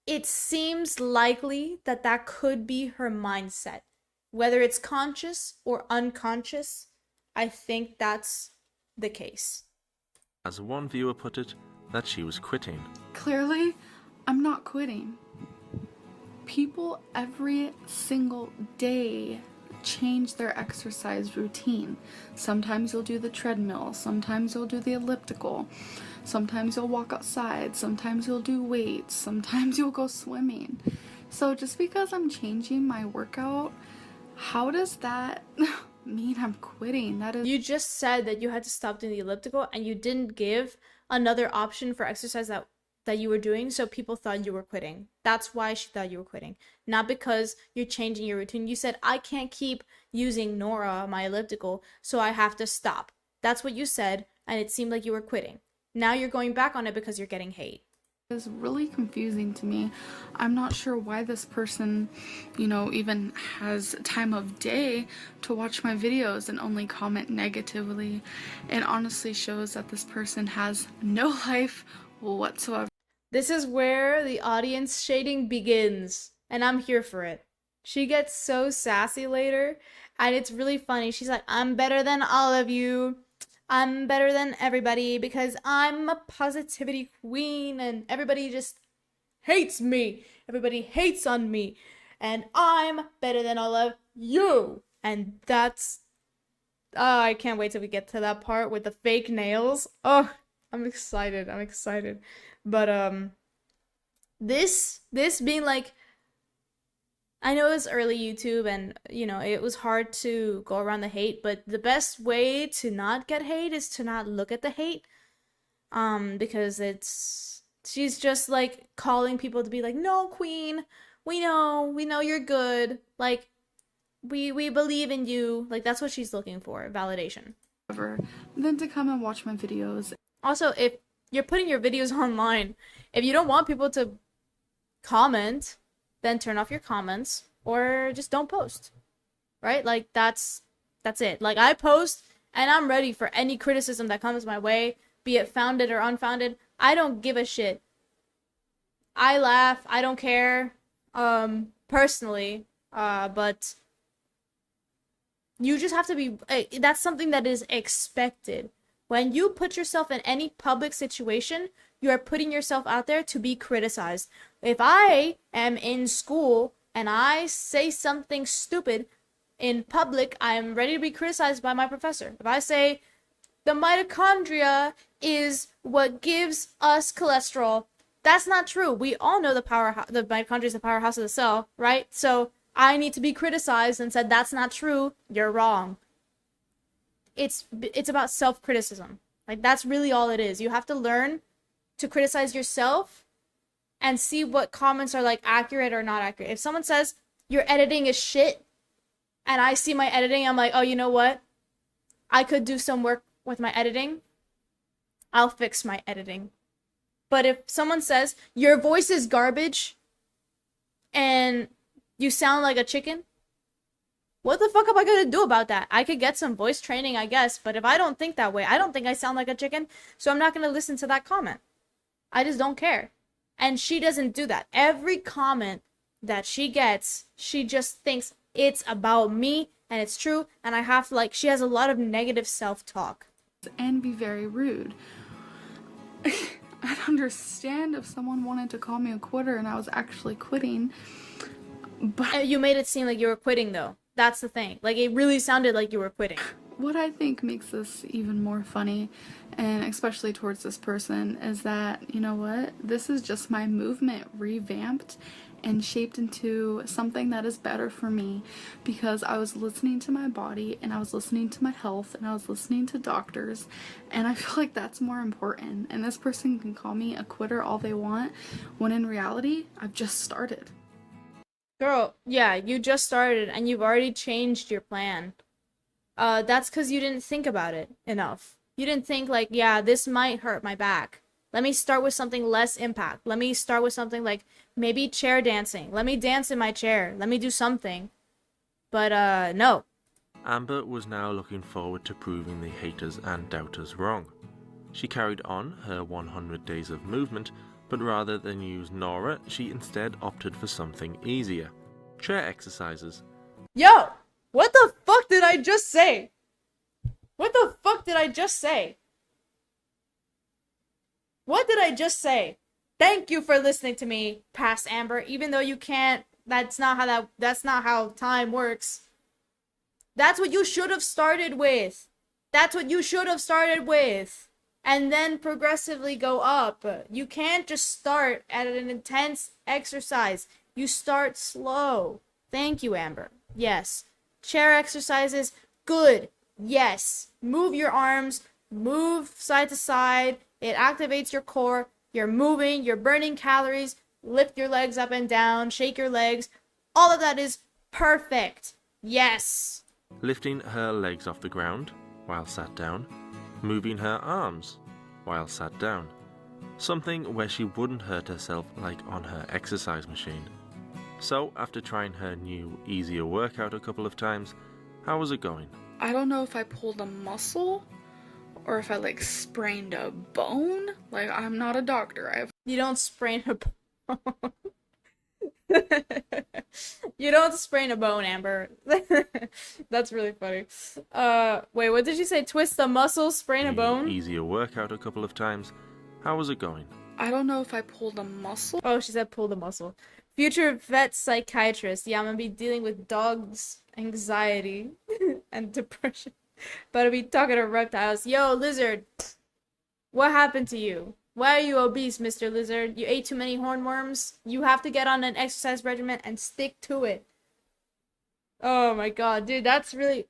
it seems likely that that could be her mindset. Whether it's conscious or unconscious, I think that's the case. As one viewer put it, that she was quitting. Clearly, I'm not quitting. People every single day change their exercise routine. Sometimes you'll do the treadmill, sometimes you'll do the elliptical, sometimes you'll walk outside, sometimes you'll do weights, sometimes you'll go swimming. So just because I'm changing my workout, how does that mean I'm quitting? That is... You just said that you had to stop doing the elliptical and you didn't give another option for exercise that you were doing, so people thought you were quitting. That's why she thought you were quitting. Not because you're changing your routine. You said, I can't keep using Nora, my elliptical, so I have to stop. That's what you said, and it seemed like you were quitting. Now you're going back on it because you're getting hate. Is really confusing to me. I'm not sure why this person, you know, even has time of day to watch my videos and only comment negatively. It honestly shows that this person has no life whatsoever. This is where the audience shading begins, and I'm here for it. She gets so sassy later, and it's really funny. She's like, I'm better than all of you. I'm better than everybody because I'm a positivity queen and everybody just hates me. Everybody hates on me. And I'm better than all of you. And that's... Oh, I can't wait till we get to that part with the fake nails. Oh, I'm excited. I'm excited. But, this being like... I know it's early YouTube and, you know, it was hard to go around the hate, but the best way to not get hate is to not look at the hate. Because she's just like calling people to be like, no, queen, we know you're good. Like, we believe in you. Like, that's what she's looking for, validation. Than to come and watch my videos. Also, if you're putting your videos online, if you don't want people to comment, then turn off your comments or just don't post, right? Like, that's it. Like, I post and I'm ready for any criticism that comes my way, be it founded or unfounded. I don't give a shit. I laugh. I don't care, personally, but you just have to be, that's something that is expected. When you put yourself in any public situation, you are putting yourself out there to be criticized. If I am in school and I say something stupid in public, I am ready to be criticized by my professor. If I say the mitochondria is what gives us cholesterol, that's not true. We all know the mitochondria is the powerhouse of the cell, right? So I need to be criticized and said, that's not true. You're wrong. It's about self-criticism. Like, that's really all it is. You have to learn to criticize yourself and see what comments are like accurate or not accurate. If someone says your editing is shit and I see my editing, I'm like, oh, you know what? I could do some work with my editing. I'll fix my editing. But if someone says your voice is garbage and you sound like a chicken, what the fuck am I gonna do about that? I could get some voice training, I guess, but if I don't think that way, I don't think I sound like a chicken, so I'm not gonna listen to that comment. I just don't care. And she doesn't do that. Every comment that she gets, she just thinks it's about me, and it's true, and I have to, like, she has a lot of negative self-talk. And be very rude. I'd understand if someone wanted to call me a quitter and I was actually quitting, but... You made it seem like you were quitting, though. That's the thing. Like, it really sounded like you were quitting. What I think makes this even more funny, and especially towards this person, is that, you know what, this is just my movement revamped, and shaped into something that is better for me, because I was listening to my body and I was listening to my health and I was listening to doctors, and I feel like that's more important. And this person can call me a quitter all they want, when in reality, I've just started. Girl, yeah, you just started and you've already changed your plan. That's because you didn't think about it enough. You didn't think like, yeah, this might hurt my back. Let me start with something less impact. Let me start with something like maybe chair dancing. Let me dance in my chair. Let me do something. But, no. Amber was now looking forward to proving the haters and doubters wrong. She carried on her 100 days of movement, but rather than use Nora, she instead opted for something easier. Chair exercises. Yo! What the fuck did I just say? What the fuck did I just say? What did I just say? Thank you for listening to me, past Amber, even though you can't, that's not how time works. That's what you should have started with. That's what you should have started with. And then progressively go up. You can't just start at an intense exercise. You start slow. Thank you, Amber. Yes. Chair exercises, good. Yes. Move your arms, move side to side. It activates your core. You're moving, you're burning calories. Lift your legs up and down, shake your legs. All of that is perfect. Yes. Lifting her legs off the ground while sat down. Moving her arms while sat down. Something where she wouldn't hurt herself like on her exercise machine. So, after trying her new, easier workout a couple of times, how was it going? I don't know if I pulled a muscle or if I like sprained a bone. Like, I'm not a doctor. You don't sprain a bone. You don't sprain a bone, Amber. That's really funny. Wait, what did you say? Twist the muscle, sprain a bone? Easier workout a couple of times. How was it going? I don't know if I pulled a muscle. Oh, she said pull the muscle. Future vet psychiatrist. Yeah, I'm gonna be dealing with dogs' anxiety and depression. But I'll be talking to reptiles. Yo, lizard. What happened to you? Why are you obese, Mr. Lizard? You ate too many hornworms? You have to get on an exercise regimen and stick to it. Oh my god, dude, that's really...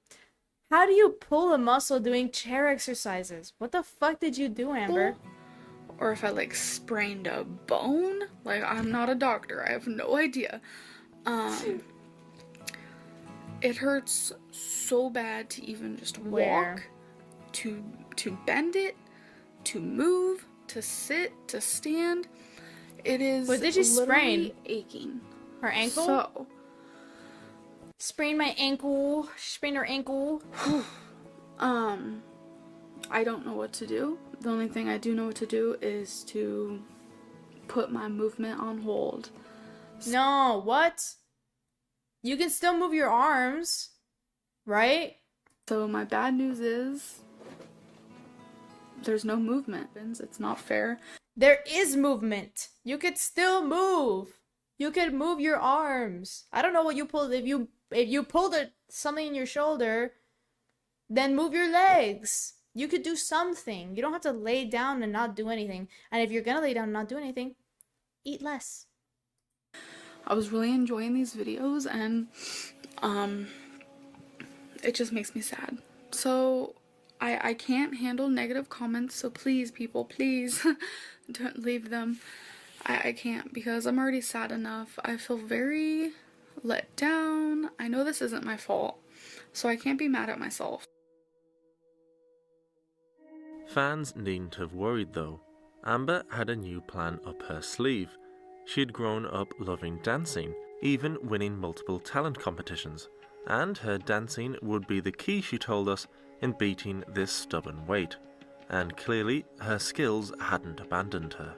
How do you pull a muscle doing chair exercises? What the fuck did you do, Amber? Or if I like sprained a bone. Like, I'm not a doctor. I have no idea. It hurts so bad to even just walk, to bend it, to move, to sit, to stand. It is what did you sprain? Aching. Her ankle? So. Sprained my ankle. Sprained her ankle. I don't know what to do. The only thing I do know what to do is to put my movement on hold. No, what? You can still move your arms, right? So my bad news is there's no movement. It's not fair. There is movement. You could still move. You could move your arms. I don't know what you pulled. If you pulled something in your shoulder, then move your legs. You could do something. You don't have to lay down and not do anything. And if you're gonna lay down and not do anything, eat less. I was really enjoying these videos, and it just makes me sad. So I can't handle negative comments, so please, people, please don't leave them. I can't, because I'm already sad enough. I feel very let down. I know this isn't my fault, so I can't be mad at myself. Fans needn't have worried though. Amber had a new plan up her sleeve. She had grown up loving dancing, even winning multiple talent competitions, and her dancing would be the key, she told us, in beating this stubborn weight. And clearly, her skills hadn't abandoned her.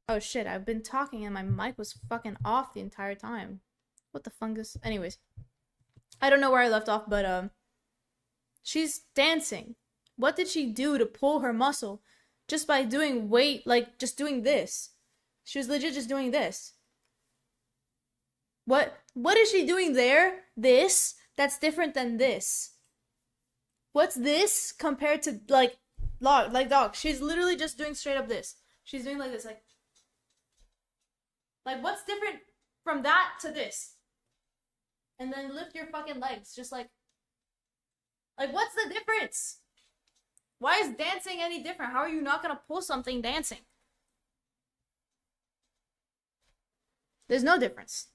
Oh shit, I've been talking and my mic was fucking off the entire time. What the fungus? Anyways. I don't know where I left off, but she's dancing. What did she do to pull her muscle? just by doing weight, like just doing this. She was legit just doing this. What is she doing there? This? That's different than this. What's this compared to like dog? She's literally just doing straight up this. She's doing like this, like what's different from that to this? And then lift your fucking legs, just like what's the difference? Why is dancing any different? How are you not gonna pull something dancing? There's no difference.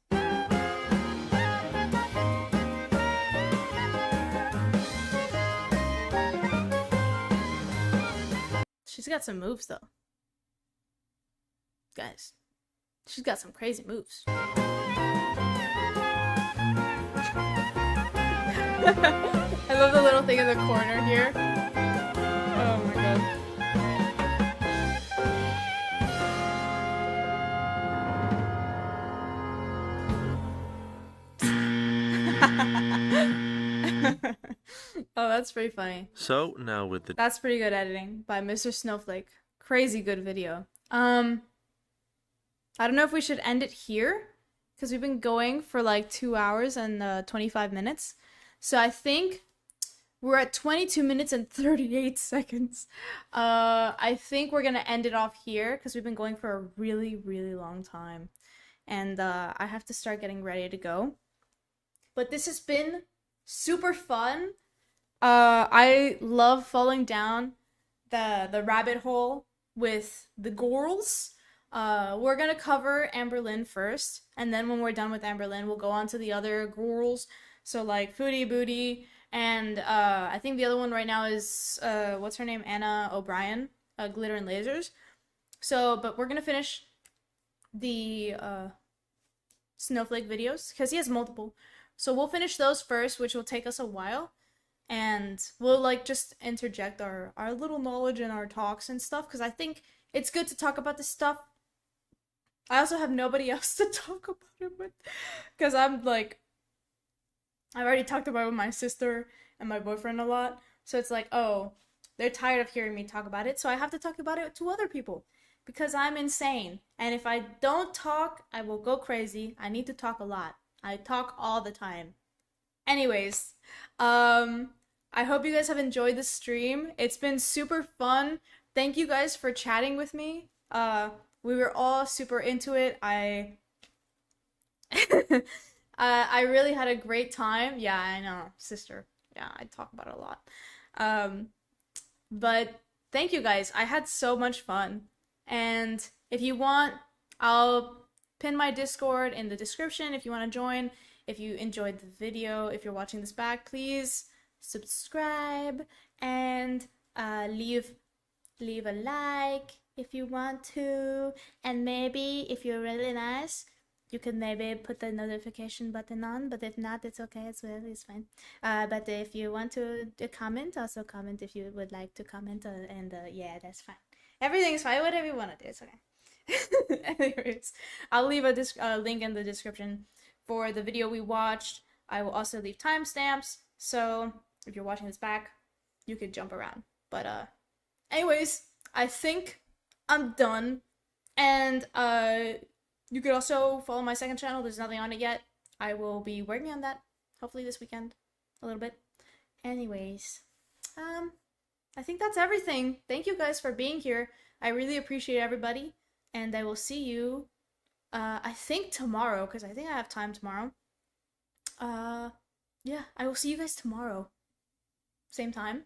She's got some moves though. Guys, she's got some crazy moves. I love the little thing in the corner here. Oh my god. Oh, that's pretty funny. So now with the That's pretty good editing by Mr. Snowflake. Crazy good video. I don't know if we should end it here because we've been going for like 2 hours and 25 minutes. So I think we're at 22 minutes and 38 seconds. I think we're gonna end it off here because we've been going for a really, really long time. And I have to start getting ready to go. But this has been super fun. I love falling down the rabbit hole with the girls. We're gonna cover Amberlynn first, and then when we're done with Amberlynn, we'll go on to the other girls. So like Foodie Booty, and I think the other one right now is what's her name? Anna O'Brien, Glitter and Lasers. So, but we're gonna finish the Snowflake videos because he has multiple. So we'll finish those first, which will take us a while. And we'll like just interject our little knowledge in our talks and stuff because I think it's good to talk about this stuff. I also have nobody else to talk about it with because I'm like, I've already talked about it with my sister and my boyfriend a lot. So it's like, oh, they're tired of hearing me talk about it. So I have to talk about it to other people because I'm insane. And if I don't talk, I will go crazy. I need to talk a lot. I talk all the time. Anyways, I hope you guys have enjoyed the stream. It's been super fun. Thank you guys for chatting with me. We were all super into it. I really had a great time. Yeah, I know, sister. Yeah, I talk about it a lot. But thank you guys. I had so much fun. And if you want, I'll pin my Discord in the description if you want to join. If you enjoyed the video, if you're watching this back, please subscribe and leave a like if you want to, and maybe if you're really nice you can maybe put the notification button on, but if not, it's okay as well, it's fine. But if you want to comment, also comment if you would like to comment, and yeah, that's fine. Everything's fine, whatever you want to do, it's okay. Anyways, I'll leave a link in the description for the video we watched. I will also leave timestamps, so if you're watching this back, you could jump around. But anyways, I think I'm done. And you could also follow my second channel. There's nothing on it yet. I will be working on that hopefully this weekend a little bit. Anyways, I think that's everything. Thank you guys for being here. I really appreciate everybody, and I will see you I think tomorrow, because I think I have time tomorrow. Yeah, I will see you guys tomorrow. Same time.